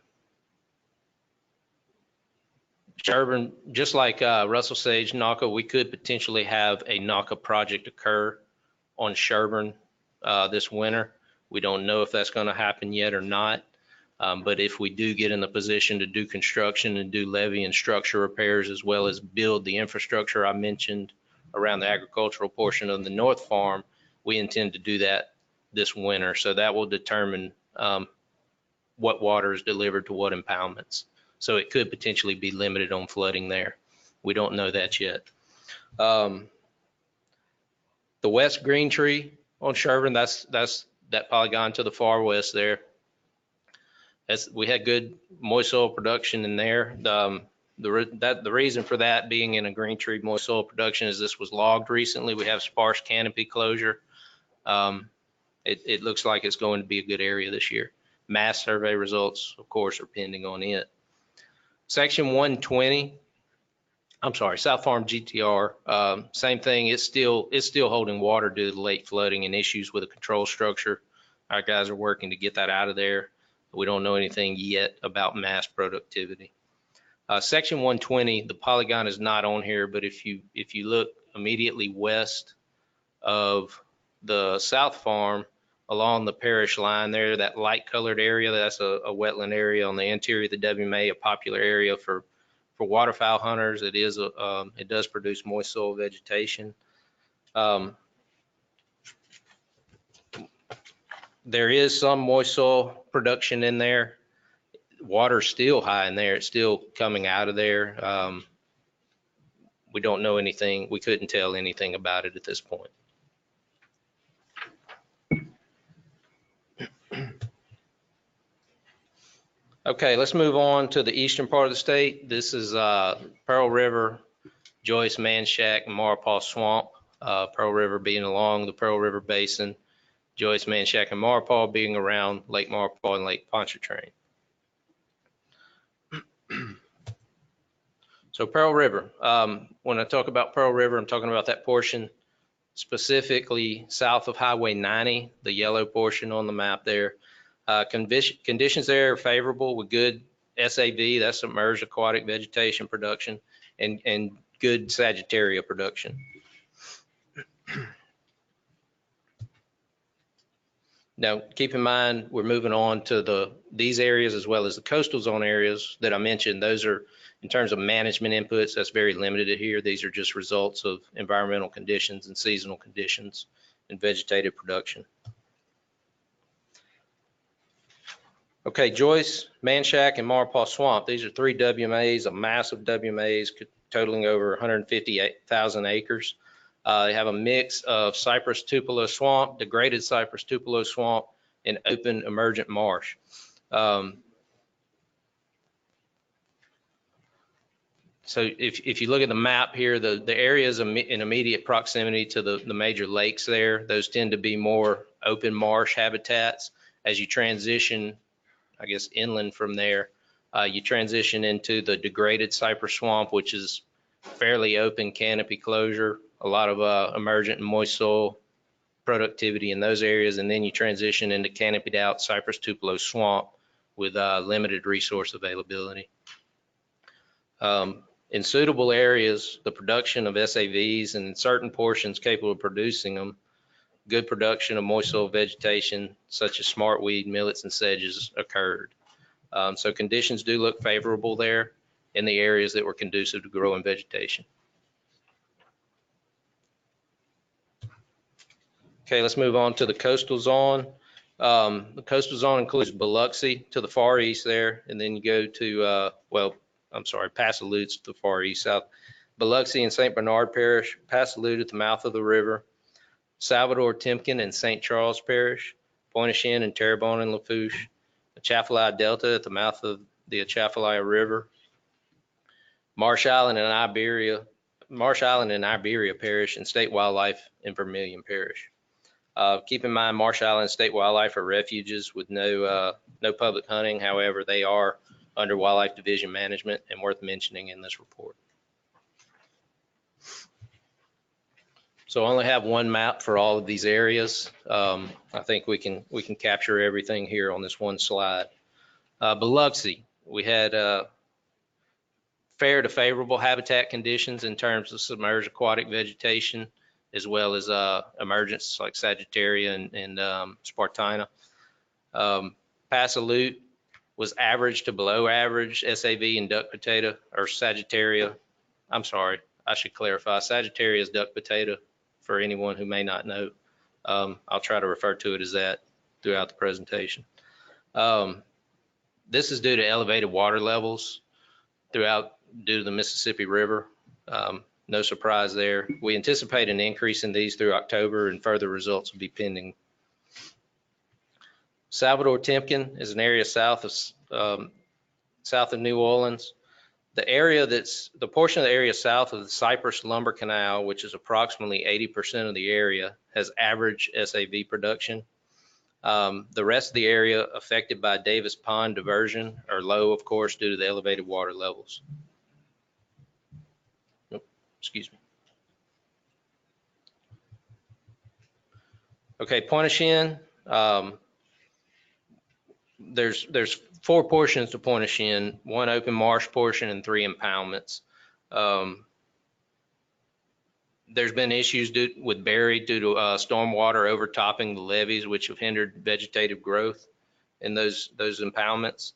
just like Russell Sage, NACA, we could potentially have a NACA project occur on Sherburne this winter. We don't know if that's going to happen yet or not. But if we do get in the position to do construction and do levee and structure repairs, as well as build the infrastructure I mentioned around the agricultural portion of the North Farm, we intend to do that this winter. So that will determine what water is delivered to what impoundments. So it could potentially be limited on flooding there. We don't know that yet. The West Green Tree on Sherburne, that's that polygon to the far west there. We had good moist soil production in there. The reason for that being in a green tree moist soil production is this was logged recently. We have sparse canopy closure. It looks like it's going to be a good area this year. Mass survey results, of course, are pending on it. Section 120, I'm sorry, South Farm GTR, same thing. It's still holding water due to the late flooding and issues with a control structure. Our guys are working to get that out of there. We don't know anything yet about mass productivity. Section 120, the polygon is not on here, but if you look immediately west of the South Farm along the parish line there, that light colored area, that's a wetland area on the interior of the WMA, a popular area for waterfowl hunters. It does produce moist soil vegetation. There is some moist soil production in there. Water's still high in there. It's still coming out of there. We don't know anything. We couldn't tell anything about it at this point. Okay, let's move on to the eastern part of the state. This is Pearl River, Joyce, Manchac, and Maurepas Swamp. Pearl River being along the Pearl River Basin, Joyce, Manchac, and Maurepas being around Lake Maurepas and Lake Pontchartrain. So Pearl River, when I talk about Pearl River, I'm talking about that portion specifically south of Highway 90, the yellow portion on the map there. Conditions there are favorable with good SAV, that's submerged aquatic vegetation production, and good Sagittaria production. Now, keep in mind, we're moving on to these areas as well as the coastal zone areas that I mentioned. Those are, in terms of management inputs, that's very limited here. These are just results of environmental conditions and seasonal conditions and vegetative production. Okay, Joyce, Manchac, and Maurepas Swamp. These are 3 WMAs, a massive WMAs totaling over 158,000 acres. They have a mix of cypress tupelo swamp, degraded cypress tupelo swamp, and open emergent marsh. So if you look at the map here, the areas in immediate proximity to the major lakes there, those tend to be more open marsh habitats. As you transition, I guess, inland from there, you transition into the degraded cypress swamp, which is fairly open canopy closure, a lot of emergent and moist soil productivity in those areas, and then you transition into canopied out cypress tupelo swamp with limited resource availability. In suitable areas, the production of SAVs and in certain portions capable of producing them, good production of moist soil vegetation such as smartweed, millets, and sedges occurred. So conditions do look favorable there in the areas that were conducive to growing vegetation. Okay, let's move on to the coastal zone. The coastal zone includes Biloxi to the far east there, and then you go to, Passalute to the far east, south. Biloxi and St. Bernard Parish, Passalute at the mouth of the river, Salvador, Timken, and St. Charles Parish, Pointe-au-Chien and Terrebonne and Lafourche, Atchafalaya Delta at the mouth of the Atchafalaya River, Marsh Island and Iberia Parish, and State Wildlife and Vermilion Parish. Keep in mind, Marsh Island and State Wildlife are refuges with no public hunting. However, they are under Wildlife Division management and worth mentioning in this report. So I only have one map for all of these areas. I think we can capture everything here on this one slide. Biloxi, we had fair to favorable habitat conditions in terms of submerged aquatic vegetation, as well as emergence like Sagittaria and Spartina. Passalute was average to below average SAV and duck potato, or Sagittaria. I'm sorry, I should clarify. Sagittaria is duck potato for anyone who may not know. I'll try to refer to it as that throughout the presentation. This is due to elevated water levels due to the Mississippi River. No surprise there. We anticipate an increase in these through October, and further results will be pending. Salvador Timken is an area south of New Orleans. The portion of the area south of the Cypress Lumber Canal, which is approximately 80% of the area, has average SAV production. The rest of the area affected by Davis Pond diversion are low, of course, due to the elevated water levels. Excuse me. Okay, Pointe-au-Chien. There's 4 portions to Pointe-au-Chien, 1 open marsh portion and 3 impoundments. There's been issues with buried due to stormwater overtopping the levees, which have hindered vegetative growth in those impoundments.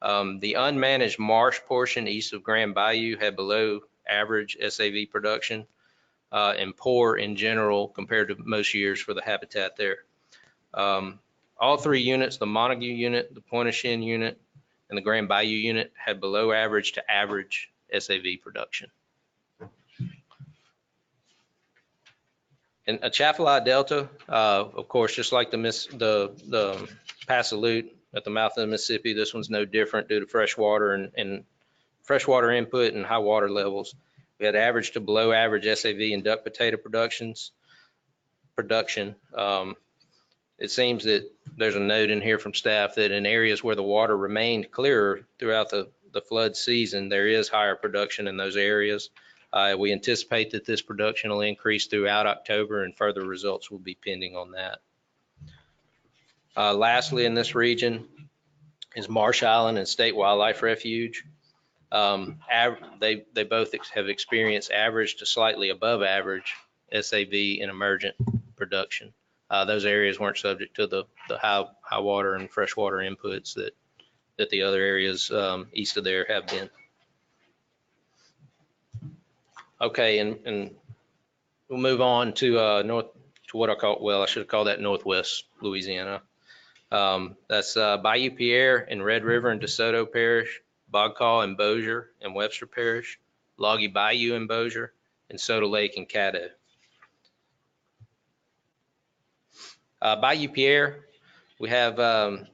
The unmanaged marsh portion east of Grand Bayou had below average SAV production and poor in general compared to most years for the habitat there. All 3 units, the Montague unit, the Pointe-au-Chien unit, and the Grand Bayou unit, had below average to average SAV production. And Atchafalaya Delta, of course, just like the Passalute, at the mouth of the Mississippi. This one's no different due to freshwater and freshwater input and high water levels. We had average to below average SAV and duck potato production. It seems that there's a note in here from staff that in areas where the water remained clearer throughout the flood season, there is higher production in those areas. We anticipate that this production will increase throughout October, and further results will be pending on that. Lastly, in this region is Marsh Island and State Wildlife Refuge. They both have experienced average to slightly above average SAV in emergent production. Those areas weren't subject to the high water and freshwater inputs that the other areas east of there have been. Okay, and we'll move on to what I should have called that Northwest Louisiana. That's Bayou Pierre and Red River and DeSoto Parish, Bogcaw and Bossier and Webster Parish, Loggy Bayou and Bossier, and Soda Lake and Caddo. Bayou Pierre, we have the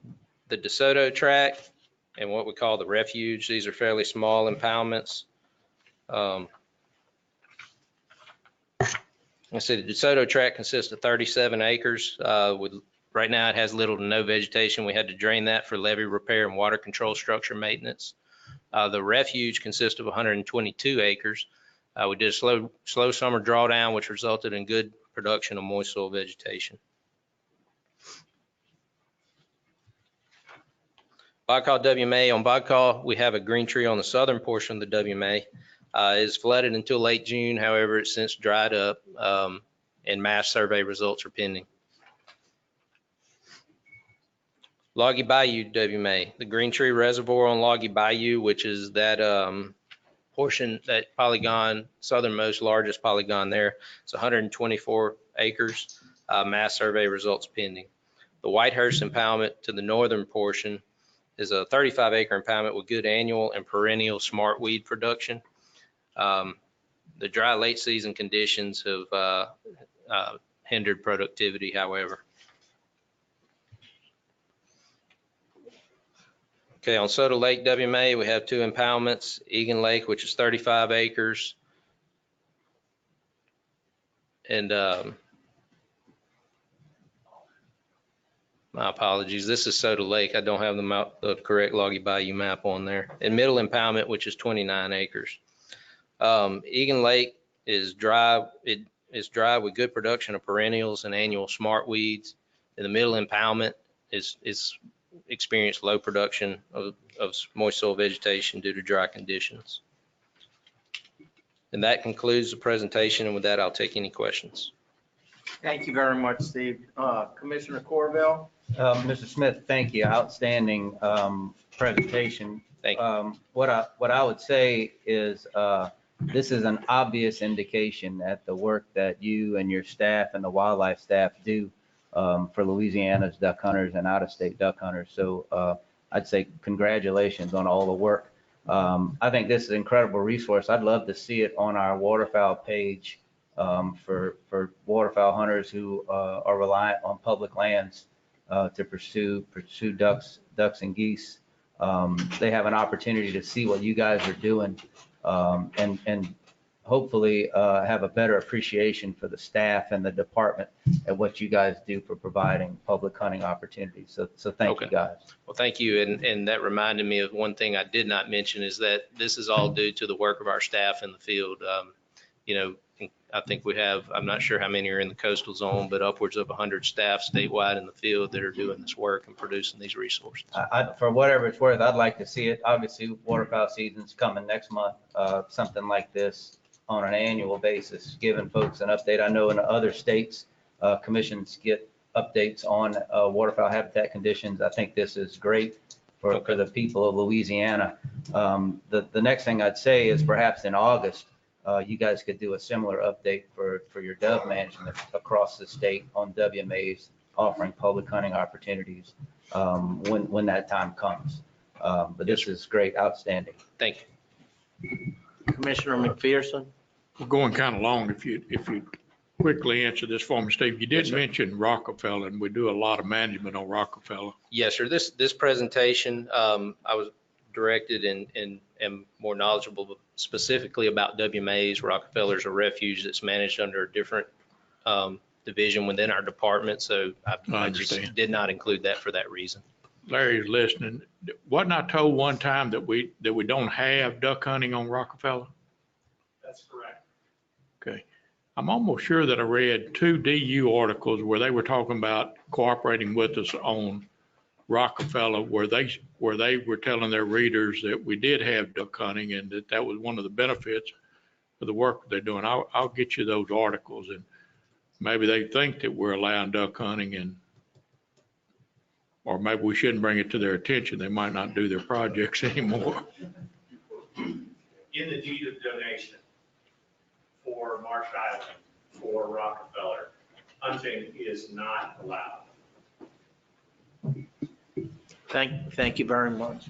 DeSoto tract and what we call the refuge. These are fairly small impoundments. I said the DeSoto tract consists of 37 acres. Right now it has little to no vegetation. We had to drain that for levee repair and water control structure maintenance. The refuge consists of 122 acres. We did a slow summer drawdown, which resulted in good production of moist soil vegetation. Bogcaw WMA. On Bogcaw, we have a green tree on the southern portion of the WMA. It's flooded until late June. However, it's since dried up and mass survey results are pending. Loggy Bayou WMA. The Green Tree Reservoir on Loggy Bayou, which is that portion, that polygon, southernmost largest polygon there. It's 124 acres. Mass survey results pending. The Whitehurst impoundment to the northern portion is a 35-acre impoundment with good annual and perennial smartweed production. The dry late season conditions have hindered productivity, however. Okay, on Soda Lake WMA, we have two impoundments, Egan Lake, which is 35 acres, and my apologies, this is Soda Lake. I don't have the correct Loggy Bayou map on there. And Middle Impoundment, which is 29 acres. Egan Lake is dry. It is dry with good production of perennials and annual smartweeds. And the Middle Impoundment is experienced low production of moist soil vegetation due to dry conditions. And that concludes the presentation. And with that, I'll take any questions. Thank you very much, Steve. Commissioner Corville? Mr. Smith, thank you. Outstanding presentation. Thank you. What I would say is this is an obvious indication that the work that you and your staff and the wildlife staff do for Louisiana's duck hunters and out-of-state duck hunters. So I'd say congratulations on all the work. I think this is an incredible resource. I'd love to see it on our waterfowl page for waterfowl hunters who are reliant on public lands to pursue ducks and geese. They have an opportunity to see what you guys are doing and hopefully have a better appreciation for the staff and the department and what you guys do for providing public hunting opportunities. So thank you guys. Well, thank you. And that reminded me of one thing I did not mention is that this is all due to the work of our staff in the field. You know, I think we have, I'm not sure how many are in the coastal zone, but upwards of 100 staff statewide in the field that are doing this work and producing these resources. For whatever it's worth, I'd like to see it. Obviously, waterfowl season's coming next month. Something like this on an annual basis, giving folks an update. I know in other states, commissions get updates on waterfowl habitat conditions. I think this is great for the people of Louisiana. The next thing I'd say is perhaps in August, you guys could do a similar update for your dove management across the state on WMAs offering public hunting opportunities when that time comes. But this is great, outstanding. Thank you. Commissioner McPherson? We're going kind of long. If you quickly answer this for me, Steve? You Yes, did sir. mention Rockefeller, and we do a lot of management on Rockefeller. Yes, sir. This presentation, I was directed and am more knowledgeable specifically about WMAs. Rockefeller's a refuge that's managed under a different division within our department, so I just understand. did not include that for that reason. Larry's listening. Wasn't I told one time that we don't have duck hunting on Rockefeller? That's correct. Okay. I'm almost sure that I read 2 DU articles where they were talking about cooperating with us on Rockefeller, where they were telling their readers that we did have duck hunting and that was one of the benefits of the work they're doing. I'll get you those articles, and maybe they think that we're allowing duck hunting, or maybe we shouldn't bring it to their attention. They might not do their projects anymore. In the deed of donation for Marsh Island, for Rockefeller, hunting is not allowed. Thank you very much.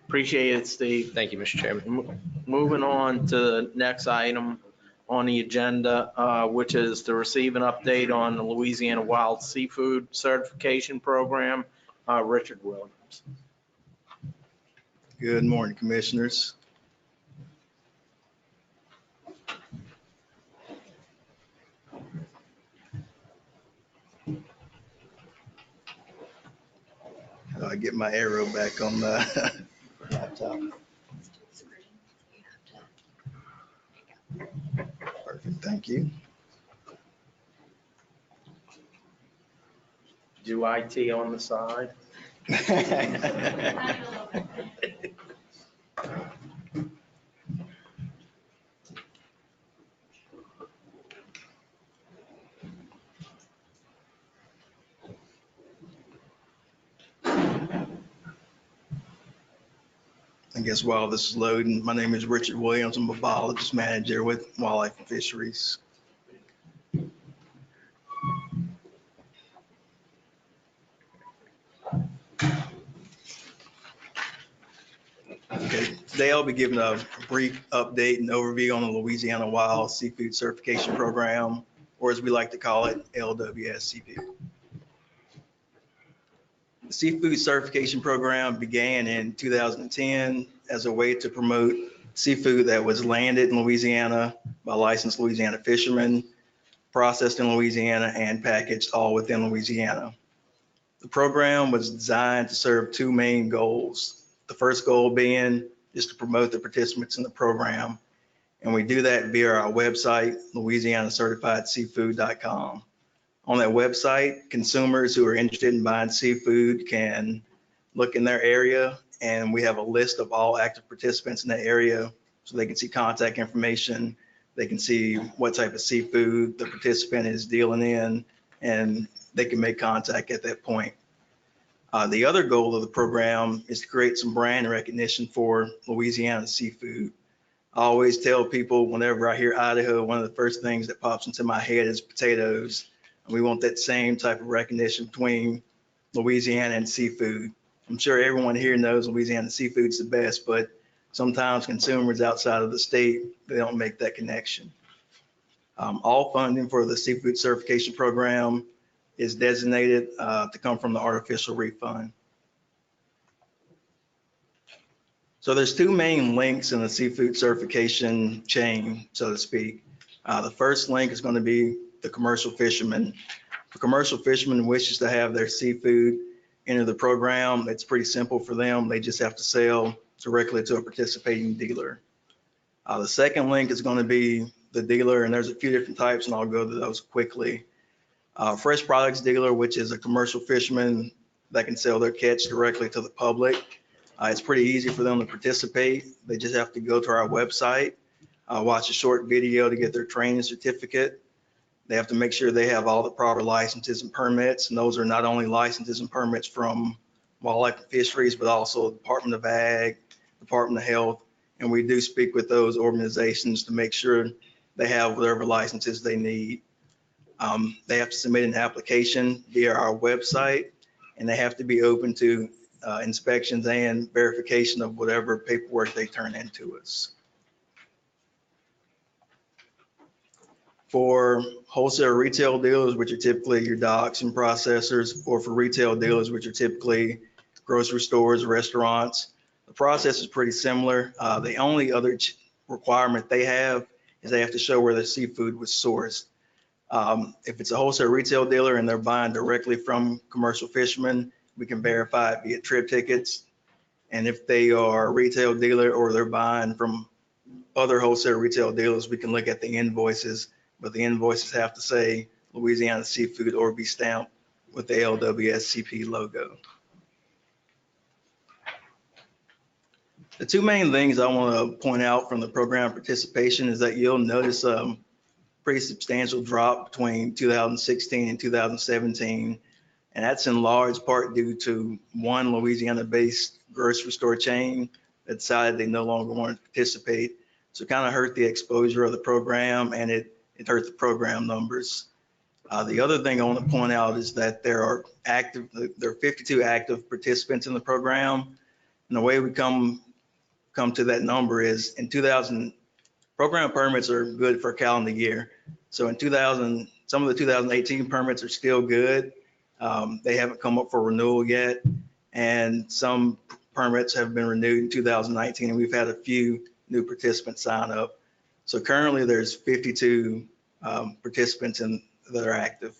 Appreciate it, Steve. Thank you, Mr. Chairman. Moving on to the next item on the agenda, which is to receive an update on the Louisiana Wild Seafood Certification Program. Richard Williams. Good morning, Commissioners. I get my arrow back on the laptop. Perfect, thank you. Do IT on the side. I guess while this is loading, my name is Richard Williams. I'm a biologist manager with Wildlife and Fisheries. Okay, today I'll be giving a brief update and overview on the Louisiana Wild Seafood Certification Program, or as we like to call it, LWSCP. The Seafood Certification Program began in 2010 as a way to promote seafood that was landed in Louisiana by licensed Louisiana fishermen, processed in Louisiana, and packaged all within Louisiana. The program was designed to serve 2 main goals. The first goal being just to promote the participants in the program, and we do that via our website, louisianacertifiedseafood.com. On that website, consumers who are interested in buying seafood can look in their area, and we have a list of all active participants in that area, so they can see contact information, they can see what type of seafood the participant is dealing in, and they can make contact at that point. The other goal of the program is to create some brand recognition for Louisiana seafood. I always tell people whenever I hear Idaho, one of the first things that pops into my head is potatoes. And we want that same type of recognition between Louisiana and seafood. I'm sure everyone here knows Louisiana seafood's the best, but sometimes consumers outside of the state, they don't make that connection. All funding for the seafood certification program is designated to come from the artificial reef fund. So there's 2 main links in the seafood certification chain, so to speak. The first link is going to be the commercial fisherman. If a commercial fisherman wishes to have their seafood enter the program, it's pretty simple for them. They just have to sell directly to a participating dealer. The second link is going to be the dealer, and there's a few different types, and I'll go to those quickly. Fresh products dealer, which is a commercial fisherman that can sell their catch directly to the public. It's pretty easy for them to participate. They just have to go to our website, watch a short video to get their training certificate. They have to make sure they have all the proper licenses and permits, and those are not only licenses and permits from Wildlife and Fisheries, but also Department of Ag, Department of Health, and we do speak with those organizations to make sure they have whatever licenses they need. They have to submit an application via our website, and they have to be open to inspections and verification of whatever paperwork they turn into us. For wholesale retail dealers, which are typically your docks and processors, or for retail dealers, which are typically grocery stores, restaurants, the process is pretty similar. The only other requirement they have is they have to show where the seafood was sourced. If it's a wholesale retail dealer and they're buying directly from commercial fishermen, we can verify it via trip tickets. And if they are a retail dealer or they're buying from other wholesale retail dealers, we can look at the invoices, but the invoices have to say Louisiana Seafood or be stamped with the LWSCP logo. The two main things I want to point out from the program participation is that you'll notice a pretty substantial drop between 2016 and 2017. And that's in large part due to one Louisiana-based grocery store chain that decided they no longer wanted to participate. So it kind of hurt the exposure of the program, and it hurt the program numbers. The other thing I want to point out is that there are 52 active participants in the program. And the way we come to that number is in 2000, program permits are good for a calendar year. So in 2000, some of the 2018 permits are still good. They haven't come up for renewal yet. And some permits have been renewed in 2019, and we've had a few new participants sign up. So currently there's 52 participants that are active.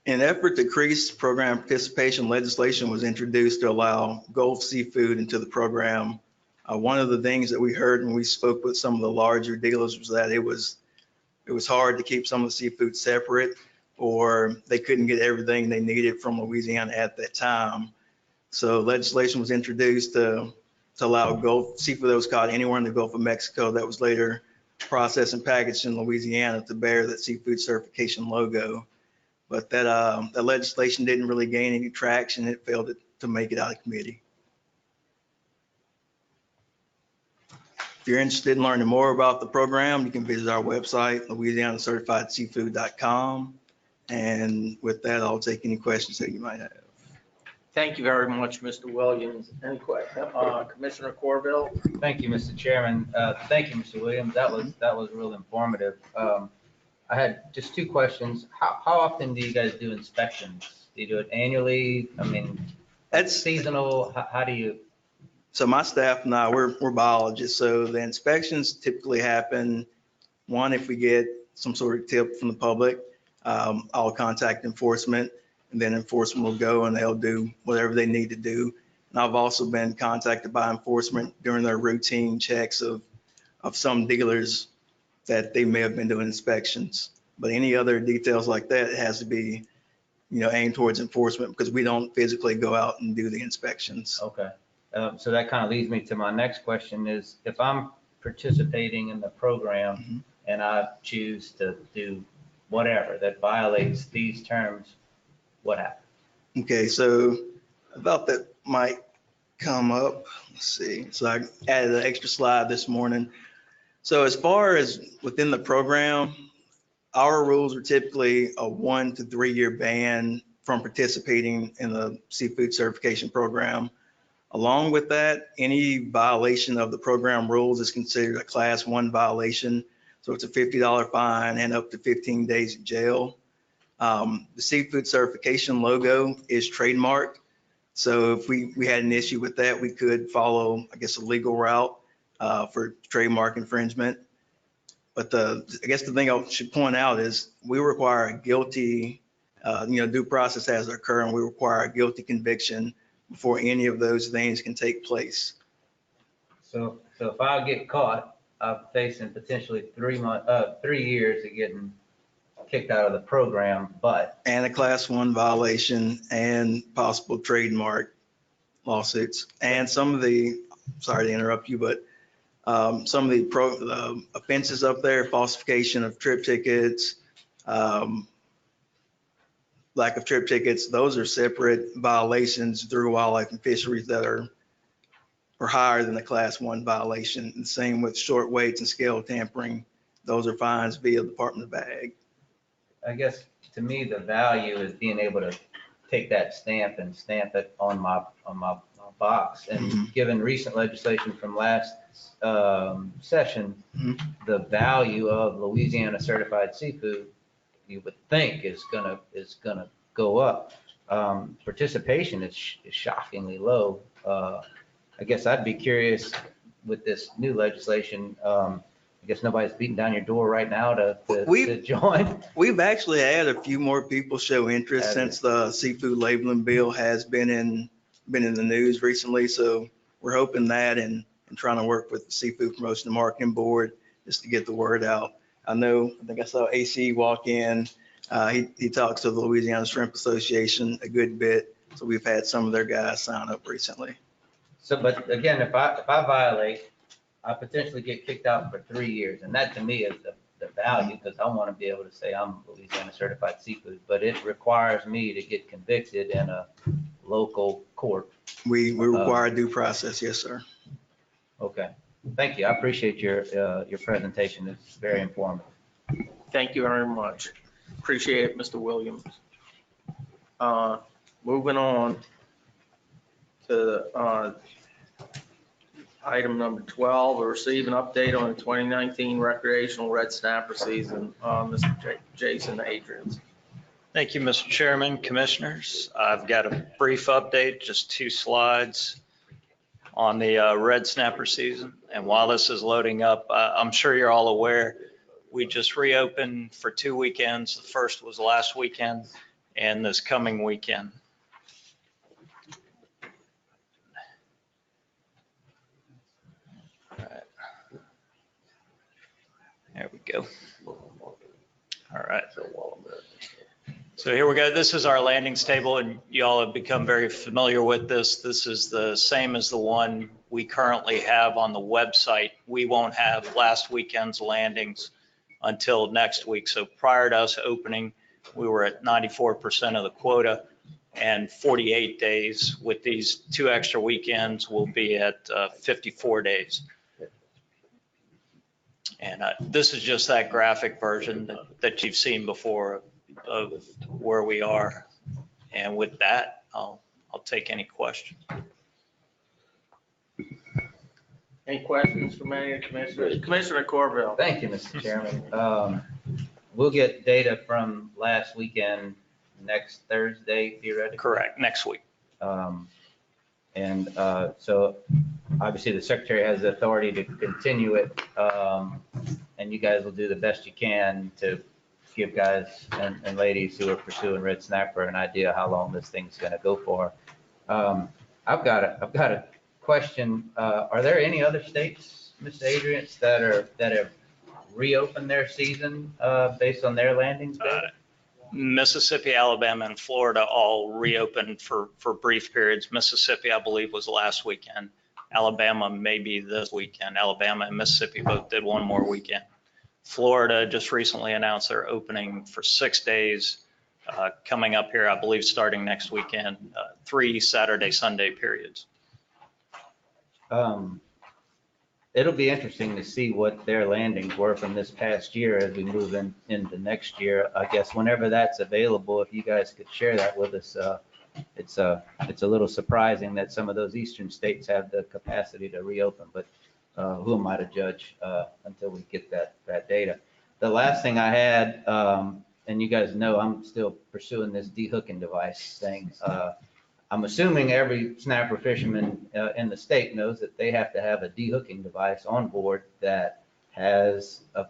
In an effort to increase program participation, legislation was introduced to allow Gulf seafood into the program. One of the things that we heard when we spoke with some of the larger dealers was that it was hard to keep some of the seafood separate, or they couldn't get everything they needed from Louisiana at that time. So legislation was introduced to allow Gulf seafood that was caught anywhere in the Gulf of Mexico that was later processed and packaged in Louisiana to bear that seafood certification logo. But that legislation didn't really gain any traction. It failed to make it out of committee. If you're interested in learning more about the program, you can visit our website, louisianacertifiedseafood.com. And with that, I'll take any questions that you might have. Thank you very much, Mr. Williams. Any questions? Commissioner Corville? Thank you, Mr. Chairman. Thank you, Mr. Williams. That was real informative. I had just two questions. How often do you guys do inspections? Do you do it annually? I mean, That's seasonal. How do you? So my staff and I, we're biologists. So the inspections typically happen, one, if we get some sort of tip from the public, I'll contact enforcement, and then enforcement will go and they'll do whatever they need to do. And I've also been contacted by enforcement during their routine checks of some dealers that they may have been doing inspections. But any other details like that, it has to be, aimed towards enforcement, because we don't physically go out and do the inspections. Okay. So that kind of leads me to my next question is, if I'm participating in the program and I choose to do whatever that violates these terms, what happens? Okay, so I thought that might come up. Let's see. So I added an extra slide this morning. So as far as within the program, our rules are typically a 1 to 3 year ban from participating in the seafood certification program. Along with that, any violation of the program rules is considered a class 1 violation. So it's a $50 fine and up to 15 days in jail. The seafood certification logo is trademarked. So if we had an issue with that, we could follow, I guess, a legal route for trademark infringement. But I guess the thing I should point out is we require a guilty, due process has to occur, and we require a guilty conviction before any of those things can take place. So if I get caught, I'm facing potentially 3 years of getting kicked out of the program, and a class 1 violation and possible trademark lawsuits. And some of the, sorry to interrupt you, but some of the offenses up there, falsification of trip tickets, lack of trip tickets, those are separate violations through Wildlife and Fisheries that are higher than the class 1 violation. And same with short weights and scale tampering. Those are fines via Department of Ag. I guess to me, the value is being able to take that stamp and stamp it on my box. And given recent legislation from last session, the value of Louisiana certified seafood, you would think is gonna go up. Participation is shockingly low. I guess I'd be curious with this new legislation. I guess nobody's beating down your door right now to join. We've actually had a few more people show interest since the seafood labeling bill has been in the news recently. So we're hoping that and trying to work with the Seafood Promotion and Marketing Board just to get the word out. I think I saw AC walk in. He talks to the Louisiana Shrimp Association a good bit. So we've had some of their guys sign up recently. So, but again, if I violate, I potentially get kicked out for 3 years. And that to me is the value, because I want to be able to say I'm Louisiana certified seafood, but it requires me to get convicted in a local court. We require due process. Yes, sir. Okay. Thank you. I appreciate your presentation. It's very informative. Thank you very much. Appreciate it, Mr. Williams. Moving on to item number 12, receive an update on the 2019 recreational red snapper season. Mr. Jason Adrians. Thank you, Mr. Chairman, Commissioners. I've got a brief update, just 2 slides on the red snapper season. And while this is loading up, I'm sure you're all aware, we just reopened for 2 weekends. The first was last weekend and this coming weekend. All right. There we go. All right. So here we go. This is our landings table, and you all have become very familiar with this. This is the same as the one we currently have on the website. We won't have last weekend's landings until next week. So prior to us opening, we were at 94% of the quota, and 48 days. With these 2 extra weekends, we'll be at 54 days. And this is just that graphic version that you've seen before of where we are. And with that, I'll take any questions. Any questions from any of the commissioners? Commissioner Corville. Thank you, Mr. Chairman. We'll get data from last weekend next Thursday, theoretically. Correct, next week. So obviously the secretary has the authority to continue it, and you guys will do the best you can to give guys and ladies who are pursuing red snapper an idea how long this thing's going to go for. I've got a question. Are there any other states, Mr. Adrians, that have reopened their season based on their landings data? Mississippi, Alabama, and Florida all reopened for brief periods. Mississippi, I believe, was last weekend. Alabama may be this weekend. Alabama and Mississippi both did one more weekend. Florida just recently announced they're opening for 6 days coming up here, I believe, starting next weekend, 3 Saturday, Sunday periods. It'll be interesting to see what their landings were from this past year as we move into next year. I guess whenever that's available, if you guys could share that with us, it's a little surprising that some of those eastern states have the capacity to reopen, but who am I to judge until we get that data? The last thing I had, and you guys know I'm still pursuing this de-hooking device thing. I'm assuming every snapper fisherman in the state knows that they have to have a de-hooking device on board that has a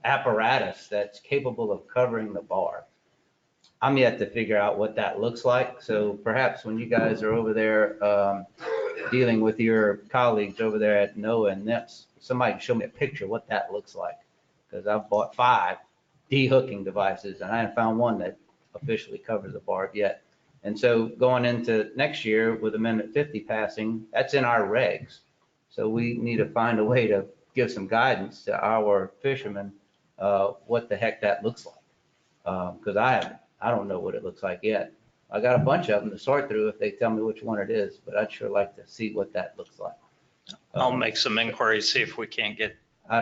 apparatus that's capable of covering the bar. I'm yet to figure out what that looks like. So perhaps when you guys are over there dealing with your colleagues over there at NOAA and NIPS, somebody can show me a picture of what that looks like. Because I've bought 5 de-hooking devices and I haven't found one that officially covers the barb yet. And so going into next year with Amendment 50 passing, that's in our regs. So we need to find a way to give some guidance to our fishermen what the heck that looks like. Because I don't know what it looks like yet. I got a bunch of them to sort through if they tell me which one it is, but I'd sure like to see what that looks like. I'll make some inquiries, see if we can't get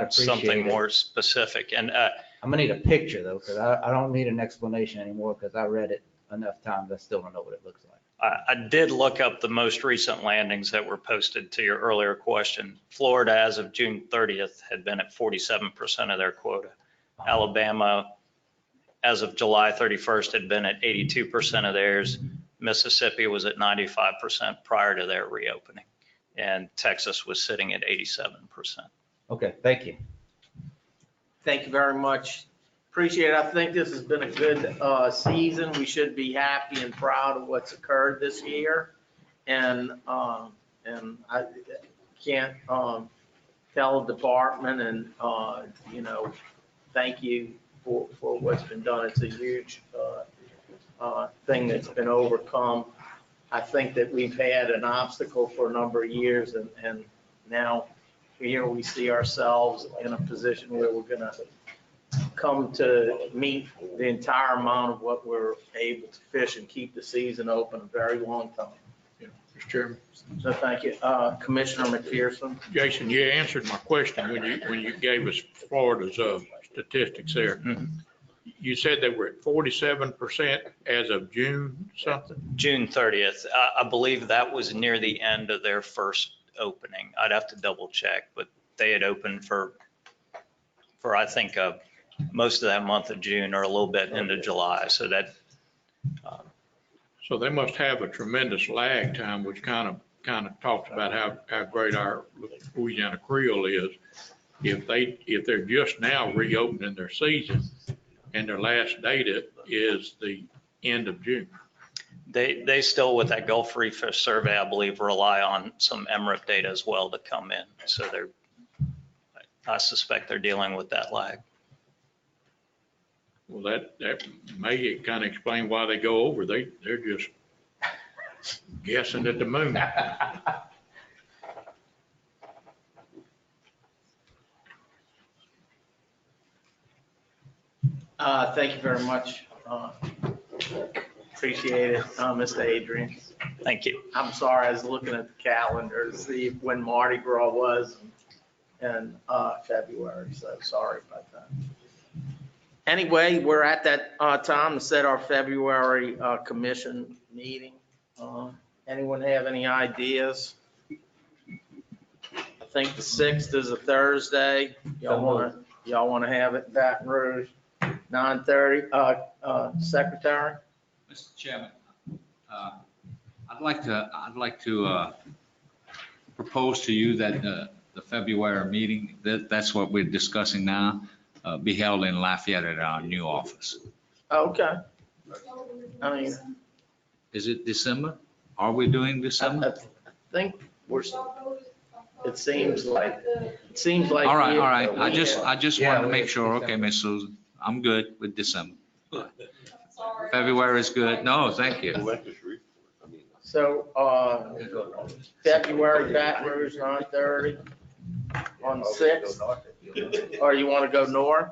something more specific. And I'm gonna need a picture though, because I don't need an explanation anymore because I read it enough times. I still don't know what it looks like. I did look up the most recent landings that were posted to your earlier question. Florida, as of June 30th, had been at 47% of their quota. Alabama, as of July 31st, had been at 82% of theirs. Mississippi was at 95% prior to their reopening. And Texas was sitting at 87%. Okay, thank you. Thank you very much. Appreciate it. I think this has been a good season. We should be happy and proud of what's occurred this year. And I can't tell the department and, thank you for what's been done. It's a huge thing that's been overcome. I think that we've had an obstacle for a number of years, and now here we see ourselves in a position where we're going to come to meet the entire amount of what we're able to fish and keep the season open a very long time. Yeah, Mr. Chairman. So thank you. Commissioner McPherson. Jason, you answered my question when you gave us Florida's statistics there. Mm-hmm. You said they were at 47% as of June something? June 30th. I believe that was near the end of their first opening. I'd have to double check, but they had opened for I think, most of that month of June or a little bit into July. So that. So they must have a tremendous lag time, which kind of talks about how great our Louisiana Creole is. If they're just now reopening their season and their last data is the end of June. They still, with that Gulf Reef Fish Survey, I believe, rely on some MRIP data as well to come in. So I suspect they're dealing with that lag. Well, that may kind of explain why they go over. They're just guessing at the moon. Thank you very much. Appreciate it, Mr. Adrian. Thank you. I'm sorry, I was looking at the calendar to see when Mardi Gras was in February, so sorry about that. Anyway, we're at that time to set our February commission meeting. Anyone have any ideas? I think the 6th is a Thursday. Y'all want to have it in Baton Rouge, 9:30. Secretary? Mr. Chairman, I'd like to propose to you that the February meeting, that's what we're discussing now, be held in Lafayette at our new office. Okay. I mean, Is it December? Are we doing December? I think it seems like. All right. I just wanted to make sure. Okay, Ms. Susan, I'm good with December. February is good. No, thank you. So, February, Baton Rouge, 9:30 on the 6th, or you want to go north?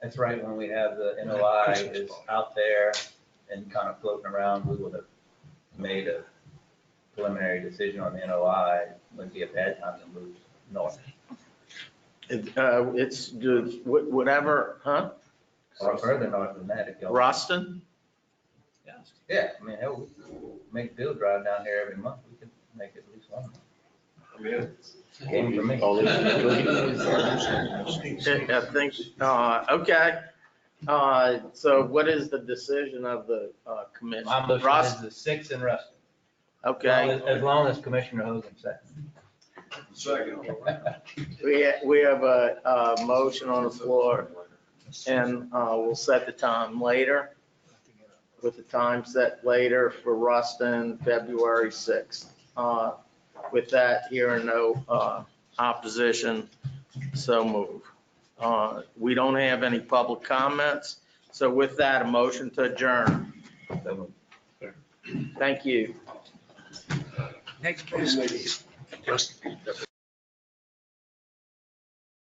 That's right, when we have the NOI is out there and kind of floating around, we would have made a preliminary decision on the NOI. Wouldn't be a bad time to move north. It's good, whatever, huh? Or further north than that, if y'all. Ruston? Yeah, I mean, hell, we make field drive down here every month. We could make it at least one month. Game for me. I think, okay. So what is the decision of the commission? My motion is the 6th in Ruston. Okay. As long as Commissioner Hogan said. We have a motion on the floor, and we'll set the time later, with the time set later for Ruston, February 6th. With that, hearing no opposition, so move. We don't have any public comments, so with that, a motion to adjourn. Thank you. Next business.